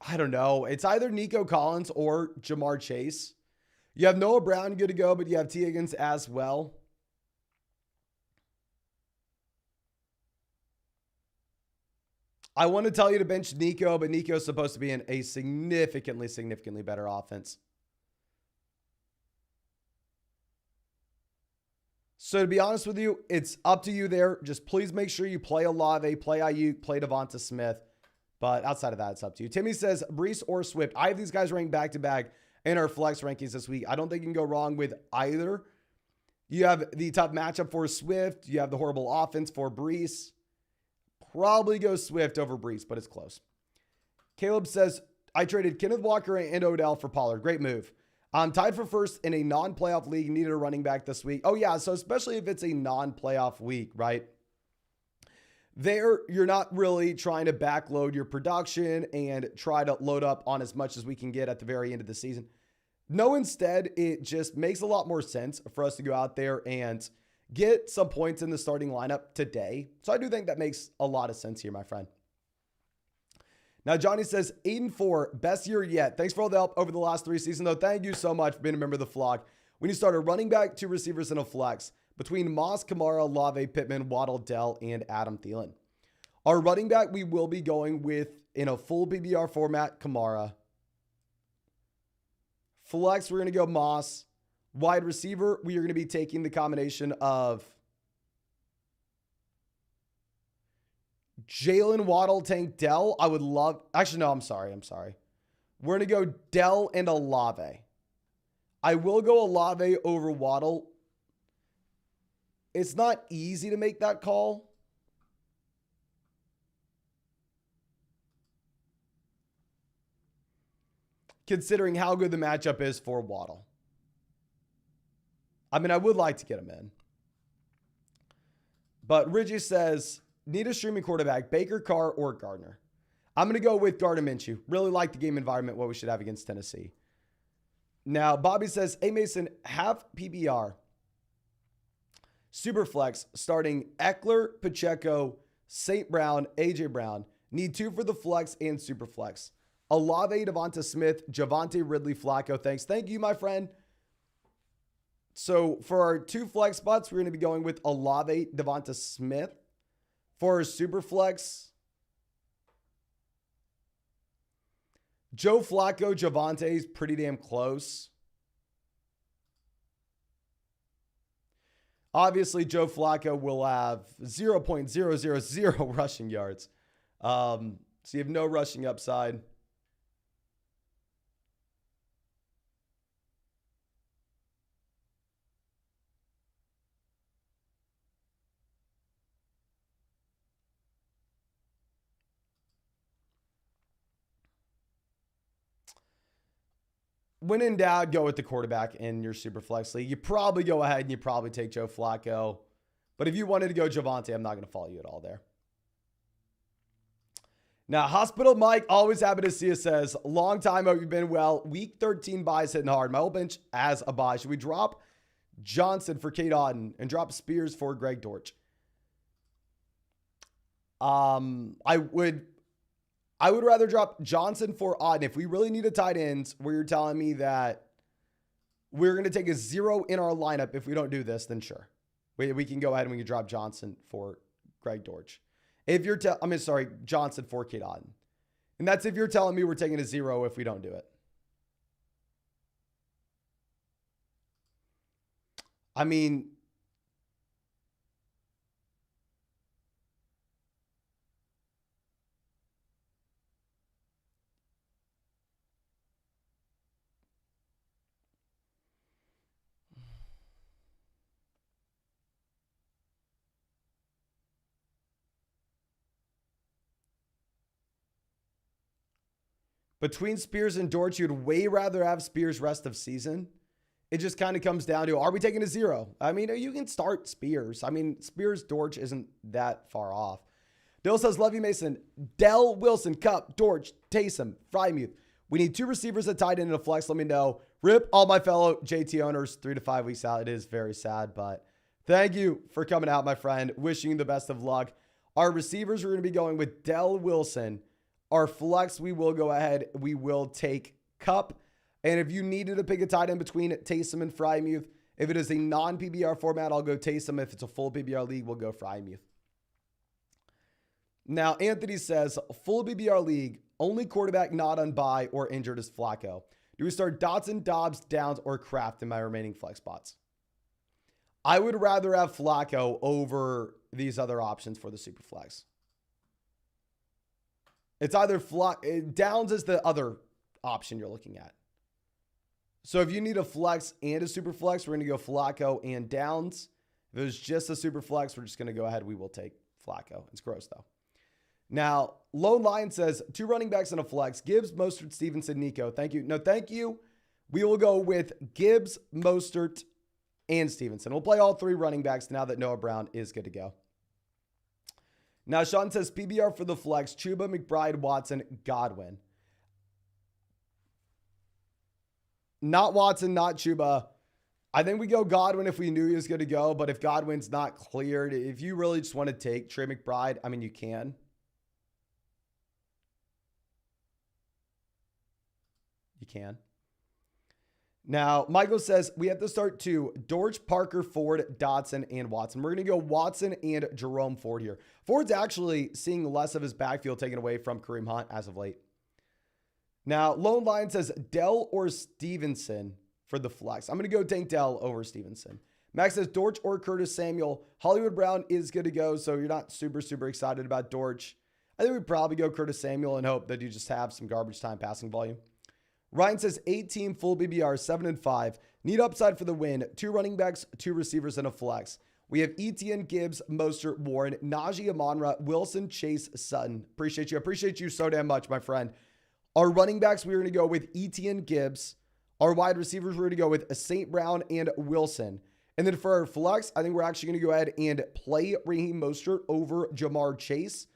I don't know. It's either Nico Collins or Jamar Chase. You have Noah Brown good to go, but you have T. Higgins as well. I want to tell you to bench Nico, but Nico's supposed to be in a significantly better offense. So to be honest with you, it's up to you there. Just please make sure you play Olave, play Ayuk, play Devonta Smith. But outside of that, it's up to you. Timmy says, Brees or Swift. I have these guys ranked back-to-back in our flex rankings this week. I don't think you can go wrong with either. You have the tough matchup for Swift. You have the horrible offense for Brees. Probably go Swift over Brees, but it's close. Caleb says, I traded Kenneth Walker and Odell for Pollard. Great move. I'm tied for first in a non-playoff league. Needed a running back this week. Oh, yeah. So especially if it's a non-playoff week, right? There, you're not really trying to backload your production and try to load up on as much as we can get at the very end of the season. No, instead, it just makes a lot more sense for us to go out there and get some points in the starting lineup today. So I do think that makes a lot of sense here, my friend. Now, Johnny says 8-4, best year yet. Thanks for all the help over the last 3 seasons, though. Thank you so much for being a member of the flock. When you start a running back, 2 receivers, and a flex between Moss, Kamara, Olave, Pittman, Waddle, Dell, and Adam Thielen. Our running back, we will be going with, in a full PBR format, Kamara. Flex, we're going to go Moss. Wide receiver, we are going to be taking the combination of Jalen Waddle, Tank, Dell. I would love... Actually, no, I'm sorry. We're going to go Dell and Olave. I will go Olave over Waddle. It's not easy to make that call. Considering how good the matchup is for Waddle. I mean, I would like to get him in. But Ridgie says, need a streaming quarterback, Baker, Carr, or Gardner. I'm going to go with Gardner Minshew. Really like the game environment, what we should have against Tennessee. Now, Bobby says, hey, Mason, have PBR. Superflex starting Eckler, Pacheco, St. Brown, A.J. Brown. Need 2 for the flex and Superflex. Olave, Devonta Smith, Javonte Ridley, Flacco. Thanks. Thank you, my friend. So for our 2 flex spots, we're going to be going with Olave, Devonta Smith. For our Superflex, Joe Flacco, Javonte is pretty damn close. Obviously, Joe Flacco will have 0.000 rushing yards. So you have no rushing upside. When in doubt, go with the quarterback in your super flex league. You probably go ahead and you probably take Joe Flacco. But if you wanted to go Javonte, I'm not going to follow you at all there. Now, Hospital Mike, always happy to see you, says, long time, hope you've been well. Week 13 buys hitting hard. My whole bench as a buy. Should we drop Johnson for Kate Auden and drop Spears for Greg Dortch? I would rather drop Johnson for Auden. If we really need a tight ends where you're telling me that we're going to take a 0 in our lineup if we don't do this, then sure. We can go ahead and we can drop Johnson for Greg Dortch. If you're Johnson for Kate Auden. And that's if you're telling me we're taking a 0 if we don't do it. I mean, between Spears and Dortch, you'd way rather have Spears rest of season. It just kind of comes down to, are we taking a 0? I mean, you can start Spears. I mean, Spears, Dortch isn't that far off. Dill says, love you, Mason. Dell, Wilson, Cup, Dortch, Taysom, Frymuth. We need 2 receivers at tight end and a flex. Let me know. Rip all my fellow JT owners 3 to 5 weeks out. It is very sad, but thank you for coming out, my friend. Wishing you the best of luck. Our receivers, we're going to be going with Dell, Wilson. Our flex, we will go ahead. We will take Cup. And if you needed to pick a tight end between Taysom and Frymuth, if it is a non-PBR format, I'll go Taysom. If it's a full PBR league, we'll go Frymuth. Now, Anthony says, full PBR league, only quarterback not on bye or injured is Flacco. Do we start Dotson, Dobbs, Downs, or Kraft in my remaining flex spots? I would rather have Flacco over these other options for the super flex. It's either Downs is the other option you're looking at. So if you need a flex and a super flex, we're going to go Flacco and Downs. If it was just a super flex, we're just going to go ahead. We will take Flacco. It's gross, though. Now, Lone Lion says, 2 running backs and a flex. Gibbs, Mostert, Stevenson, Nico. Thank you. No, thank you. We will go with Gibbs, Mostert, and Stevenson. We'll play all 3 running backs now that Noah Brown is good to go. Now, Sean says, PBR for the flex, Chuba, McBride, Watson, Godwin. Not Watson, not Chuba. I think we go Godwin if we knew he was good to go, but if Godwin's not cleared, if you really just want to take Trey McBride, I mean, you can. you can. Now, Michael says we have to start to Dortch, Parker, Ford, Dotson, and Watson. We're going to go Watson and Jerome Ford here. Ford's actually seeing less of his backfield taken away from Kareem Hunt as of late. Now, Lone Lion says Dell or Stevenson for the flex. I'm going to go Tank Dell over Stevenson. Max says Dortch or Curtis Samuel. Hollywood Brown is good to go, so you're not super excited about Dortch. I think we'd probably go Curtis Samuel and hope that you just have some garbage time passing volume. Ryan says 8-team full BBR, 7-5. Need upside for the win. 2 running backs, 2 receivers, and a flex. We have Etienne, Gibbs, Mostert, Warren, Najee, Amonra, Wilson, Chase, Sutton. Appreciate you. I appreciate you so damn much, my friend. Our running backs, we're going to go with Etienne, Gibbs. Our wide receivers, we're going to go with St. Brown and Wilson. And then for our flex, I think we're actually going to go ahead and play Raheem Mostert over Jamar Chase.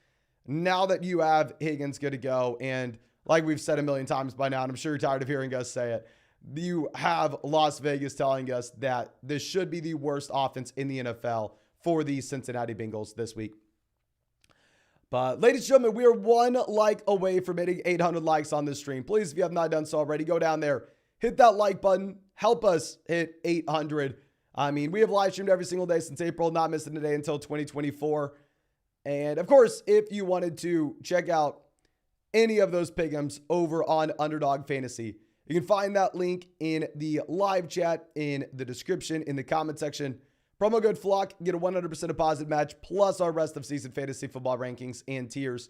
Now that you have Higgins good to go, and like we've said a million times by now, and I'm sure you're tired of hearing us say it, you have Las Vegas telling us that this should be the worst offense in the NFL for the Cincinnati Bengals this week. But ladies and gentlemen, we are 1 like away from hitting 800 likes on this stream. Please, if you have not done so already, go down there, hit that like button, help us hit 800. I mean, we have live streamed every single day since April, not missing a day until 2024. And of course, if you wanted to check out any of those pick'ems over on Underdog Fantasy, you can find that link in the live chat, in the description, in the comment section. Promo code FLOCK, get a 100% deposit match, plus our rest of season fantasy football rankings and tiers.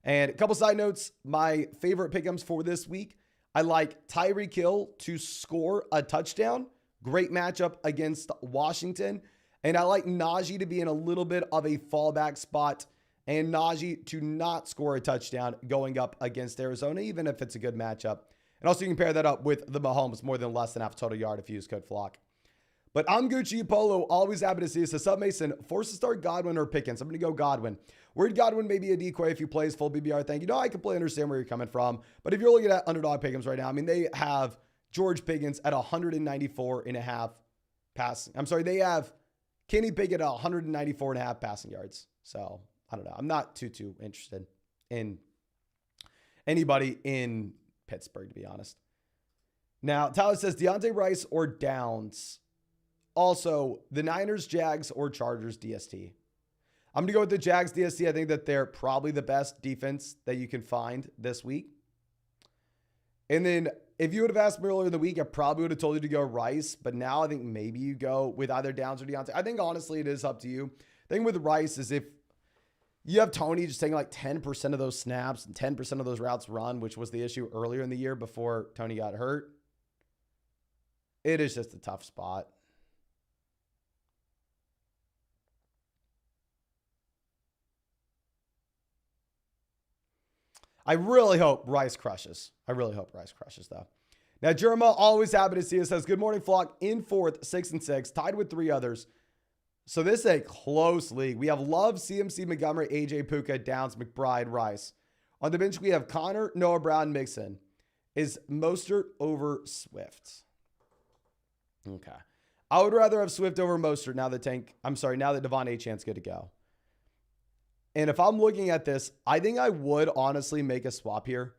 And a couple side notes, my favorite pick'ems for this week, I like Tyreek Hill to score a touchdown. Great matchup against Washington. And I like Najee to be in a little bit of a fallback spot, and Najee to not score a touchdown going up against Arizona, even if it's a good matchup. And also you can pair that up with the Mahomes more than less than half total yard if you use code FLOCK. But I'm Gucci Polo, always happy to see us. Sub Mason, forced to start Godwin or Pickens. I'm going to go Godwin. Worried Godwin may be a decoy if he plays full BBR thing. You know, I completely understand where you're coming from. But if you're looking at Underdog Pickens right now, I mean, they have George Pickens at 194.5 passing. I'm sorry, they have Kenny Pickett at 194.5 passing yards. So, I don't know. I'm not too interested in anybody in Pittsburgh, to be honest. Now, Tyler says Deontay Rice or Downs. Also, the Niners, Jags, or Chargers DST. I'm going to go with the Jags DST. I think that they're probably the best defense that you can find this week. And then if you would have asked me earlier in the week, I probably would have told you to go Rice. But now I think maybe you go with either Downs or Deontay. I think honestly it is up to you. The thing with Rice is if you have Tony just taking like 10% of those snaps and 10% of those routes run, which was the issue earlier in the year before Tony got hurt, it is just a tough spot. I really hope Rice crushes. I really hope Rice crushes, though. Now, Jerma, always happy to see us, says, good morning, Flock. In fourth, 6-6, tied with 3 others. So this is a close league. We have Love, CMC, Montgomery, AJ, Puka, Downs, McBride, Rice. On the bench, we have Connor, Noah Brown, Mixon. Is Mostert over Swift? Okay. I would rather have Swift over Mostert now that Devon Achane's good to go. And if I'm looking at this, I think I would honestly make a swap here.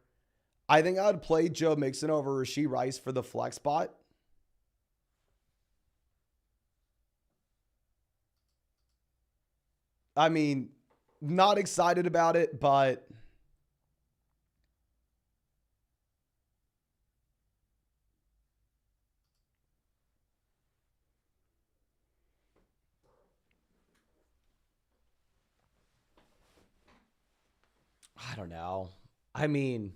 I think I would play Joe Mixon over Rashee Rice for the flex spot. I mean, not excited about it, but I don't know. I mean,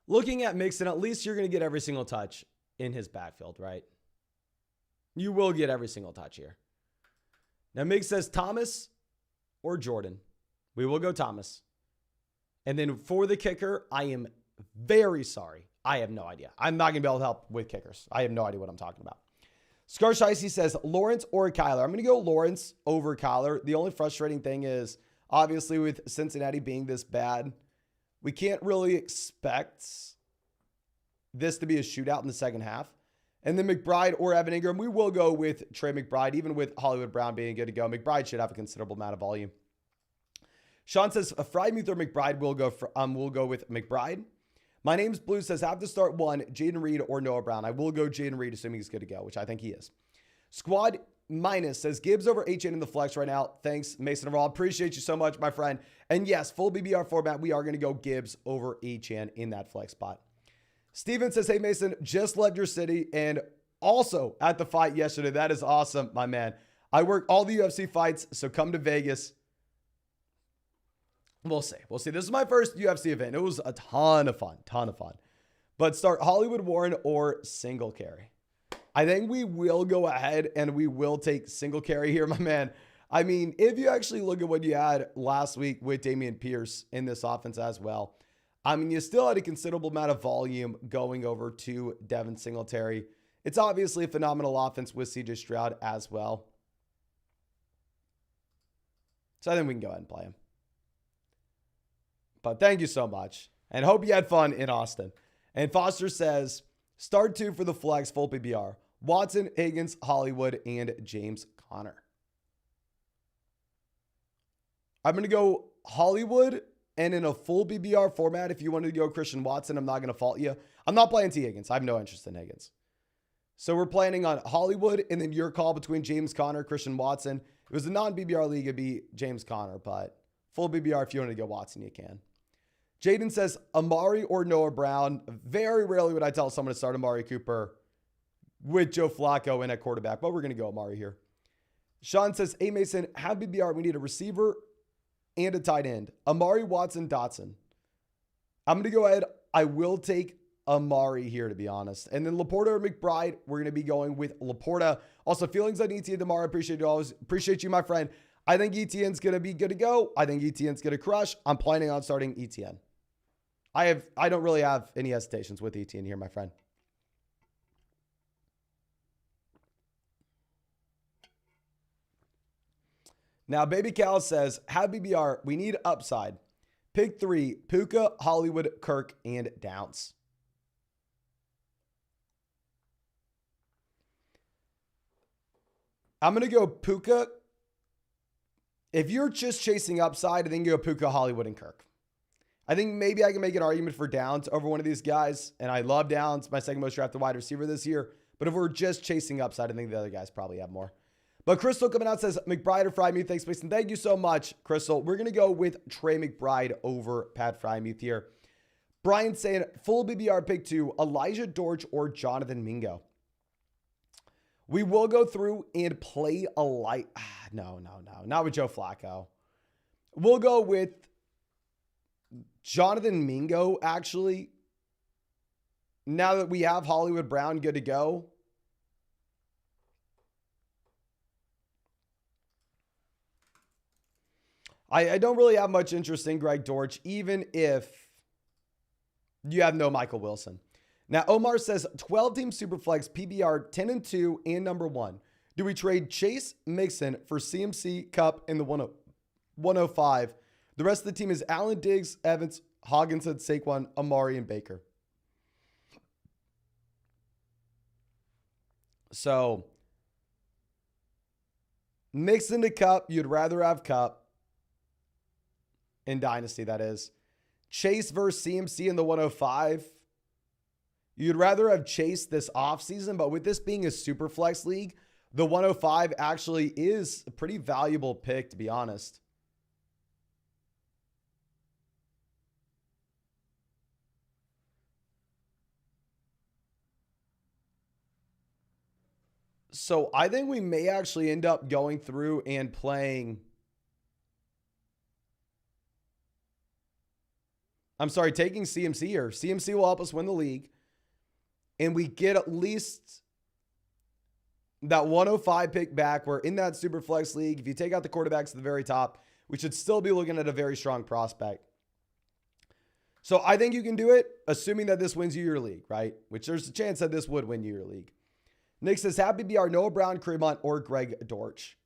looking at Mixon, at least you're going to get every single touch in his backfield, right? You will get every single touch here. Now, Mig says Thomas or Jordan. We will go Thomas. And then for the kicker, I am very sorry. I have no idea. I'm not going to be able to help with kickers. I have no idea what I'm talking about. Scar Shicey says Lawrence or Kyler. I'm going to go Lawrence over Kyler. The only frustrating thing is, obviously, with Cincinnati being this bad, we can't really expect this to be a shootout in the second half. And then McBride or Evan Ingram, we will go with Trey McBride, even with Hollywood Brown being good to go. McBride should have a considerable amount of volume. Sean says, Freiermuth or McBride, we'll go with McBride. My name's Blue says, have to start one, Jaden Reed or Noah Brown. I will go Jaden Reed, assuming he's good to go, which I think he is. Squad Minus says, Gibbs over H8 in the flex right now. Thanks, Mason Overall. Appreciate you so much, my friend. And yes, full BBR format, we are going to go Gibbs over H8 in that flex spot. Steven says, hey, Mason, just left your city and also at the fight yesterday. That is awesome, my man. I work all the UFC fights, so come to Vegas. We'll see. We'll see. This is my first UFC event. It was a ton of fun. But start Hollywood Warren or single carry. I think we will go ahead and we will take single carry here, my man. I mean, if you actually look at what you had last week with Damian Pierce in this offense as well, I mean, you still had a considerable amount of volume going over to Devin Singletary. It's obviously a phenomenal offense with CJ Stroud as well. So I think we can go ahead and play him. But thank you so much. And hope you had fun in Austin. And Foster says, start 2 for the flex, full PBR. Watson, Higgins, Hollywood, and James Conner. I'm going to go Hollywood and in a full BBR format. If you wanted to go Christian Watson, I'm not going to fault you. I'm not playing T. Higgins. I have no interest in Higgins. So we're planning on Hollywood and then your call between James Conner, Christian Watson. It was a non-BBR league. It'd be James Conner, but full BBR, if you want to go Watson, you can. Jaden says Amari or Noah Brown. Very rarely would I tell someone to start Amari Cooper with Joe Flacco in at quarterback, but we're going to go Amari here. Sean says, hey, Mason, have BBR. We need a receiver and a tight end. Amari, Watson, Dotson. I'm going to go ahead. I will take Amari here, to be honest. And then Laporta or McBride, we're going to be going with Laporta. Also, feelings on ETN tomorrow. Appreciate you always. Appreciate you, my friend. I think ETN's going to be good to go. I think ETN's going to crush. I'm planning on starting ETN. I don't really have any hesitations with ETN here, my friend. Now, Baby Cal says, have BBR. We need upside. Pick 3, Puka, Hollywood, Kirk, and Downs. I'm going to go Puka. If you're just chasing upside, I think you go Puka, Hollywood, and Kirk. I think maybe I can make an argument for Downs over one of these guys. And I love Downs, my second most drafted wide receiver this year. But if we're just chasing upside, I think the other guys probably have more. But Crystal coming out says, McBride or Frymuth. Thanks, Mason. Thank you so much, Crystal. We're going to go with Trey McBride over Pat Frymuth here. Brian saying, full BBR pick 2, Elijah Dortch or Jonathan Mingo. We will go through and play a light. No. Not with Joe Flacco. We'll go with Jonathan Mingo, actually. Now that we have Hollywood Brown good to go. I don't really have much interest in Greg Dortch, even if you have no Michael Wilson. Now, Omar says 12-team Superflex, PBR 10-2 and number 1. Do we trade Chase Mixon for CMC, Cup, in the 105? The rest of the team is Allen, Diggs, Evans, Hogginson, Saquon, Amari, and Baker. So, Mixon to Cup, you'd rather have Cup. In Dynasty, that is. Chase versus CMC in the 105. You'd rather have Chase this offseason, but with this being a super flex league, the 105 actually is a pretty valuable pick, to be honest. So I think we may actually end up going through and playing... taking CMC here. CMC will help us win the league. And we get at least that 105 pick back. We're in that super flex league. If you take out the quarterbacks at the very top, we should still be looking at a very strong prospect. So I think you can do it, assuming that this wins you your league, right? Which there's a chance that this would win you your league. Nick says, happy BR, Noah Brown, Kareem Hunt, or Greg Dortch.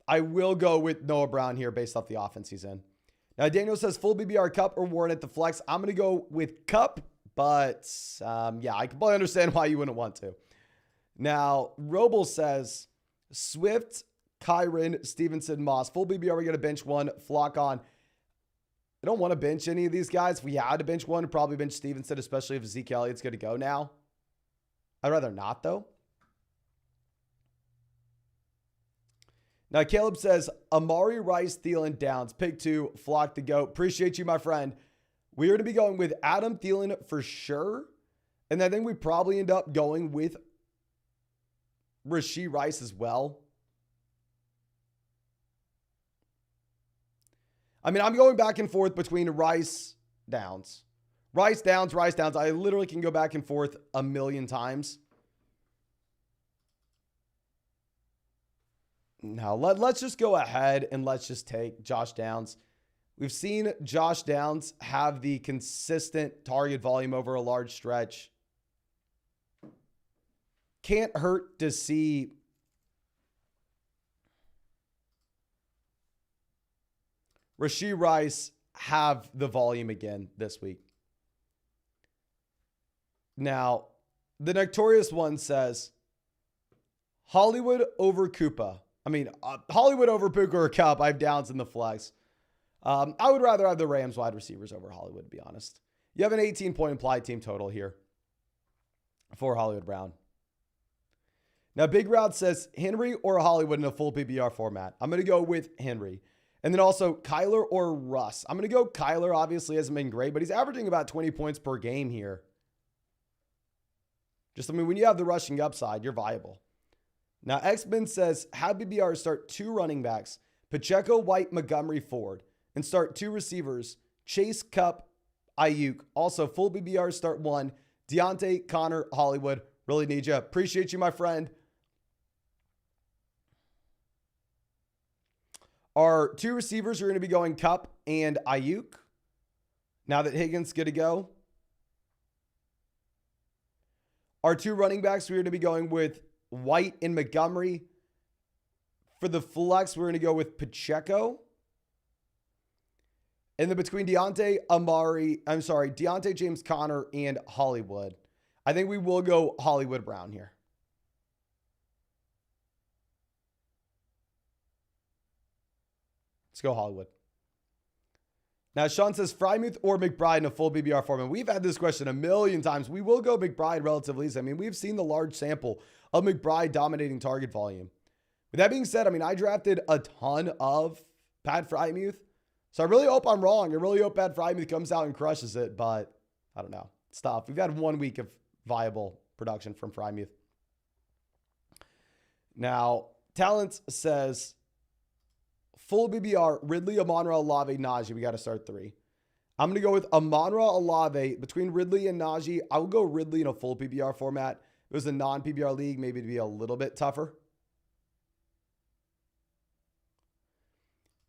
I will go with Noah Brown here based off the offense he's in. Now, Daniel says full BBR, Cup, or Warren at the flex. I'm going to go with Cup, but yeah, I completely understand why you wouldn't want to. Now, Roble says Swift, Kyron, Stevenson, Moss. Full BBR, we got to bench 1, flock on. I don't want to bench any of these guys. If we had to bench one, I'd probably bench Stevenson, especially if Zeke Elliott's going to go now. I'd rather not, though. Now, Caleb says, Amari Rice, Thielen, Downs. Pick 2, Flock the GOAT. Appreciate you, my friend. We are going to be going with Adam Thielen for sure. And I think we probably end up going with Rashee Rice as well. I mean, I'm going back and forth between Rice, Downs. Rice, Downs, Rice, Downs. I literally can go back and forth a million times. Now, let's just go ahead and let's just take Josh Downs. We've seen Josh Downs have the consistent target volume over a large stretch. Can't hurt to see Rashee Rice have the volume again this week. Now, the Notorious One says, Hollywood over Koopa. I mean, Hollywood over Puka or Cup. I have Downs in the flex. I would rather have the Rams wide receivers over Hollywood, to be honest. You have an 18-point implied team total here for Hollywood Brown. Now, Big Route says Henry or Hollywood in a full PPR format. I'm going to go with Henry. And then also Kyler or Russ. I'm going to go Kyler. Obviously hasn't been great, but he's averaging about 20 points per game here. I mean, when you have the rushing upside, you're viable. Now, X-Men says, have BBR start 2 running backs, Pacheco, White, Montgomery, Ford, and start 2 receivers, Chase, Cup, Ayuk. Also, full BBR start 1, Deontay, Connor, Hollywood. Really need you. Appreciate you, my friend. Our 2 receivers are going to be going Cup and Ayuk. Now that Higgins is going to go. Our 2 running backs, we're going to be going with White and Montgomery. For the flex, we're going to go with Pacheco. And then between Deontay, James Conner, and Hollywood. I think we will go Hollywood Brown here. Let's go Hollywood. Now, Sean says, Frymuth or McBride in a full BBR format. We've had this question a million times. We will go McBride relatively easy. I mean, we've seen the large sample of McBride dominating target volume. With that being said, I mean, I drafted a ton of Pat Frymuth. So I really hope I'm wrong. I really hope Pat Frymuth comes out and crushes it. But I don't know. It's tough. We've had 1 week of viable production from Frymuth. Now, Talents says, full BBR, Ridley, Amon-Ra, Olave, Najee. We got to start 3. I'm going to go with Amon-Ra, Olave. Between Ridley and Najee, I will go Ridley in a full PPR format. If it was a non-PPR league, maybe it'd be a little bit tougher.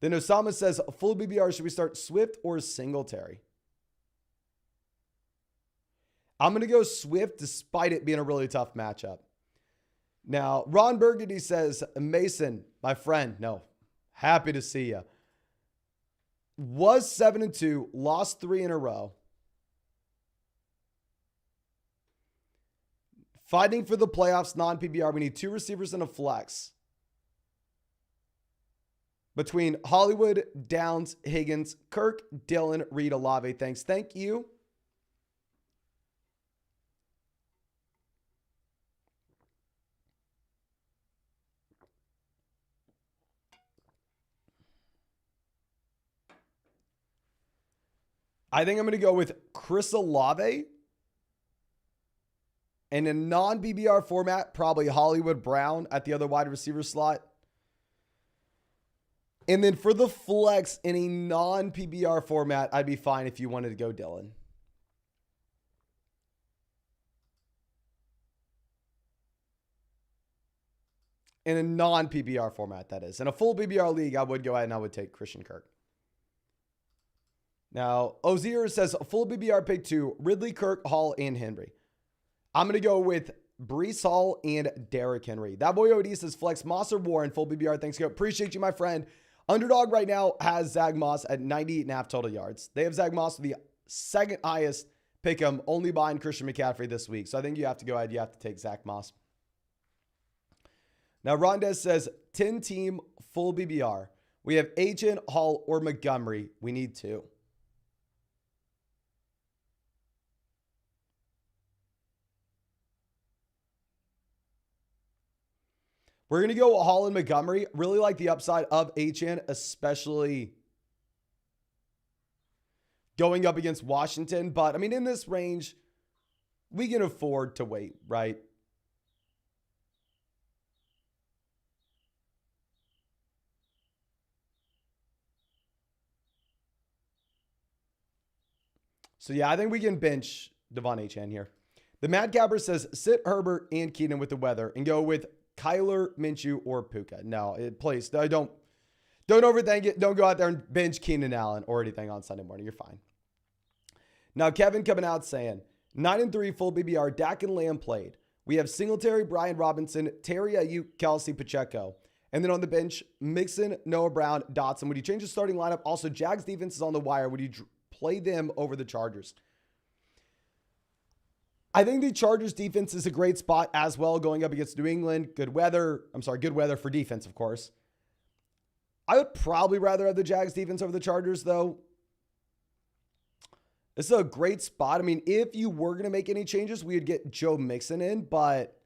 Then Osama says, full BBR, should we start Swift or Singletary? I'm going to go Swift despite it being a really tough matchup. Now, Ron Burgundy says, Mason, my friend, no. Happy to see you. Was 7-2, lost 3 in a row. Fighting for the playoffs, non-PBR. We need 2 receivers and a flex. Between Hollywood, Downs, Higgins, Kirk, Dillon, Reed, Olave. Thanks. Thank you. I think I'm going to go with Chris Olave. In a non-BBR format, probably Hollywood Brown at the other wide receiver slot. And then for the flex in a non-PBR format, I'd be fine if you wanted to go Dillon. In a non-PBR format, that is. In a full PBR league, I would go ahead and I would take Christian Kirk. Now, Ozier says full BBR pick 2, Ridley, Kirk, Hall, and Henry. I'm going to go with Breece Hall and Derrick Henry. That boy OD says flex Moss or Warren, full BBR. Thanks, go. Appreciate you, my friend. Underdog right now has Zach Moss at 98.5 total yards. They have Zach Moss with the second highest pick 'em, only behind Christian McCaffrey this week. So I think you have to go ahead. You have to take Zach Moss. Now, Rondez says 10-team full BBR. We have Agent, Hall, or Montgomery. We need 2. We're going to go Holland Montgomery. Really like the upside of Achane, especially going up against Washington. But, I mean, in this range, we can afford to wait, right? So, yeah, I think we can bench Devon Achane here. The Mad Gabber says, sit Herbert and Keenan with the weather and go with Kyler, Minshew, or Puka. No, please, don't overthink it. Don't go out there and bench Keenan Allen or anything on Sunday morning. You're fine. Now, Kevin coming out saying, 9-3 full BBR, Dak and Lamb played. We have Singletary, Brian Robinson, Terry Ayuk, Kelsey, Pacheco. And then on the bench, Mixon, Noah Brown, Dotson. Would you change the starting lineup? Also, Jags defense is on the wire. Would you play them over the Chargers? I think the Chargers defense is a great spot as well going up against New England. Good weather for defense, of course. I would probably rather have the Jags defense over the Chargers, though. This is a great spot. I mean, if you were going to make any changes, we would get Joe Mixon in, but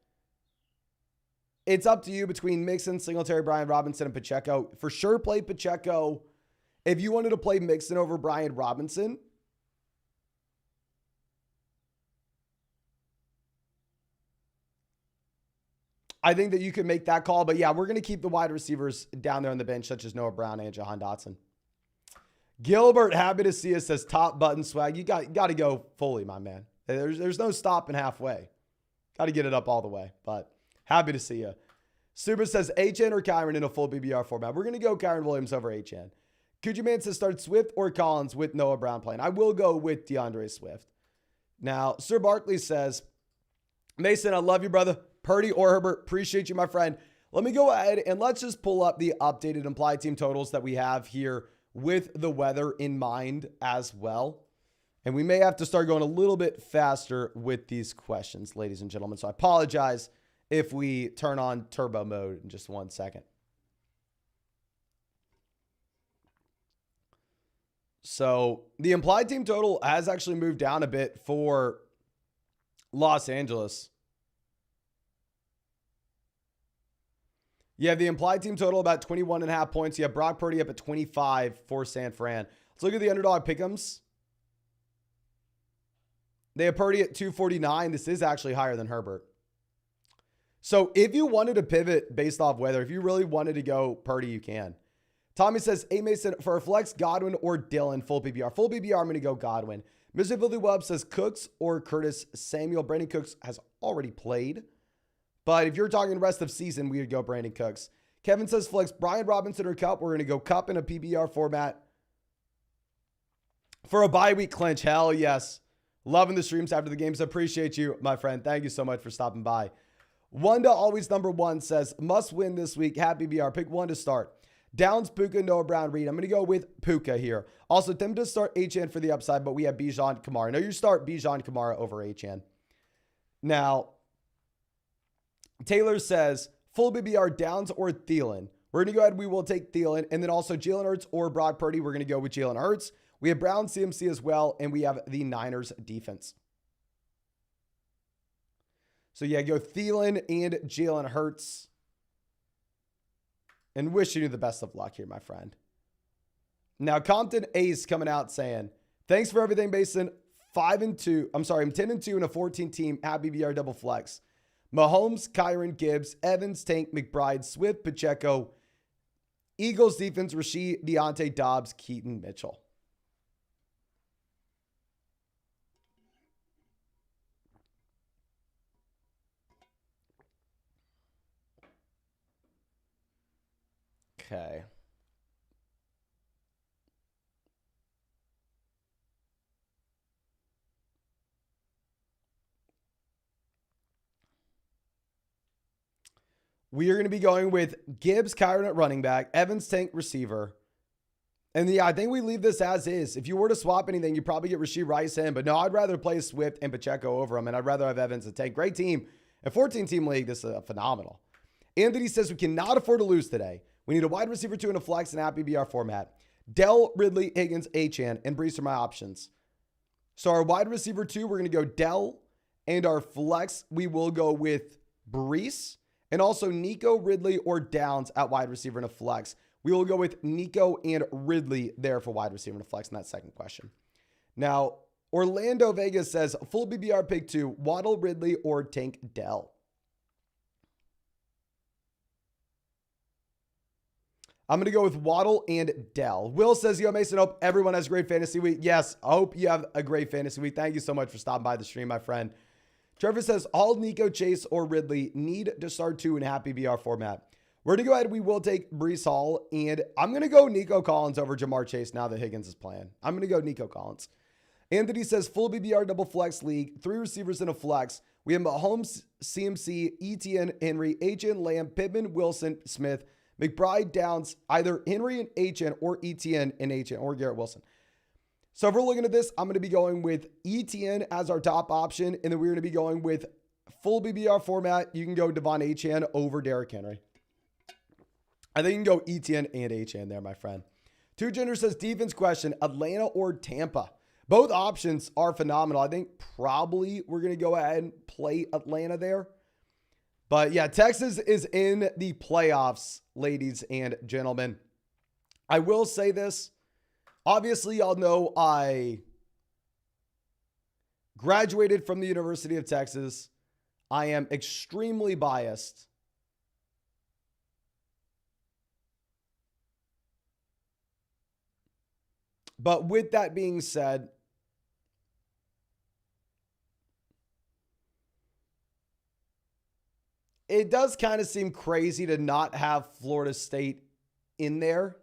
it's up to you between Mixon, Singletary, Brian Robinson, and Pacheco. For sure, play Pacheco. If you wanted to play Mixon over Brian Robinson, I think that you could make that call. But yeah, we're going to keep the wide receivers down there on the bench, such as Noah Brown and Jahan Dotson. Gilbert, happy to see us, says top button swag. You got to go fully, my man. There's no stopping halfway. Got to get it up all the way. But happy to see you. Super says Achane or Kyron in a full BBR format. We're going to go Kyron Williams over Achane. Coogee Man says start Swift or Collins with Noah Brown playing. I will go with DeAndre Swift. Now, Sir Barkley says, Mason, I love you, brother. Purdy or Herbert, appreciate you, my friend. Let me go ahead and let's just pull up the updated implied team totals that we have here with the weather in mind as well. And we may have to start going a little bit faster with these questions, ladies and gentlemen. So I apologize if we turn on turbo mode in just 1 second. So the implied team total has actually moved down a bit for Los Angeles. You have the implied team total about 21.5 points. You have Brock Purdy up at 25 for San Fran. Let's look at the underdog pick'ems. They have Purdy at 249. This is actually higher than Herbert. So if you wanted to pivot based off weather, if you really wanted to go Purdy, you can. Tommy says, hey, Mason, for a flex, Godwin or Dillon, full PPR. Full PPR, I'm going to go Godwin. Mr. Billy Webb says Cooks or Curtis Samuel. Brandon Cooks has already played. But if you're talking rest of season, we would go Brandon Cooks. Kevin says flex Brian Robinson or Cup. We're going to go Cup in a PBR format. For a bye week clinch, hell yes. Loving the streams after the games. Appreciate you, my friend. Thank you so much for stopping by. Wanda, always number one, says must win this week. Happy BR. Pick one to start. Downs, Puka, Noah Brown, Reed. I'm going to go with Puka here. Also, tempted to start Achane for the upside, but we have Bijan Kamara. No, you start Bijan Kamara over Achane. Now, Taylor says, full BBR, Downs or Thielen. We're going to go ahead. We will take Thielen. And then also Jalen Hurts or Brock Purdy. We're going to go with Jalen Hurts. We have Brown CMC as well. And we have the Niners defense. So yeah, go Thielen and Jalen Hurts. And wishing you the best of luck here, my friend. Now, Compton Ace coming out saying, thanks for everything, Mason. 5-2. I'm 10-2 in a 14-team Happy BR double flex. Mahomes, Kyron, Gibbs, Evans, Tank, McBride, Swift, Pacheco, Eagles defense, Rasheed, Deontay, Dobbs, Keaton, Mitchell. Okay. We are going to be going with Gibbs, Kyron at running back, Evans, Tank, receiver. And yeah, I think we leave this as is. If you were to swap anything, you probably get Rasheed Rice in. But no, I'd rather play Swift and Pacheco over him. And I'd rather have Evans and Tank. Great team. A 14-team league, this is phenomenal. Anthony says we cannot afford to lose today. We need a wide receiver 2 in a flex and Happy BR format. Dell, Ridley, Higgins, Achane, and Brees are my options. So our wide receiver 2, we're going to go Dell. And our flex, we will go with Brees. and also Nico, Ridley, or Downs at wide receiver in a flex. We will go with Nico and Ridley there for wide receiver in a flex in that second question. Now, Orlando Vegas says, full BBR pick 2, Waddle, Ridley, or Tank Dell. I'm going to go with Waddle and Dell. Will says, yo, Mason, hope everyone has a great fantasy week. Yes, I hope you have a great fantasy week. Thank you so much for stopping by the stream, my friend. Trevor says, all Nico, Chase, or Ridley need to start 2 in half PBR format. We're going to go ahead. We will take Breece Hall, and I'm going to go Nico Collins over Jamar Chase now that Higgins is playing. I'm going to go Nico Collins. Anthony says, full BBR double flex league, 3 receivers in a flex. We have Mahomes, CMC, ETN, Henry, HN, Lamb, Pittman, Wilson, Smith, McBride, Downs, either Henry and HN or ETN and HN or Garrett Wilson. So if we're looking at this, I'm going to be going with ETN as our top option. And then we're going to be going with full BBR format. You can go Devon HN over Derrick Henry. I think you can go ETN and HN there, my friend. Two Gender says, defense question, Atlanta or Tampa? Both options are phenomenal. I think probably we're going to go ahead and play Atlanta there. But yeah, Texas is in the playoffs, ladies and gentlemen. I will say this. Obviously, y'all know I graduated from the University of Texas. I am extremely biased. But with that being said, it does kind of seem crazy to not have Florida State in there.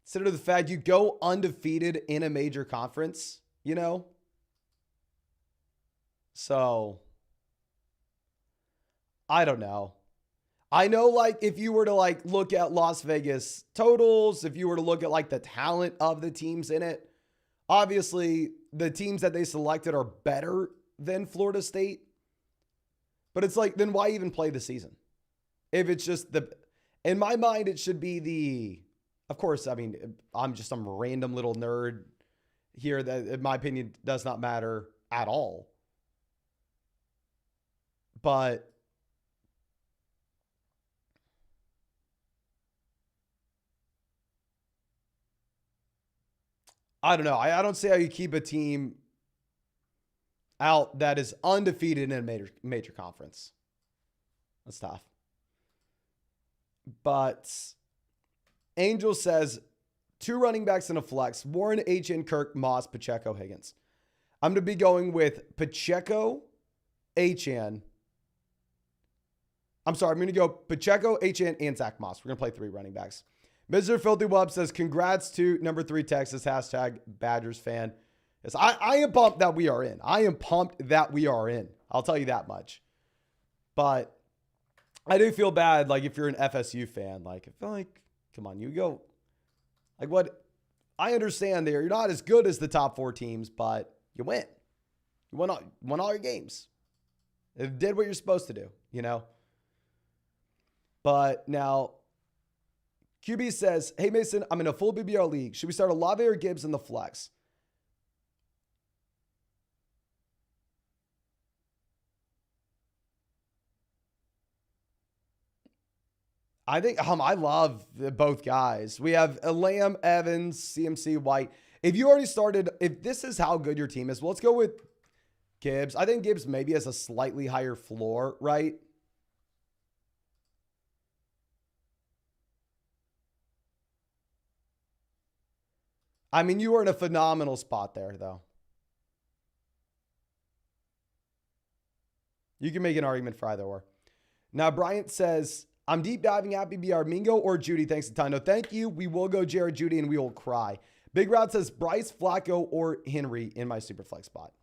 Consider the fact you go undefeated in a major conference, you know? So, I don't know. I know, like, if you were to, like, look at Las Vegas totals, if you were to look at, like, the talent of the teams in it, obviously, the teams that they selected are better than Florida State. But it's like, then why even play the season? If it's just in my mind, it should be of course, I mean, I'm just some random little nerd here that, in my opinion, does not matter at all. But I don't know. I don't see how you keep a team out that is undefeated in a major conference. That's tough. But Angel says 2 running backs in a flex. Warren, HN, Kirk, Moss, Pacheco, Higgins. I'm going to be going with Pacheco, HN. I'm sorry. I'm going to go Pacheco, HN, and Zach Moss. We're going to play 3 running backs. Mr. Filthy Wub says, congrats to number 3 Texas, hashtag Badgers fan. Yes, I am pumped that we are in. I am pumped that we are in. I'll tell you that much. But I do feel bad, like, if you're an FSU fan. Like, I feel like, come on, you go. Like, what? I understand there. You're not as good as the top 4 teams, but you win. You won all your games. It did what you're supposed to do, you know? But now, QB says, hey, Mason, I'm in a full BBR league. Should we start Olave or Gibbs in the flex? I think I love both guys. We have Lamb, Evans, CMC, White. If you already started, if this is how good your team is, well, let's go with Gibbs. I think Gibbs maybe has a slightly higher floor, right? I mean, you are in a phenomenal spot there, though. You can make an argument for either or. Now, Bryant says, I'm deep diving at BBR. Mingo or Judy? Thanks a ton. No, thank you. We will go Jared Judy and we will cry. Big Route says Bryce, Flacco, or Henry in my super flex spot.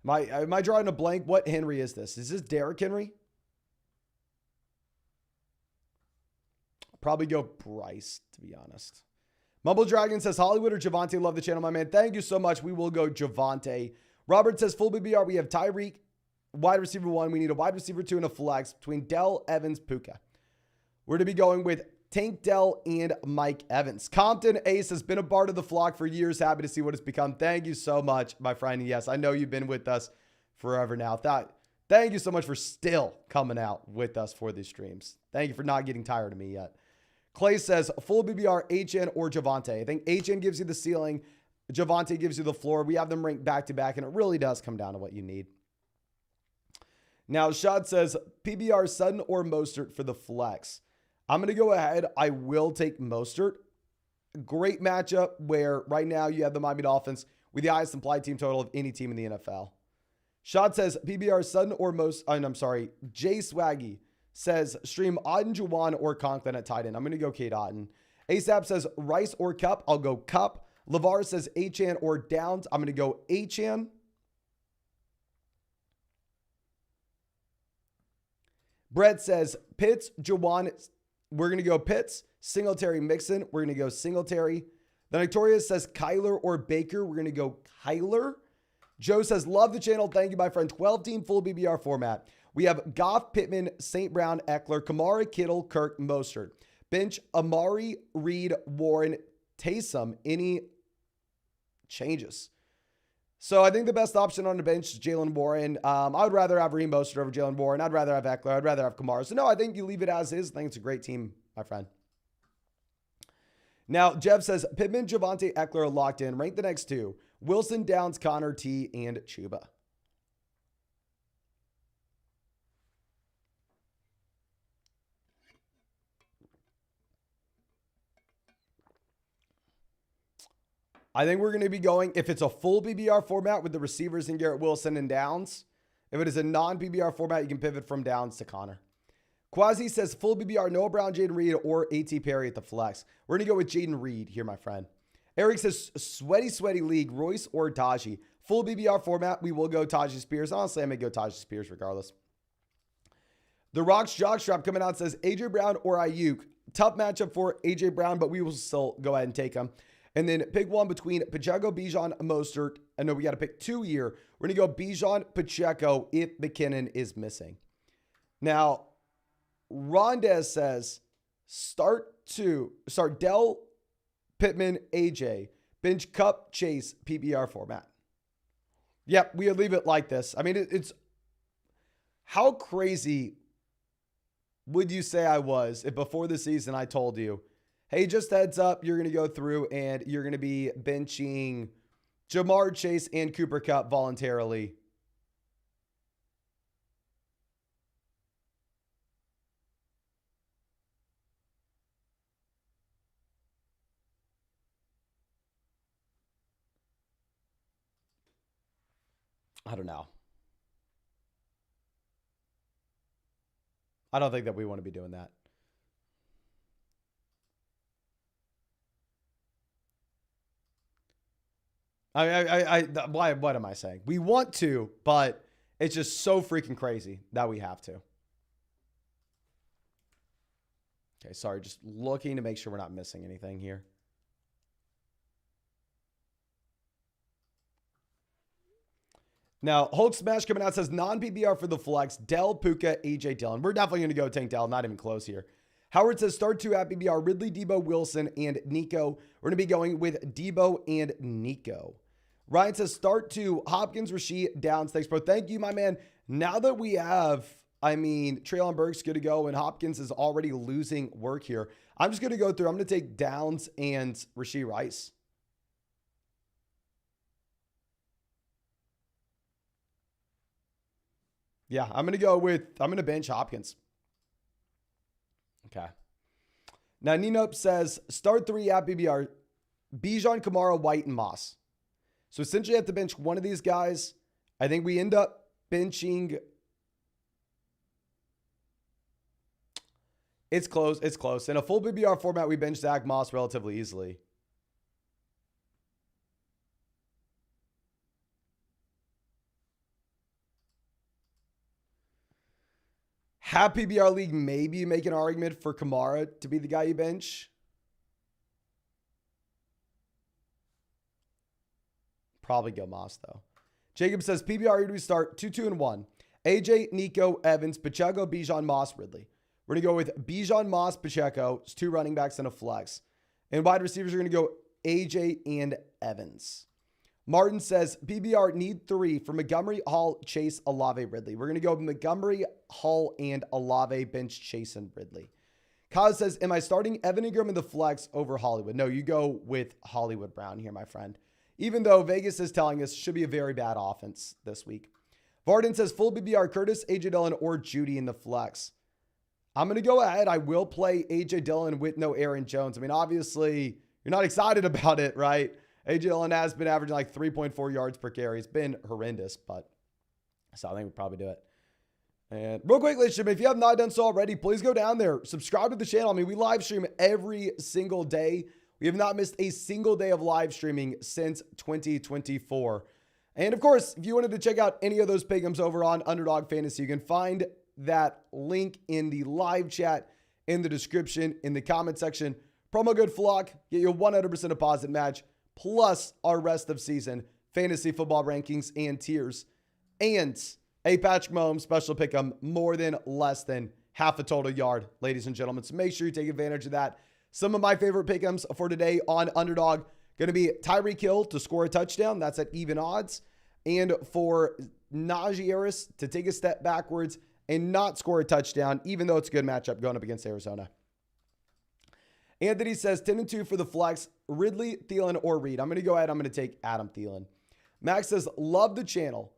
Am I drawing a blank? What Henry is this? Is this Derrick Henry? Probably go Bryce, to be honest. Mumble Dragon says Hollywood or Javonte. Love the channel, my man. Thank you so much. We will go Javonte. Robert says full BBR. We have Tyreek, wide receiver 1. We need a wide receiver 2 and a flex between Dell, Evans, Puka. We're to be going with Tank Dell, and Mike Evans. Compton Ace has been a part of the flock for years. Happy to see what it's become. Thank you so much, my friend. And yes, I know you've been with us forever now. Thank you so much for still coming out with us for these streams. Thank you for not getting tired of me yet. Clay says, full BBR, HN or Javonte. I think HN gives you the ceiling. Javonte gives you the floor. We have them ranked back-to-back, and it really does come down to what you need. Now, Shad says, PBR, Sutton or Mostert for the flex. I'm going to go ahead. I will take Mostert. Great matchup where right now you have the Miami Dolphins with the highest implied team total of any team in the NFL. Shad says, PBR, Sutton or Jay Swaggy says, stream Auden Juwan or Conklin at tight end. I'm going to go Kate Auden. ASAP says, Rice or Cup. I'll go Cup. LeVar says, Achane or Downs. I'm going to go Achane. Brett says, Pitts, Juwan. We're going to go Pitts. Singletary, Mixon. We're going to go Singletary. Then Victoria says, Kyler or Baker. We're going to go Kyler. Joe says, love the channel. Thank you, my friend. 12-team full BBR format. We have Goff, Pittman, St. Brown, Eckler, Kamara, Kittle, Kirk, Mostert. Bench, Amari, Reed, Warren, Taysom. Any changes? So I think the best option on the bench is Jalen Warren. I would rather have Raheem Mostert over Jalen Warren. I'd rather have Eckler. I'd rather have Kamara. So no, I think you leave it as is. I think it's a great team, my friend. Now, Jeff says, Pittman, Javonte, Eckler are locked in. Rank the next two. Wilson, Downs, Connor, T, and Chuba. I think we're going to be going, if it's a full PBR format with the receivers in Garrett Wilson and Downs. If it is a non-PBR format, you can pivot from Downs to Connor. Quasi says full PBR, Noah Brown, Jaden Reed, or A.T. Perry at the flex. We're going to go with Jaden Reed here, my friend. Eric says sweaty league, Royce or Tajee. Full PBR format, we will go Tajee Spears. Honestly, I may go Tajee Spears regardless. The Rocks Jockstrap coming out says AJ Brown or Ayuk. Tough matchup for AJ Brown, but we will still go ahead and take him. And then pick one between Pacheco, Bijan, Mostert. I know we got to pick two here. We're going to go Bijan, Pacheco if McKinnon is missing. Now, Rondez says start Dell, Pittman, AJ, bench Cup, Chase, PBR format. Yep, we leave it like this. I mean, it's how crazy would you say I was if before the season I told you, hey, just heads up, you're going to go through and you're going to be benching Jamar Chase and Cooper Kupp voluntarily. I don't know. I don't think that we want to be doing that. What am I saying? We want to, but it's just so freaking crazy that we have to. Okay, sorry, just looking to make sure we're not missing anything here. Now, Hulk Smash coming out says non-PBR for the flex, Dell, Puka, AJ Dillon. We're definitely going to go Tank Dell, not even close here. Howard says start two at PBR, Ridley, Debo, Wilson, and Nico. We're going to be going with Debo and Nico. Ryan says start two, Hopkins, Rasheed, Downs. Thanks, bro. Thank you, my man. Now that we have, Treylon Burks good to go, and Hopkins is already losing work here, I'm just going to go through. I'm going to take Downs and Rashee Rice. Yeah, I'm going to bench Hopkins. Okay. Now, Ninop says, start three at PBR, Bijan, Kamara, White, and Moss. So essentially, you have to bench one of these guys. I think we end up benching. It's close. It's close. In a full PBR format, we bench Zach Moss relatively easily. Half PBR league, maybe make an argument for Kamara to be the guy you bench. Probably go Moss, though. Jacob says, PBR, who do we start? 2-2-1. AJ, Nico, Evans, Pacheco, Bijan, Moss, Ridley. We're going to go with Bijan, Moss, Pacheco. It's 2 running backs and a flex. And wide receivers are going to go AJ and Evans. Martin says, PBR need 3 for Montgomery, Hall, Chase, Olave, Ridley. We're going to go Montgomery, Hall, and Olave, bench Chase and Ridley. Kaz says, am I starting Evan Ingram in the flex over Hollywood? No, you go with Hollywood Brown here, my friend. Even though Vegas is telling us should be a very bad offense this week. Varden says, full BBR, Curtis, AJ Dillon, or Judy in the flex. I'm going to go ahead. I will play AJ Dillon with no Aaron Jones. I mean, obviously, you're not excited about it, right? AJ Dillon has been averaging like 3.4 yards per carry. It's been horrendous, but so I think we'll probably do it. And real quick, ladies and gentlemen, if you have not done so already, please go down there, subscribe to the channel. I mean, we live stream every single day. We have not missed a single day of live streaming since 2024. And of course, if you wanted to check out any of those pick'ems over on Underdog Fantasy, you can find that link in the live chat, in the description, in the comment section. Promo code FLOCK, get you a 100% deposit match, plus our rest of season fantasy football rankings and tiers, and a Patrick Mahomes special pick'em more than less than half a total yard, ladies and gentlemen. So make sure you take advantage of that. Some of my favorite pick'ems for today on Underdog going to be Tyreek Hill to score a touchdown. That's at even odds. And for Najee Harris to take a step backwards and not score a touchdown, even though it's a good matchup going up against Arizona. Anthony says 10-2 for the flex, Ridley, Thielen, or Reed. I'm going to go ahead. I'm going to take Adam Thielen. Max says, love the channel.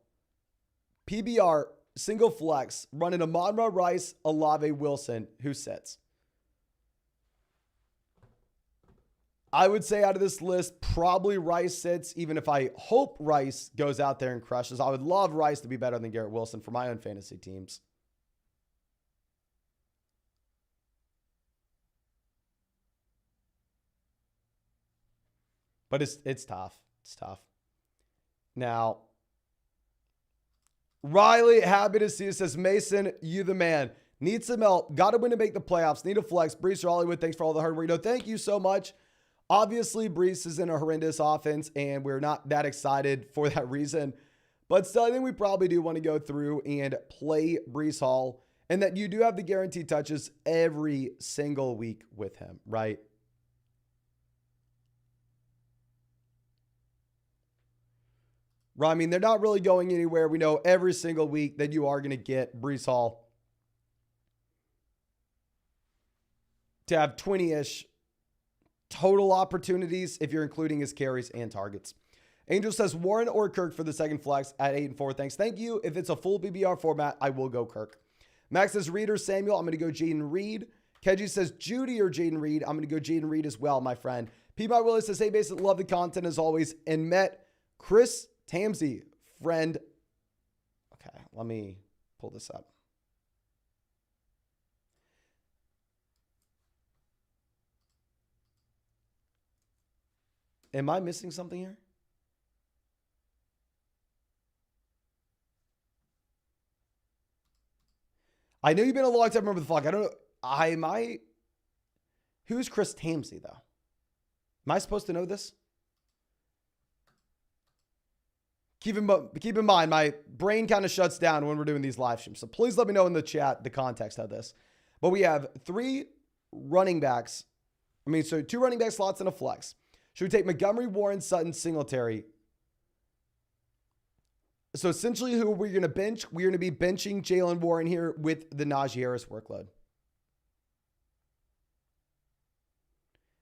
PBR, single flex, running Amon-Ra, Rice, Olave, Wilson. Who sits? I would say out of this list, probably Rice sits, even if I hope Rice goes out there and crushes. I would love Rice to be better than Garrett Wilson for my own fantasy teams. But it's tough. It's tough. Now, Riley, happy to see you. Says, Mason, you the man. Need some help. Got to win to make the playoffs. Need a flex. Brees or Hollywood, thanks for all the hard work. No, thank you so much. Obviously, Brees is in a horrendous offense, and we're not that excited for that reason. But still, I think we probably do want to go through and play Brees Hall, and that you do have the guaranteed touches every single week with him, right? I mean, they're not really going anywhere. We know every single week that you are going to get Brees Hall to have 20-ish total opportunities if you're including his carries and targets. Angel says Warren or Kirk for the second flex at 8-4. Thanks. Thank you. If it's a full BBR format, I will go Kirk. Max says Reed or Samuel. I'm going to go Jaden Reed. Keji says Judy or Jaden Reed. I'm going to go Jaden Reed as well, my friend. P-My Willis says, hey, basically love the content as always. And met Chris Tamsey, friend. Okay, let me pull this up. Am I missing something here? I know you've been a long time member of the flock. I don't know. Who's Chris Tamsey, though? Am I supposed to know this? Keep in mind, my brain kind of shuts down when we're doing these live streams. So please let me know in the chat the context of this. But we have 3 running backs. So 2 running back slots and a flex. Should we take Montgomery, Warren, Sutton, Singletary? So essentially who we're going to bench, we're going to be benching Jalen Warren here with the Najee Harris workload.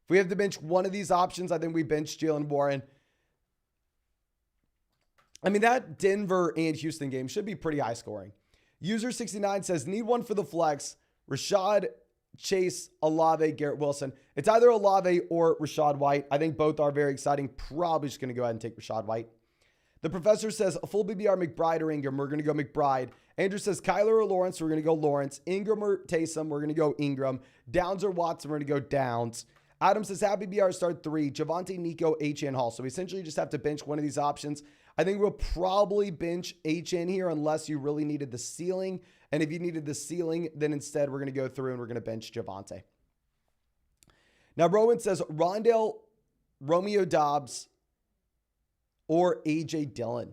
If we have to bench one of these options, I think we bench Jalen Warren. I mean, that Denver and Houston game should be pretty high scoring. User69 says, need one for the flex. Rashad, Chase, Olave, Garrett Wilson. It's either Olave or Rashad White. I think both are very exciting. Probably just going to go ahead and take Rashad White. The professor says, a full BBR McBride or Ingram. We're going to go McBride. Andrew says, Kyler or Lawrence. We're going to go Lawrence. Ingram or Taysom. We're going to go Ingram. Downs or Watson. We're going to go Downs. Adam says, happy BR start 3. Javonte, Nico, HN Hall. So we essentially just have to bench one of these options. I think we'll probably bench HN here unless you really needed the ceiling. And if you needed the ceiling, then instead we're going to go through and we're going to bench Javonte. Now, Rowan says Rondale, Romeo Dobbs, or AJ Dillon.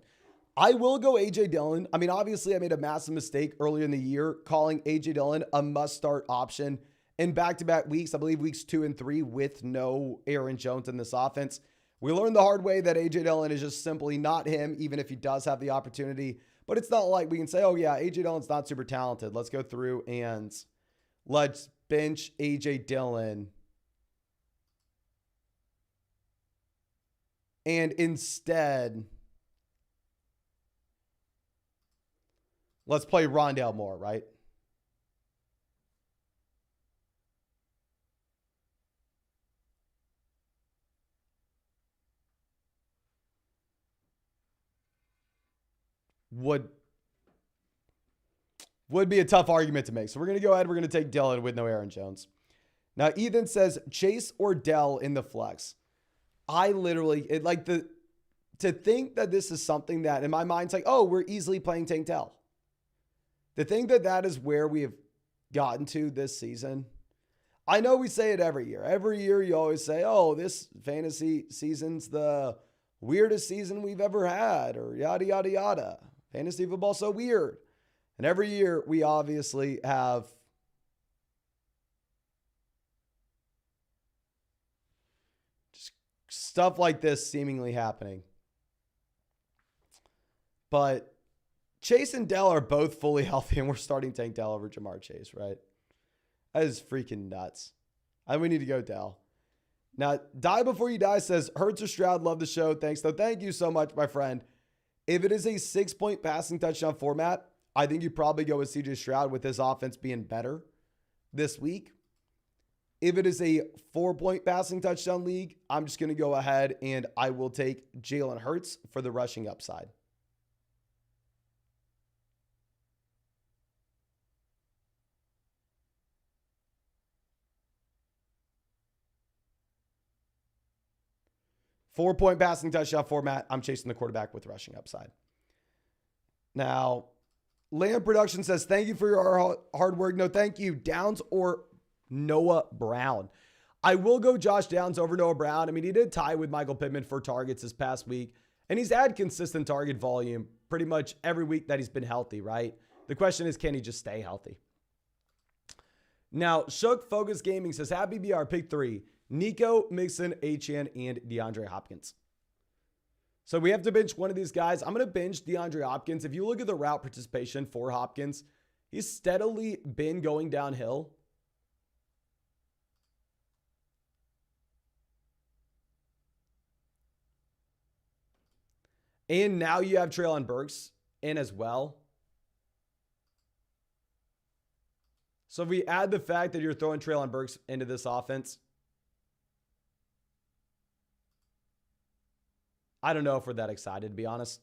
I will go A.J. Dillon. I mean, obviously, I made a massive mistake earlier in the year calling A.J. Dillon a must-start option in back-to-back weeks. I believe weeks 2 and 3 with no Aaron Jones in this offense. We learned the hard way that A.J. Dillon is just simply not him, even if he does have the opportunity. But it's not like we can say, oh, yeah, A.J. Dillon's not super talented. Let's go through and let's bench A.J. Dillon. And instead, let's play Rondale Moore, right? Would be a tough argument to make. So we're going to go ahead. We're going to take Dillon with no Aaron Jones. Now, Ethan says Chase or Dell in the flex. I literally, to think that this is something that in my mind, it's like, oh, we're easily playing Tank Dell. To think that that is where we have gotten to this season. I know we say it every year. Every year you always say, oh, this fantasy season's the weirdest season we've ever had, or yada, yada, yada. Fantasy football so weird. And every year we obviously have just stuff like this seemingly happening. But Chase and Dell are both fully healthy, and we're starting Tank Dell over Jamar Chase, right? That is freaking nuts. We need to go Dell. Now, Die Before You Die says, Hurts or Stroud, love the show. Thanks, though. Thank you so much, my friend. If it is a 6-point passing touchdown format, I think you probably go with CJ Stroud with his offense being better this week. If it is a 4-point passing touchdown league, I'm just going to go ahead and I will take Jalen Hurts for the rushing upside. Four-point passing touchdown format, I'm chasing the quarterback with rushing upside. Now, Land Production says, thank you for your hard work. No, thank you. Downs or Noah Brown? I will go Josh Downs over Noah Brown. I mean, he did tie with Michael Pittman for targets this past week, and he's had consistent target volume pretty much every week that he's been healthy, right? The question is, can he just stay healthy? Now, Shook Focus Gaming says, happy BR, pick 3. Nico, Mixon, Achane, and DeAndre Hopkins. So we have to bench one of these guys. I'm going to bench DeAndre Hopkins. If you look at the route participation for Hopkins, he's steadily been going downhill. And now you have Treylon Burks in as well. So if we add the fact that you're throwing Treylon Burks into this offense, I don't know if we're that excited, to be honest.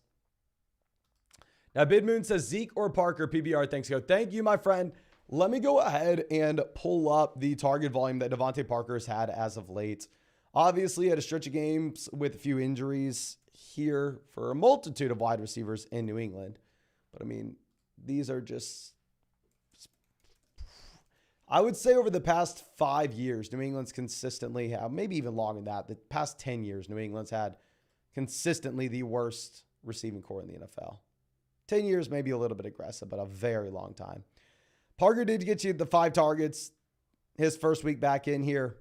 Now, Bidmoon says Zeke or Parker, PBR, thanks, go. Thank you, my friend. Let me go ahead and pull up the target volume that Devontae Parker's had as of late. Obviously, had a stretch of games with a few injuries here for a multitude of wide receivers in New England. But, I mean, these are just... I would say over the past 5 years, New England's consistently had, maybe even longer than that, the past 10 years, New England's had consistently the worst receiving core in the NFL. 10 years, maybe a little bit aggressive, but a very long time. Parker did get you the 5 targets his first week back in here.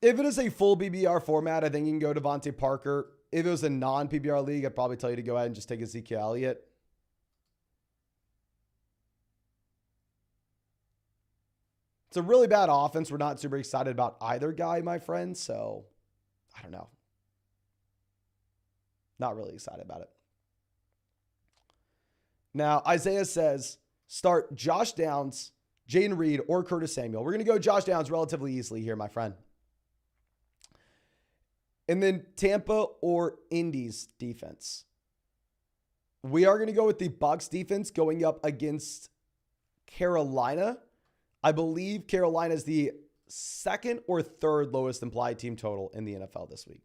If it is a full PPR format, I think you can go Devontae Parker. If it was a non-PPR league, I'd probably tell you to go ahead and just take Ezekiel Elliott. It's a really bad offense. We're not super excited about either guy, my friend. So, I don't know. Not really excited about it. Now, Isaiah says, start Josh Downs, Jaden Reed, or Curtis Samuel. We're going to go Josh Downs relatively easily here, my friend. And then Tampa or Indy's defense. We are going to go with the Bucs defense going up against Carolina. I believe Carolina is the second or third lowest implied team total in the NFL this week.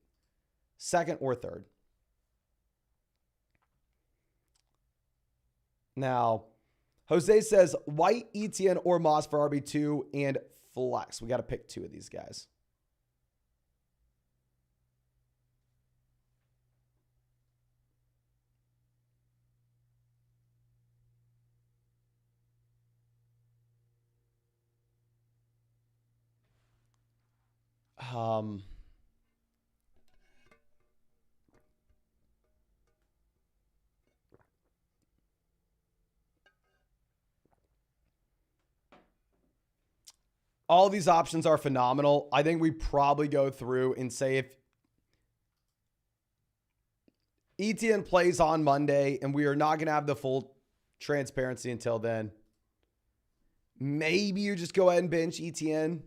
Second or third. Now, Jose says White, Etienne, or Moss for RB2 and flex. We got to pick 2 of these guys. All these options are phenomenal. I think we probably go through and say if ETN plays on Monday and we are not going to have the full transparency until then, maybe you just go ahead and bench ETN.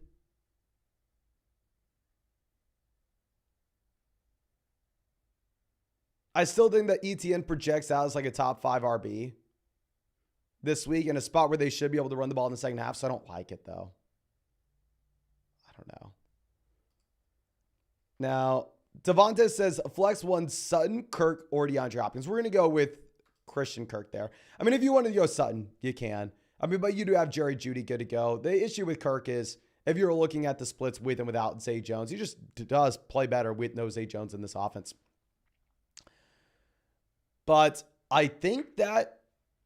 I still think that ETN projects out as like a top 5 RB this week in a spot where they should be able to run the ball in the second half. So I don't like it though. I don't know. Now, Devonta says flex one Sutton, Kirk, or DeAndre Hopkins. We're going to go with Christian Kirk there. I mean, if you wanted to go Sutton, you can. I mean, but you do have Jerry Jeudy good to go. The issue with Kirk is if you're looking at the splits with and without Zay Jones, he just does play better with no Zay Jones in this offense. But I think that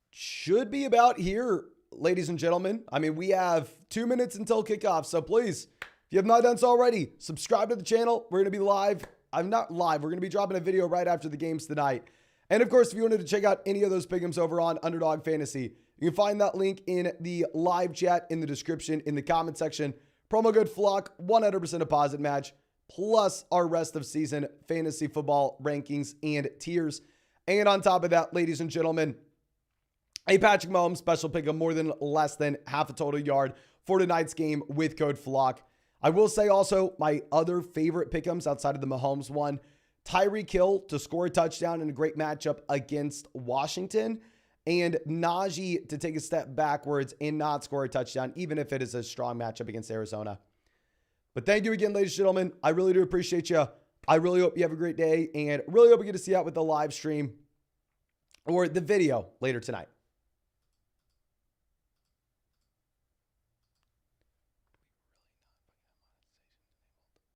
should be about here, ladies and gentlemen. I mean, we have 2 minutes until kickoff, so please, if you have not done so already, subscribe to the channel. We're going to be live. I'm not live. We're going to be dropping a video right after the games tonight. And of course, if you wanted to check out any of those pick'ems over on Underdog Fantasy, you can find that link in the live chat, in the description, in the comment section. Promo code FLOCK, 100% deposit match, plus our rest of season fantasy football rankings and tiers. And on top of that, ladies and gentlemen, a Patrick Mahomes special pick'em more than less than half a total yard for tonight's game with code FLOCK. I will say also my other favorite pick'ems outside of the Mahomes one, Tyreek Hill to score a touchdown in a great matchup against Washington, and Najee to take a step backwards and not score a touchdown, even if it is a strong matchup against Arizona. But thank you again, ladies and gentlemen. I really do appreciate you. I really hope you have a great day, and really hope we get to see you out with the live stream or the video later tonight.